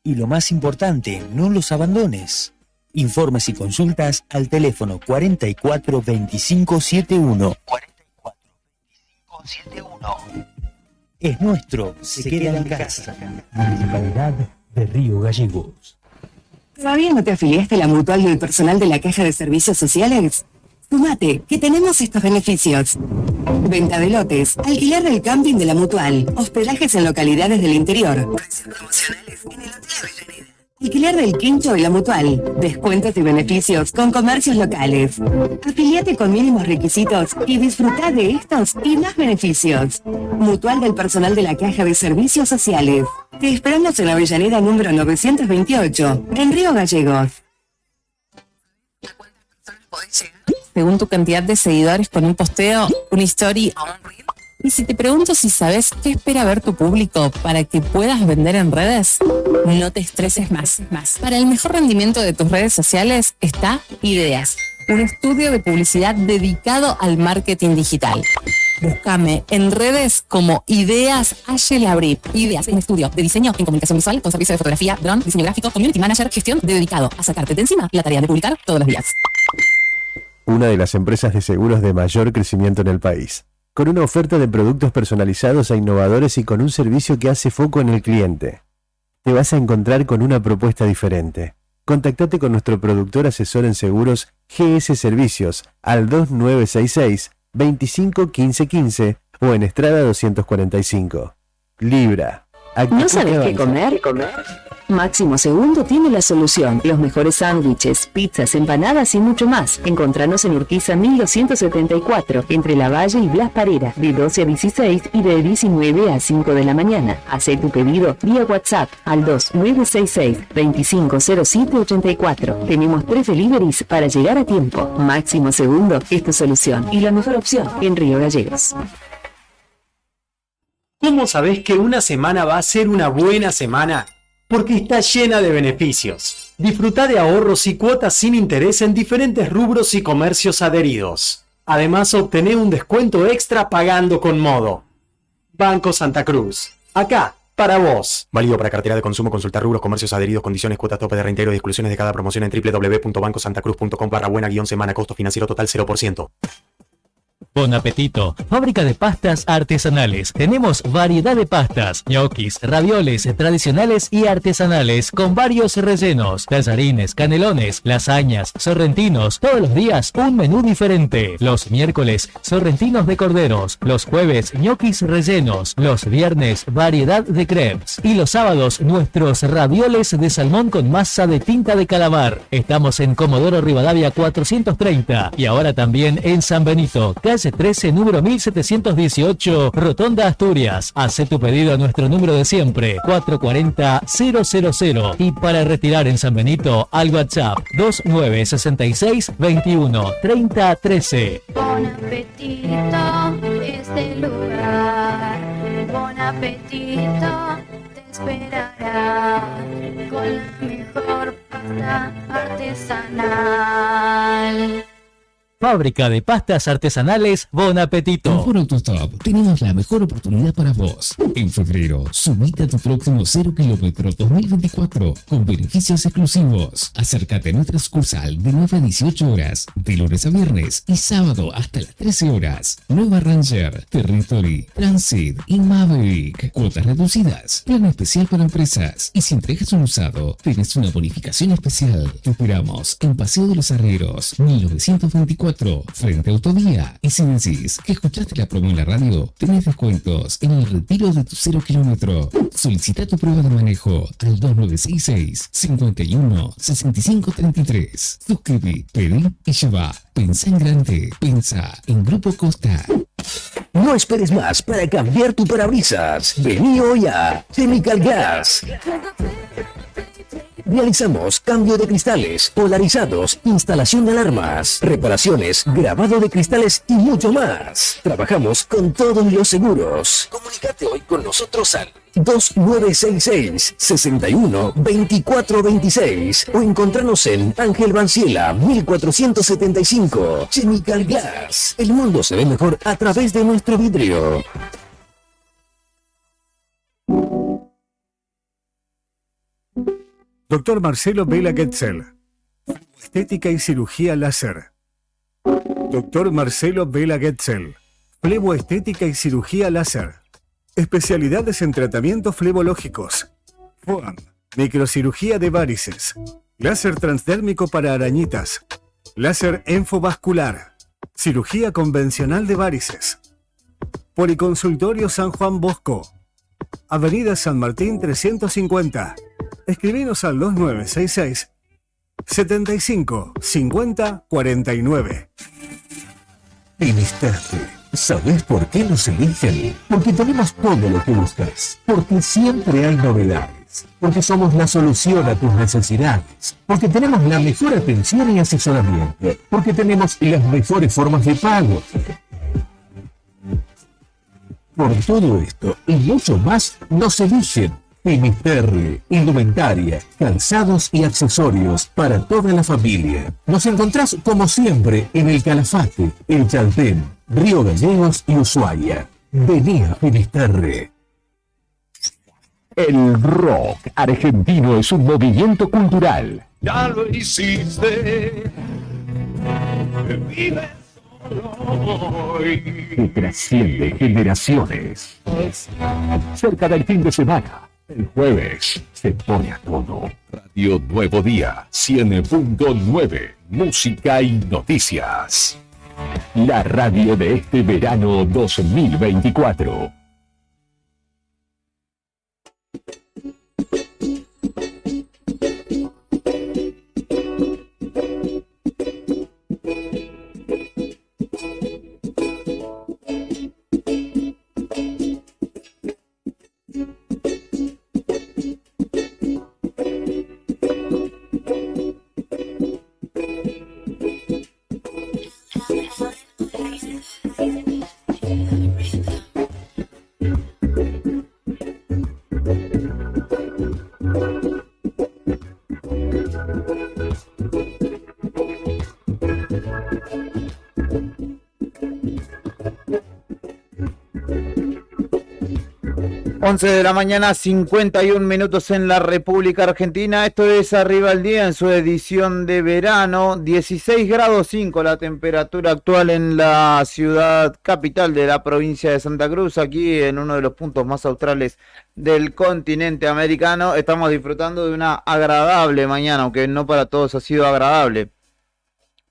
Y lo más importante, no los abandones. Informes y consultas al teléfono 44 25 71. 44 25 71. Es nuestro, se queda en casa. Municipalidad de Río Gallegos. ¿Todavía no te afiliaste a la mutual del personal de la Caja de Servicios Sociales? Sumate, que tenemos estos beneficios. Venta de lotes, alquiler del camping de la mutual, hospedajes en localidades del interior, precios promocionales en el Hotel Avellaneda, alquiler del quincho y la mutual, descuentos y beneficios con comercios locales. Afiliate con mínimos requisitos y disfruta de estos y más beneficios. Mutual del personal de la Caja de Servicios Sociales. Te esperamos en Avellaneda número 928, en Río Gallegos. Según tu cantidad de seguidores con un posteo, una story o un reel. Y si te pregunto si sabes qué espera ver tu público para que puedas vender en redes, no te estreses más. Para el mejor rendimiento de tus redes sociales está Ideas, un estudio de publicidad dedicado al marketing digital. Búscame en redes como Ideas Labrit. Ideas, un estudio de diseño en comunicación visual con servicio de fotografía, dron, diseño gráfico, community manager, gestión dedicado a sacarte de encima la tarea de publicar todos los días. Una de las empresas de seguros de mayor crecimiento en el país, con una oferta de productos personalizados e innovadores y con un servicio que hace foco en el cliente. Te vas a encontrar con una propuesta diferente. Contactate con nuestro productor asesor en seguros GS Servicios al 2966 25 15 15 o en Estrada 245. Libra. ¿No sabes qué comer? Máximo Segundo tiene la solución. Los mejores sándwiches, pizzas, empanadas y mucho más. Encontranos en Urquiza 1274, entre Lavalle y Blas Parera, de 12 a 16 y de 19 a 5 de la mañana. Hacé tu pedido vía WhatsApp al 2966 250784. Tenemos 3 deliveries para llegar a tiempo. Máximo Segundo es tu solución y la mejor opción en Río Gallegos. ¿Cómo sabés que una semana va a ser una buena semana? Porque está llena de beneficios. Disfruta de ahorros y cuotas sin interés en diferentes rubros y comercios adheridos. Además, obtené un descuento extra pagando con Modo. Banco Santa Cruz. Acá, para vos. Válido para cartera de consumo. Consultar rubros, comercios adheridos, condiciones, cuotas, tope de reintegro y exclusiones de cada promoción en www.bancosantacruz.com/buena-semana. Costo financiero total 0%. Bon apetito. Fábrica de pastas artesanales. Tenemos variedad de pastas, ñoquis, ravioles tradicionales y artesanales con varios rellenos, tallarines, canelones, lasañas, sorrentinos. Todos los días un menú diferente. Los miércoles sorrentinos de corderos, los jueves ñoquis rellenos, los viernes variedad de crepes y los sábados nuestros ravioles de salmón con masa de tinta de calamar. Estamos en Comodoro Rivadavia 430 y ahora también en San Benito, calle 13, número 1718, Rotonda Asturias. Hace tu pedido a nuestro número de siempre, 440-000. Y para retirar en San Benito, al WhatsApp 2966 21 30 13. Bon apetito, este lugar. Bon apetito, te esperará con la mejor pasta artesanal. Fábrica de pastas artesanales Bon Apetito. En Ford Autostop tenemos la mejor oportunidad para vos. En febrero, sumite a tu próximo 0 kilómetro 2024 con beneficios exclusivos. Acércate a nuestra sucursal de 9 a 18 horas, de lunes a viernes y sábado hasta las 13 horas. Nueva Ranger, Territory, Transit y Maverick. Cuotas reducidas, plan especial para empresas. Y si entregas un usado, tenés una bonificación especial. Te esperamos en Paseo de los Herreros, 1924. Frente a Autovía. Y si decís que escuchaste la promo en la radio, tenés descuentos en el retiro de tu 0 kilómetro. Solicita tu prueba de manejo al 2966 51 65 33. Suscribí, pedí y lleva. Pensá en grande. Pensá en Grupo Costa. No esperes más para cambiar tu parabrisas. Vení hoy a Chemical Gas. Realizamos cambio de cristales, polarizados, instalación de alarmas, reparaciones, grabado de cristales y mucho más. Trabajamos con todos los seguros. Comunicate hoy con nosotros al 2966 61 24 26 o encontranos en Ángel Banciela 1475. Chemical Glass. El mundo se ve mejor a través de nuestro vidrio. Doctor Marcelo Vela Getzel. Estética y cirugía láser. Doctor Marcelo Vela Getzel. Fleboestética y cirugía láser. Especialidades en tratamientos flebológicos. FOAM. Microcirugía de varices. Láser transdérmico para arañitas. Láser enfovascular. Cirugía convencional de varices. Policonsultorio San Juan Bosco. Avenida San Martín 350. Escribinos al 2966 75 50 49. Finisterre. ¿Sabés por qué nos eligen? Porque tenemos todo lo que buscas. Porque siempre hay novedades. Porque somos la solución a tus necesidades. Porque tenemos la mejor atención y asesoramiento. Porque tenemos las mejores formas de pago. Por todo esto y mucho más, nos eligen. Finisterre, indumentaria, calzados y accesorios para toda la familia. Nos encontrás como siempre en el Calafate, el Chaltén, Río Gallegos y Ushuaia. Vení a Finisterre. El rock argentino es un movimiento cultural. Ya lo hiciste. Vive solo hoy. Que trasciende generaciones. Cerca del fin de semana. El jueves se pone a todo. Radio Nuevo Día, 100.9, música y noticias. La radio de este verano 2024. De la mañana, 51 minutos en la República Argentina. Esto es Arriba al Día en su edición de verano. 16 grados 5 la temperatura actual en la ciudad capital de la provincia de Santa Cruz, aquí en uno de los puntos más australes del continente americano. Estamos disfrutando de una agradable mañana, aunque no para todos ha sido agradable.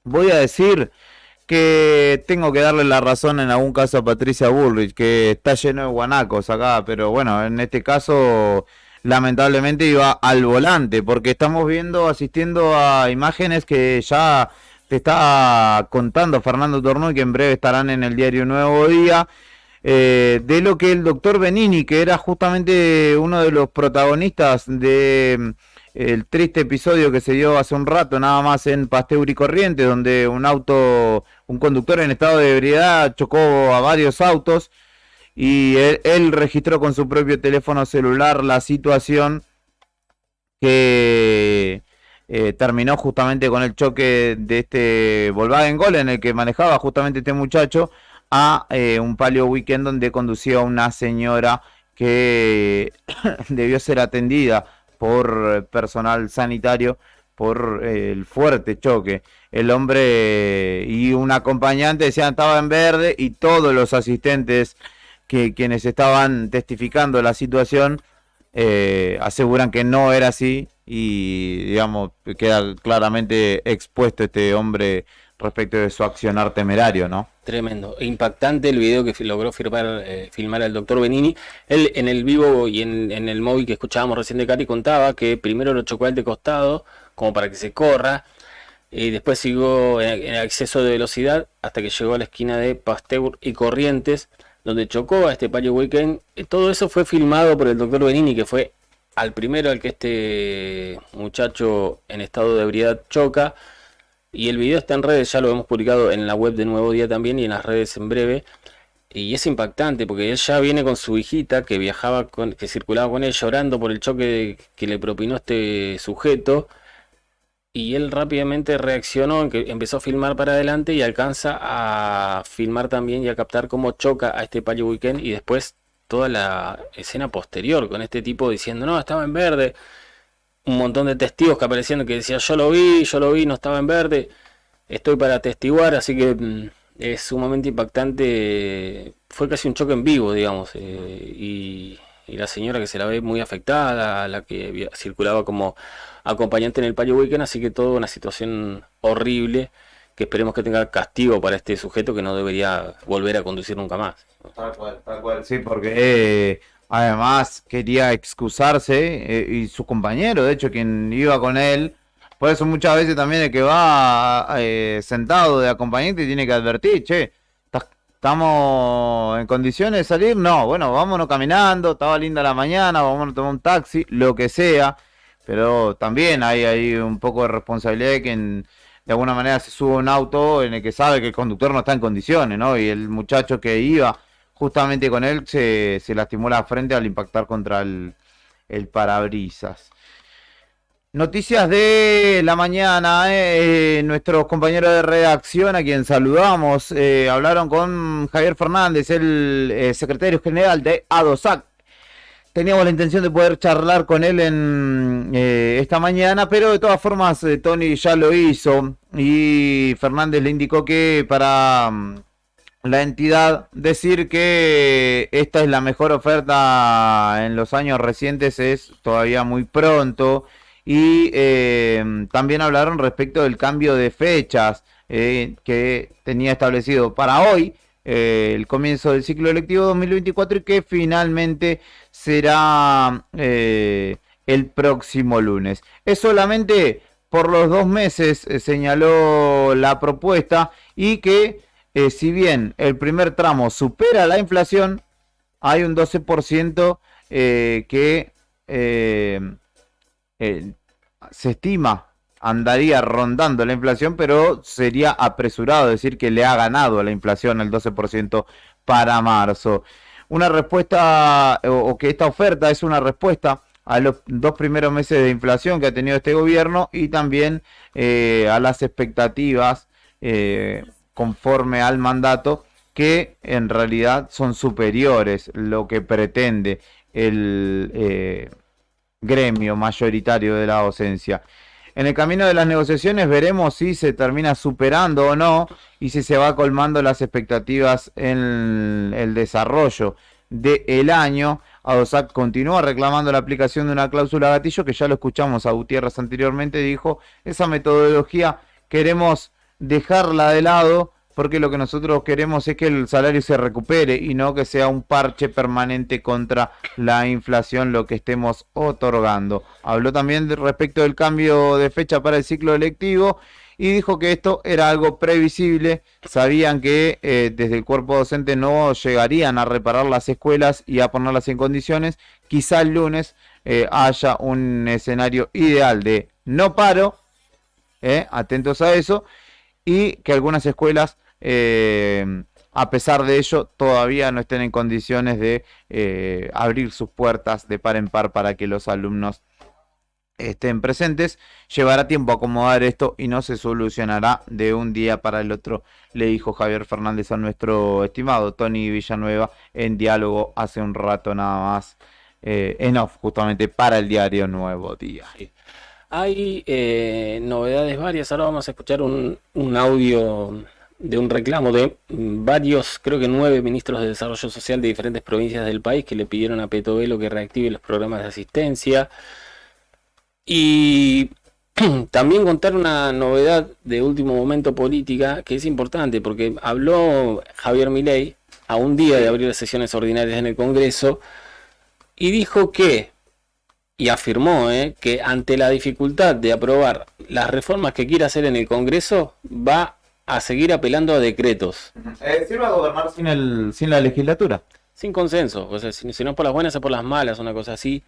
Voy a decir que tengo que darle la razón en algún caso a Patricia Bullrich, que está lleno de guanacos acá, pero bueno, en este caso lamentablemente iba al volante, porque estamos asistiendo a imágenes que ya te está contando Fernando Tornó y que en breve estarán en el diario Nuevo Día, de lo que el doctor Benini, que era justamente uno de los protagonistas de el triste episodio que se dio hace un rato nada más en Pasteur y Corrientes, donde un conductor en estado de ebriedad chocó a varios autos y él registró con su propio teléfono celular la situación que terminó justamente con el choque de este Volkswagen Gol en el que manejaba justamente este muchacho a un Palio Weekend donde conducía una señora que debió ser atendida por personal sanitario por el fuerte choque. El hombre y un acompañante decían estaba en verde y todos los asistentes quienes estaban testificando la situación aseguran que no era así y digamos queda claramente expuesto este hombre respecto de su accionar temerario, ¿no? Tremendo, impactante el video que logró filmar el doctor Benini. Él en el vivo y en el móvil que escuchábamos recién de Cari contaba que primero lo chocó al de costado como para que se corra y después siguió en exceso de velocidad hasta que llegó a la esquina de Pasteur y Corrientes donde chocó a este Palio Weekend. Todo eso fue filmado por el doctor Benini, que fue al primero al que este muchacho en estado de ebriedad choca. Y el video está en redes, ya lo hemos publicado en la web de Nuevo Día también y en las redes en breve. Y es impactante porque él ya viene con su hijita que que circulaba con él llorando por el choque que le propinó este sujeto. Y él rápidamente reaccionó, empezó a filmar para adelante y alcanza a filmar también y a captar cómo choca a este Palio Weekend. Y después toda la escena posterior con este tipo diciendo no, estaba en verde. Un montón de testigos que aparecían que decían yo lo vi, no estaba en verde, estoy para atestiguar, así que es sumamente impactante. Fue casi un choque en vivo, digamos, y la señora que se la ve muy afectada, la que circulaba como acompañante en el Palio Weekend, así que toda una situación horrible que esperemos que tenga castigo para este sujeto que no debería volver a conducir nunca más. Tal cual, sí, porque además quería excusarse y su compañero, de hecho, quien iba con él. Por eso muchas veces también el que va sentado de acompañante tiene que advertir, che, ¿estamos en condiciones de salir? No, bueno, vámonos caminando, estaba linda la mañana, vámonos a tomar un taxi, lo que sea. Pero también hay un poco de responsabilidad de quien de alguna manera se sube a un auto en el que sabe que el conductor no está en condiciones, ¿no? Y el muchacho que iba justamente con él se lastimó la frente al impactar contra el parabrisas. Noticias de la mañana, nuestros compañeros de redacción a quien saludamos, hablaron con Javier Fernández, el secretario general de ADOSAC. Teníamos la intención de poder charlar con él en esta mañana, pero de todas formas Tony ya lo hizo y Fernández le indicó que para la entidad decir que esta es la mejor oferta en los años recientes es todavía muy pronto. Y también hablaron respecto del cambio de fechas que tenía establecido para hoy, el comienzo del ciclo electivo 2024 y que finalmente será el próximo lunes. Es solamente por los 2 meses, señaló la propuesta, y que si bien el primer tramo supera la inflación, hay un 12% que se estima andaría rondando la inflación, pero sería apresurado decir que le ha ganado a la inflación el 12% para marzo. Una respuesta, o que esta oferta es una respuesta a los 2 primeros meses de inflación que ha tenido este gobierno y también a las expectativas conforme al mandato, que en realidad son superiores lo que pretende el gremio mayoritario de la docencia. En el camino de las negociaciones veremos si se termina superando o no y si se va colmando las expectativas en el desarrollo del año. ADOSAC continúa reclamando la aplicación de una cláusula gatillo, que ya lo escuchamos a Gutiérrez anteriormente, dijo, esa metodología queremos dejarla de lado porque lo que nosotros queremos es que el salario se recupere y no que sea un parche permanente contra la inflación lo que estemos otorgando. Habló también respecto del cambio de fecha para el ciclo electivo y dijo que esto era algo previsible. Sabían que desde el cuerpo docente no llegarían a reparar las escuelas y a ponerlas en condiciones. Quizá el lunes haya un escenario ideal de no paro, atentos a eso, y que algunas escuelas a pesar de ello todavía no estén en condiciones de abrir sus puertas de par en par para que los alumnos estén presentes. Llevará tiempo acomodar esto y no se solucionará de un día para el otro, le dijo Javier Fernández a nuestro estimado Tony Villanueva en diálogo hace un rato nada más, en off, justamente para el diario Nuevo Día. Hay novedades varias. Ahora vamos a escuchar un audio de un reclamo de varios, creo que 9 ministros de Desarrollo Social de diferentes provincias del país que le pidieron a Petovelo que reactive los programas de asistencia. Y también contar una novedad de último momento política que es importante, porque habló Javier Milei a un día de abrir las sesiones ordinarias en el Congreso y dijo que, y afirmó que ante la dificultad de aprobar las reformas que quiere hacer en el Congreso, va a seguir apelando a decretos. ¿Sirve a gobernar sin la legislatura? Sin consenso, o sea, si no es por las buenas, es por las malas, una cosa así.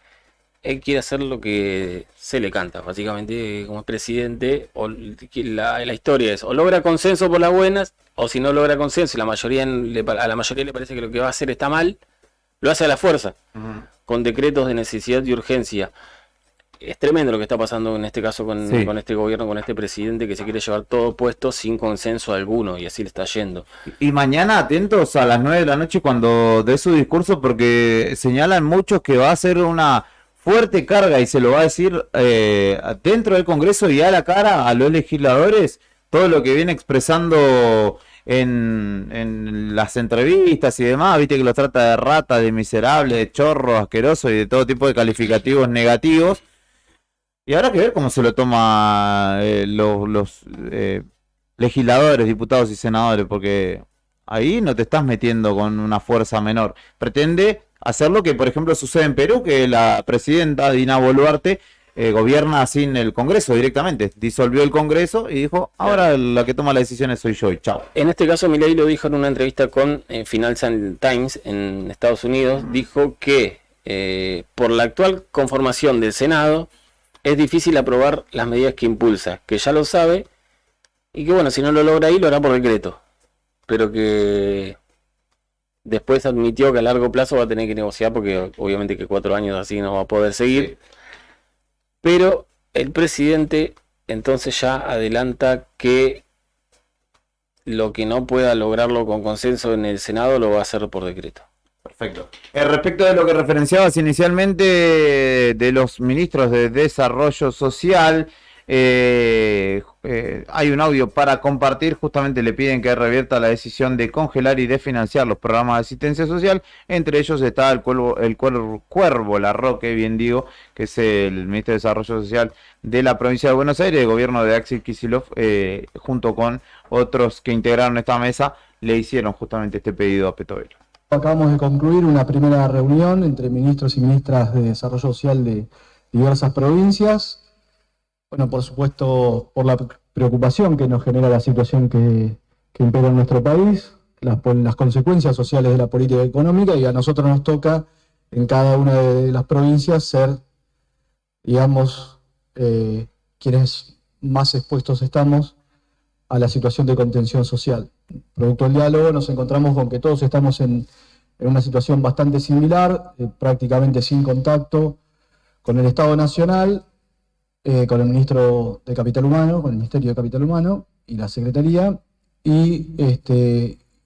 Él quiere hacer lo que se le canta, básicamente, como presidente. O la historia es, o logra consenso por las buenas, o si no logra consenso y a la mayoría le parece que lo que va a hacer está mal, lo hace a la fuerza, con decretos de necesidad y urgencia. Es tremendo lo que está pasando en este caso con este gobierno, con este presidente que se quiere llevar todo puesto sin consenso alguno, y así le está yendo. Y mañana atentos a las 9 de la noche cuando dé su discurso, porque señalan muchos que va a ser una fuerte carga, y se lo va a decir dentro del Congreso y a la cara a los legisladores, todo lo que viene expresando en las entrevistas y demás. Viste que los trata de rata, de miserable, de chorro, asqueroso y de todo tipo de calificativos negativos. Y habrá que ver cómo se lo toma los legisladores, diputados y senadores, porque ahí no te estás metiendo con una fuerza menor. Pretende hacer lo que, por ejemplo, sucede en Perú, que la presidenta Dina Boluarte gobierna sin el Congreso directamente. Disolvió el Congreso y dijo, ahora la que toma las decisiones soy yo y chao. En este caso, Milei lo dijo en una entrevista con Financial Times en Estados Unidos. Dijo que por la actual conformación del Senado es difícil aprobar las medidas que impulsa, que ya lo sabe, y que bueno, si no lo logra ahí, lo hará por decreto. Pero que después admitió que a largo plazo va a tener que negociar, porque obviamente que 4 años así no va a poder seguir. Pero el presidente entonces ya adelanta que lo que no pueda lograrlo con consenso en el Senado lo va a hacer por decreto. Perfecto. Respecto de lo que referenciabas inicialmente de los ministros de Desarrollo Social, hay un audio para compartir. Justamente le piden que revierta la decisión de congelar y desfinanciar los programas de asistencia social. Entre ellos está el Cuervo Larroque, bien digo, que es el ministro de Desarrollo Social de la provincia de Buenos Aires, el gobierno de Axel Kicillof, junto con otros que integraron esta mesa, le hicieron justamente este pedido a Petovelo. Acabamos de concluir una primera reunión entre ministros y ministras de Desarrollo Social de diversas provincias. Bueno, por supuesto, por la preocupación que nos genera la situación que impera en nuestro país, las consecuencias sociales de la política económica, y a nosotros nos toca en cada una de las provincias ser, digamos, quienes más expuestos estamos a la situación de contención social. Producto del diálogo nos encontramos con que todos estamos en una situación bastante similar, prácticamente sin contacto con el Estado Nacional, con el Ministro de Capital Humano, con el Ministerio de Capital Humano y la Secretaría, y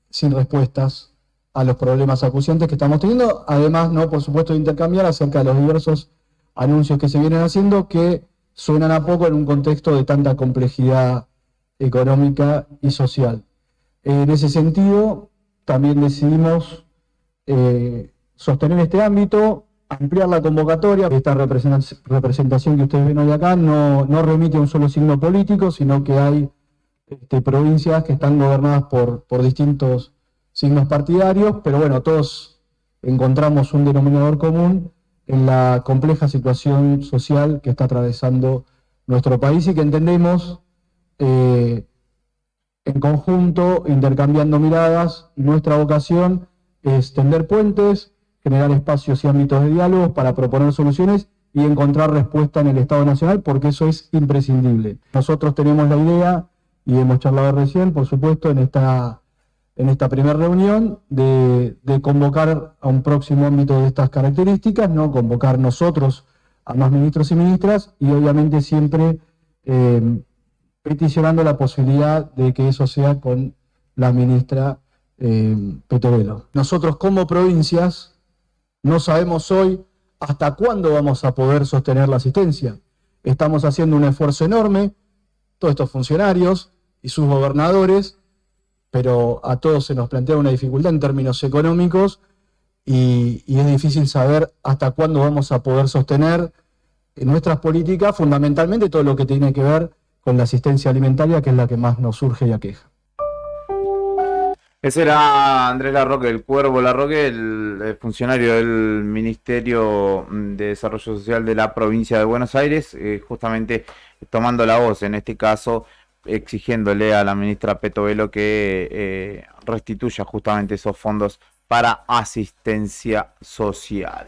sin respuestas a los problemas acuciantes que estamos teniendo, además, no, por supuesto, de intercambiar acerca de los diversos anuncios que se vienen haciendo, que suenan a poco en un contexto de tanta complejidad económica y social. En ese sentido, también decidimos sostener este ámbito, ampliar la convocatoria. Esta representación que ustedes ven hoy acá no remite a un solo signo político, sino que hay provincias que están gobernadas por distintos signos partidarios, pero bueno, todos encontramos un denominador común en la compleja situación social que está atravesando nuestro país, y que entendemos en conjunto, intercambiando miradas, nuestra vocación es tender puentes, generar espacios y ámbitos de diálogo para proponer soluciones y encontrar respuesta en el Estado Nacional, porque eso es imprescindible. Nosotros tenemos la idea, y hemos charlado recién, por supuesto, en esta primera reunión, de convocar a un próximo ámbito de estas características, ¿no? Convocar nosotros a más ministros y ministras, y obviamente siempre peticionando la posibilidad de que eso sea con la ministra Petovelo. Nosotros como provincias no sabemos hoy hasta cuándo vamos a poder sostener la asistencia. Estamos haciendo un esfuerzo enorme, todos estos funcionarios y sus gobernadores, pero a todos se nos plantea una dificultad en términos económicos y es difícil saber hasta cuándo vamos a poder sostener nuestras políticas, fundamentalmente todo lo que tiene que ver con la asistencia alimentaria, que es la que más nos surge y aqueja. Ese era Andrés Larroque, el Cuervo Larroque, el funcionario del Ministerio de Desarrollo Social de la provincia de Buenos Aires, justamente tomando la voz, en este caso exigiéndole a la ministra Petovelo que restituya justamente esos fondos para asistencia social.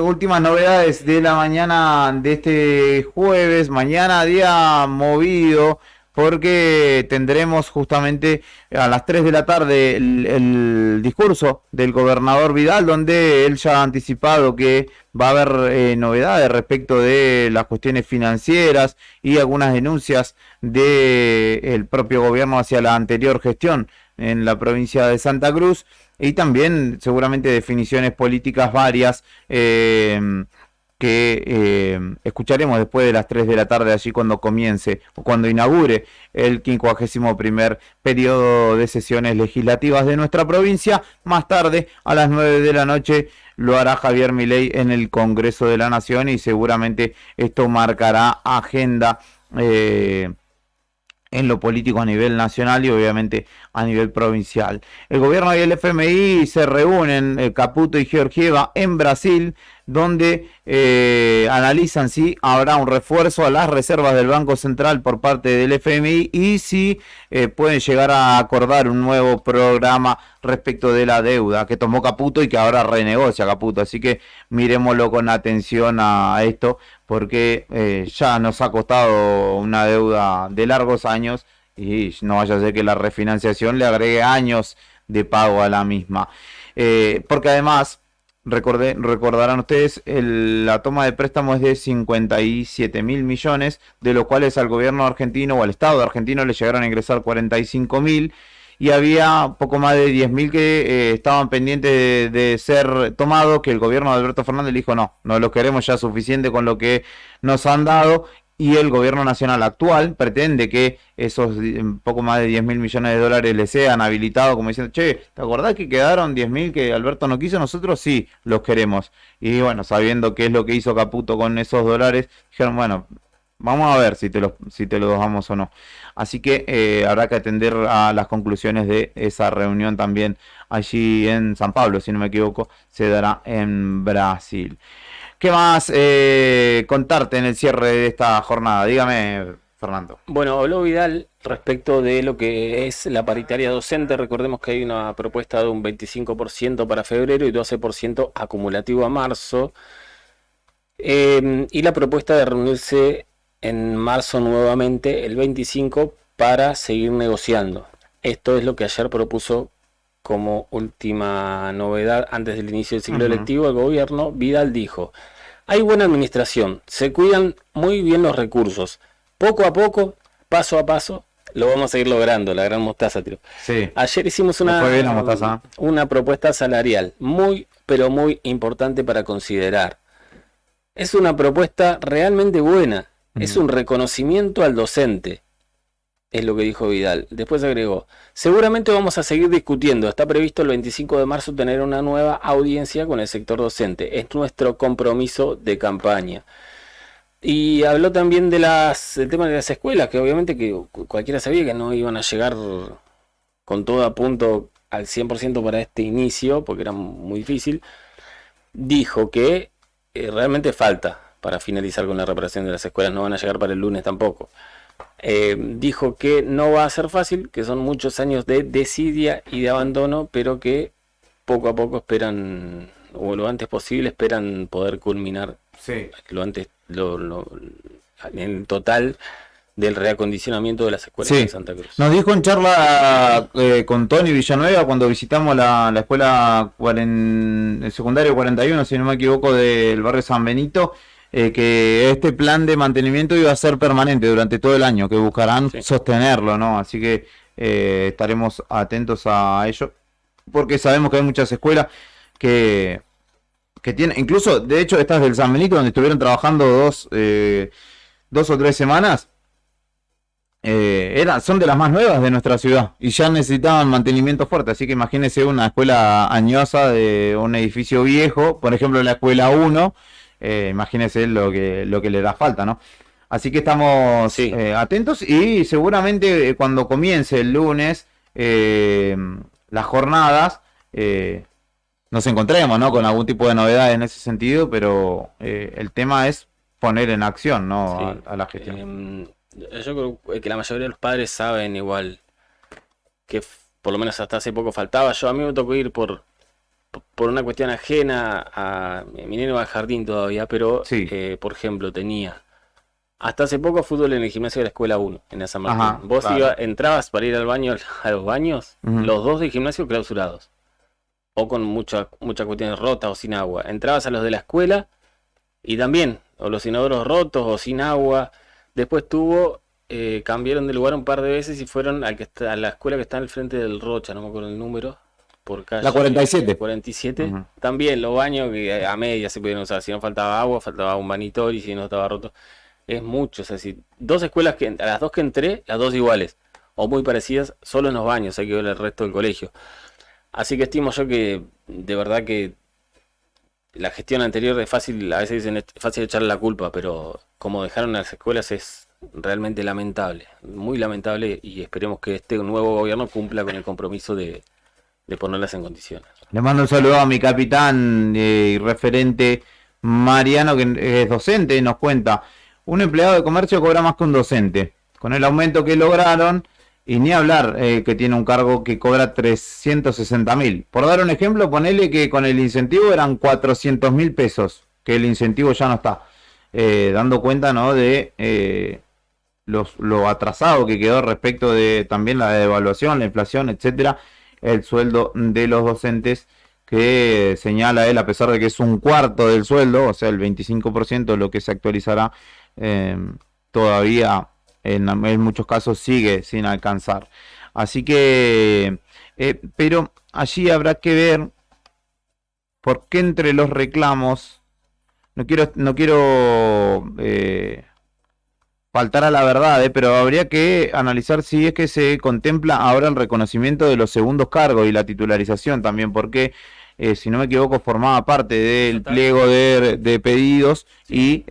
Últimas novedades de la mañana de este jueves, mañana día movido, porque tendremos justamente a las 3 de la tarde el discurso del gobernador Vidal, donde él ya ha anticipado que va a haber novedades respecto de las cuestiones financieras y algunas denuncias del propio gobierno hacia la anterior gestión en la provincia de Santa Cruz, y también seguramente definiciones políticas varias que escucharemos después de las 3 de la tarde, allí cuando comience o cuando inaugure el 51º periodo de sesiones legislativas de nuestra provincia. Más tarde, a las 9 de la noche, lo hará Javier Milei en el Congreso de la Nación, y seguramente esto marcará agenda en lo político a nivel nacional y obviamente a nivel provincial. El gobierno y el FMI se reúnen, Caputo y Georgieva, en Brasil, donde analizan si habrá un refuerzo a las reservas del Banco Central por parte del FMI y si pueden llegar a acordar un nuevo programa respecto de la deuda que tomó Caputo y que ahora renegocia Caputo. Así que miremoslo con atención a esto, porque ya nos ha costado una deuda de largos años y no vaya a ser que la refinanciación le agregue años de pago a la misma. Porque además, recordarán ustedes, la toma de préstamos es de 57.000 millones, de los cuales al gobierno argentino o al Estado argentino le llegaron a ingresar 45.000, y había poco más de 10.000 que estaban pendientes de ser tomados, que el gobierno de Alberto Fernández le dijo no lo queremos ya suficiente con lo que nos han dado, y el gobierno nacional actual pretende que esos poco más de 10.000 millones de dólares le sean habilitados, como diciendo, che, ¿te acordás que quedaron 10.000 que Alberto no quiso? Nosotros sí los queremos. Y bueno, sabiendo qué es lo que hizo Caputo con esos dólares, dijeron, bueno, vamos a ver si te los damos o no. Así que habrá que atender a las conclusiones de esa reunión también allí en San Pablo, si no me equivoco, se dará en Brasil. ¿Qué más contarte en el cierre de esta jornada? Dígame, Fernando. Bueno, habló Vidal respecto de lo que es la paritaria docente. Recordemos que hay una propuesta de un 25% para febrero y 12% acumulativo a marzo. Y la propuesta de reunirse en marzo nuevamente el 25 para seguir negociando. Esto es lo que ayer propuso como última novedad antes del inicio del ciclo electivo. El gobierno, Vidal dijo: hay buena administración, se cuidan muy bien los recursos, poco a poco, paso a paso, lo vamos a ir logrando, la gran mostaza, tío. Sí. Ayer hicimos una propuesta salarial muy, pero muy importante para considerar. Es una propuesta realmente buena, es un reconocimiento al docente. Es lo que dijo Vidal. Después agregó: seguramente vamos a seguir discutiendo. Está previsto el 25 de marzo tener una nueva audiencia con el sector docente. Es nuestro compromiso de campaña. Y habló también del tema de las escuelas, que obviamente que cualquiera sabía que no iban a llegar con todo a punto al 100% para este inicio, porque era muy difícil. Dijo que realmente falta para finalizar con la reparación de las escuelas. No van a llegar para el lunes tampoco. Dijo que no va a ser fácil, que son muchos años de desidia y de abandono, pero que poco a poco esperan, o lo antes posible, esperan poder culminar lo antes, en total del reacondicionamiento de las escuelas de Santa Cruz. Nos dijo en charla con Tony Villanueva cuando visitamos la escuela el secundario 41, si no me equivoco, del barrio San Benito, que este plan de mantenimiento iba a ser permanente durante todo el año, que buscarán sostenerlo, ¿no? Así que estaremos atentos a ello, porque sabemos que hay muchas escuelas que tienen, incluso, de hecho, estas del San Benito, donde estuvieron trabajando 2 o 3 semanas, son de las más nuevas de nuestra ciudad y ya necesitaban mantenimiento fuerte. Así que imagínense una escuela añosa de un edificio viejo, por ejemplo la escuela 1, imagínense lo que le da falta, ¿no? Así que estamos atentos y seguramente cuando comience el lunes las jornadas nos encontremos, ¿no? Con algún tipo de novedad en ese sentido, pero el tema es poner en acción, ¿no? A la gestión. Yo creo que la mayoría de los padres saben igual que por lo menos hasta hace poco faltaba. A mí me tocó ir por una cuestión ajena mi nene va al jardín todavía, pero por ejemplo tenía hasta hace poco fútbol en el gimnasio de la escuela 1 en San Martín. Ajá, Vos claro. entrabas para ir al baño a los baños, los dos del gimnasio clausurados o con muchas cuestiones rotas o sin agua. Entrabas a los de la escuela y también o los inodoros rotos o sin agua. Después cambiaron de lugar un par de veces y fueron a la escuela que está al frente del Rocha, no me acuerdo el número, por calle. La 47. 47. También los baños que a media se podían usar. Si no faltaba agua, faltaba un vanitor y si no estaba roto. Es mucho. O sea, si dos escuelas, a las dos que entré, las dos iguales o muy parecidas, solo en los baños, hay que ver el resto del colegio. Así que estimo yo que de verdad que la gestión anterior es fácil, a veces dicen es fácil echarle la culpa, pero como dejaron las escuelas es realmente lamentable, muy lamentable, y esperemos que este nuevo gobierno cumpla con el compromiso de ponerlas en condiciones. Le mando un saludo a mi capitán y referente Mariano, que es docente, y nos cuenta: un empleado de comercio cobra más que un docente. Con el aumento que lograron, y ni hablar que tiene un cargo que cobra 360.000. Por dar un ejemplo, ponele que con el incentivo eran 400.000 pesos, que el incentivo ya no está. Dando cuenta, ¿no?, de lo atrasado que quedó respecto de también la devaluación, la inflación, etcétera, el sueldo de los docentes, que señala él, a pesar de que es un cuarto del sueldo, o sea, el 25% lo que se actualizará, todavía en muchos casos sigue sin alcanzar. Así que, pero allí habrá que ver por qué entre los reclamos, no quiero faltar a la verdad, pero habría que analizar si es que se contempla ahora el reconocimiento de los segundos cargos y la titularización también, porque si no me equivoco formaba parte del pliego de pedidos, y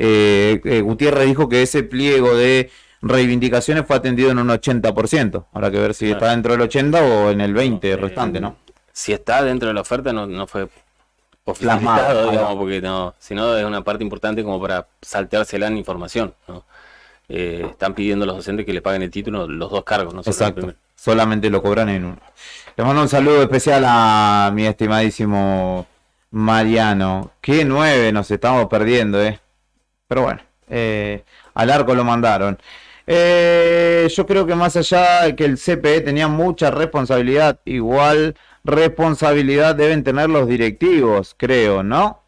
Gutiérrez dijo que ese pliego de reivindicaciones fue atendido en un 80%. Habrá que ver si está dentro del 80 o en el 20 restante, ¿no? Si está dentro de la oferta no fue oficializado, digamos, porque si no es una parte importante como para salteársela en información, ¿no? Están pidiendo los docentes que le paguen el título los dos cargos, no solo el primero. Solamente lo cobran en uno. Le mando un saludo especial a mi estimadísimo Mariano. Qué 9 nos estamos perdiendo, pero bueno, al arco lo mandaron. Yo creo que más allá de que el CPE tenía mucha responsabilidad, igual responsabilidad deben tener los directivos, creo, ¿no?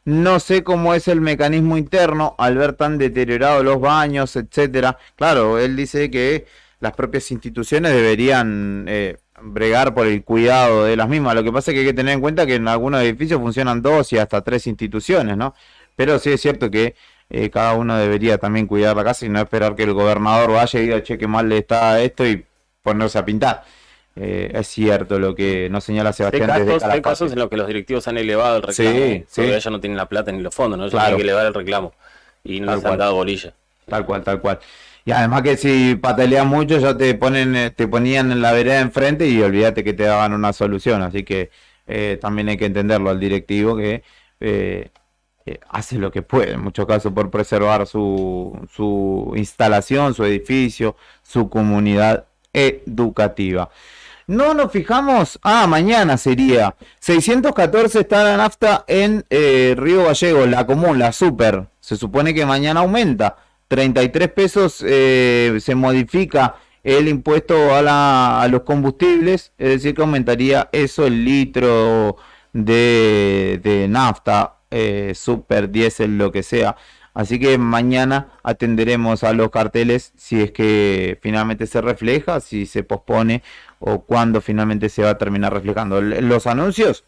No sé cómo es el mecanismo interno al ver tan deteriorados los baños, etcétera. Claro, él dice que las propias instituciones deberían bregar por el cuidado de las mismas. Lo que pasa es que hay que tener en cuenta que en algunos edificios funcionan 2 y hasta 3 instituciones, ¿no? Pero sí es cierto que cada uno debería también cuidar la casa y no esperar que el gobernador vaya y diga, che, qué mal le está esto, y ponerse a pintar. Es cierto lo que nos señala Sebastián. Hay casos en los que los directivos han elevado el reclamo, porque ellos no tienen la plata ni los fondos, ¿no? Ellos tienen que elevar el reclamo y no les han dado bolilla. Tal cual. Y además que si patalean mucho ya te ponían en la vereda enfrente y olvídate que te daban una solución. Así que también hay que entenderlo al directivo, que hace lo que puede en muchos casos por preservar su instalación, su edificio, su comunidad educativa. No nos fijamos, mañana sería 614 está la nafta en Río Gallegos, la común, la super. Se supone que mañana aumenta 33 pesos, se modifica el impuesto a los combustibles, es decir que aumentaría eso, el litro de nafta, super, diésel, lo que sea, Así que mañana atenderemos a los carteles si es que finalmente se refleja, si se pospone o cuándo finalmente se va a terminar reflejando. Los anuncios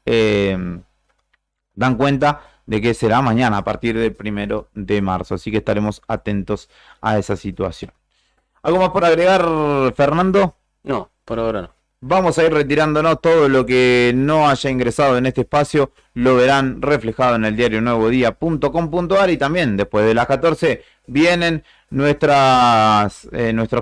dan cuenta de que será mañana a partir del 1 de marzo. Así que estaremos atentos a esa situación. ¿Algo más por agregar, Fernando? No, por ahora no. Vamos a ir retirándonos. Todo lo que no haya ingresado en este espacio lo verán reflejado en el diario nuevodía.com.ar, y también después de las 14 vienen nuestros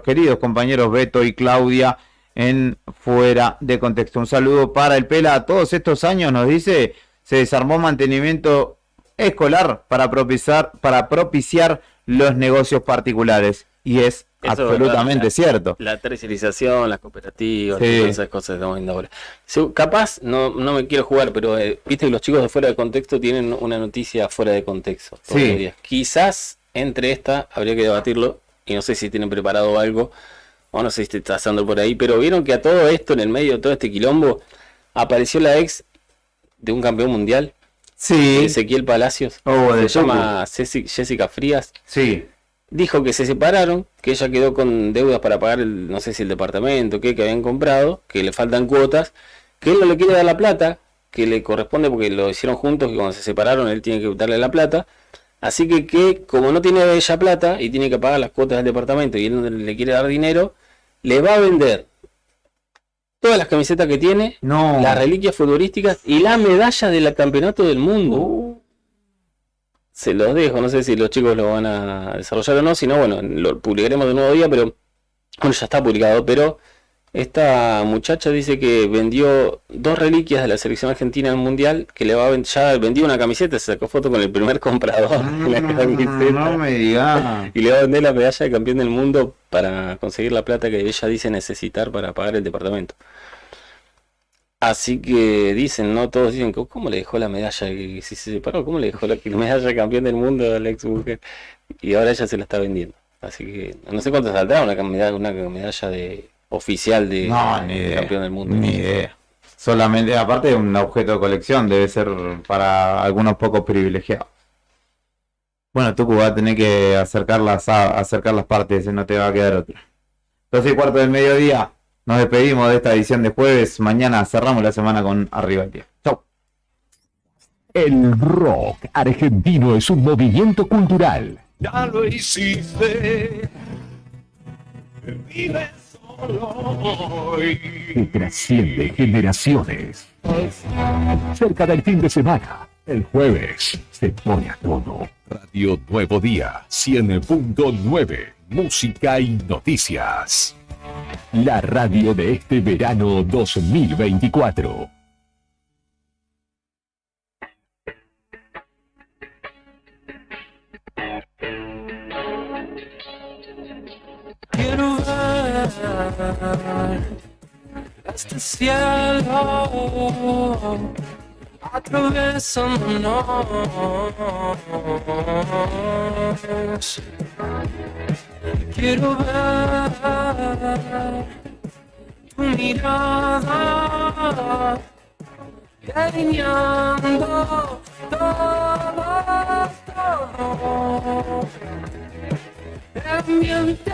queridos compañeros Beto y Claudia en Fuera de Contexto. Un saludo para el Pela. Todos estos años, nos dice, se desarmó mantenimiento escolar para propiciar los negocios particulares, y es Eso absolutamente es cierto. La terciarización, las cooperativas, Sí. todas esas cosas que estamos viendo ahora. Capaz, no me quiero jugar, pero viste que los chicos de Fuera de Contexto tienen una noticia fuera de contexto todos los días. Quizás entre esta habría que debatirlo, y no sé si tienen preparado algo, o no sé si está pasando por ahí, pero vieron que a todo esto, en el medio de todo este quilombo, apareció la ex de un campeón mundial. Sí. Ezequiel Palacios. De Se llama Jessica Frías. Sí. Dijo que se separaron, que ella quedó con deudas para pagar no sé si el departamento que habían comprado, que le faltan cuotas, que él no le quiere dar la plata, que le corresponde porque lo hicieron juntos, que cuando se separaron él tiene que darle la plata. Así que como no tiene ella plata y tiene que pagar las cuotas del departamento y él no le quiere dar dinero, le va a vender todas las camisetas que tiene, las reliquias futbolísticas y la medalla del campeonato del mundo. Se los dejo, no sé si los chicos lo van a desarrollar o no, si no, bueno, lo publicaremos de nuevo día, pero bueno, ya está publicado. Pero esta muchacha dice que vendió 2 reliquias de la selección argentina en el mundial, que le va a ya vendió una camiseta, se sacó foto con el primer comprador de la camiseta, no me digas. y le va a vender la medalla de campeón del mundo para conseguir la plata que ella dice necesitar para pagar el departamento. Así que dicen, ¿no? Todos dicen, ¿cómo le dejó la medalla? Si se separó, ¿cómo le dejó la medalla de campeón del mundo a la ex mujer? Y ahora ella se la está vendiendo. Así que no sé cuánto saldrá una medalla de oficial de campeón del mundo. Ni idea. Solamente, aparte de un objeto de colección, debe ser para algunos pocos privilegiados. Bueno, Tucu va a tener que acercar las partes, no te va a quedar otra. 12:15 del mediodía. Nos despedimos de esta edición de jueves. Mañana cerramos la semana con Arriba el Día. Chau. El rock argentino es un movimiento cultural Ya lo hiciste, vive solo hoy. que trasciende generaciones. Cerca del fin de semana, el jueves, se pone a tono. Radio Nuevo Día, 100.9, música y noticias. La radio de este verano 2024. Quiero ver este cielo atravesándonos. Quiero ver tu mirada delineando todo, todo el ambiente.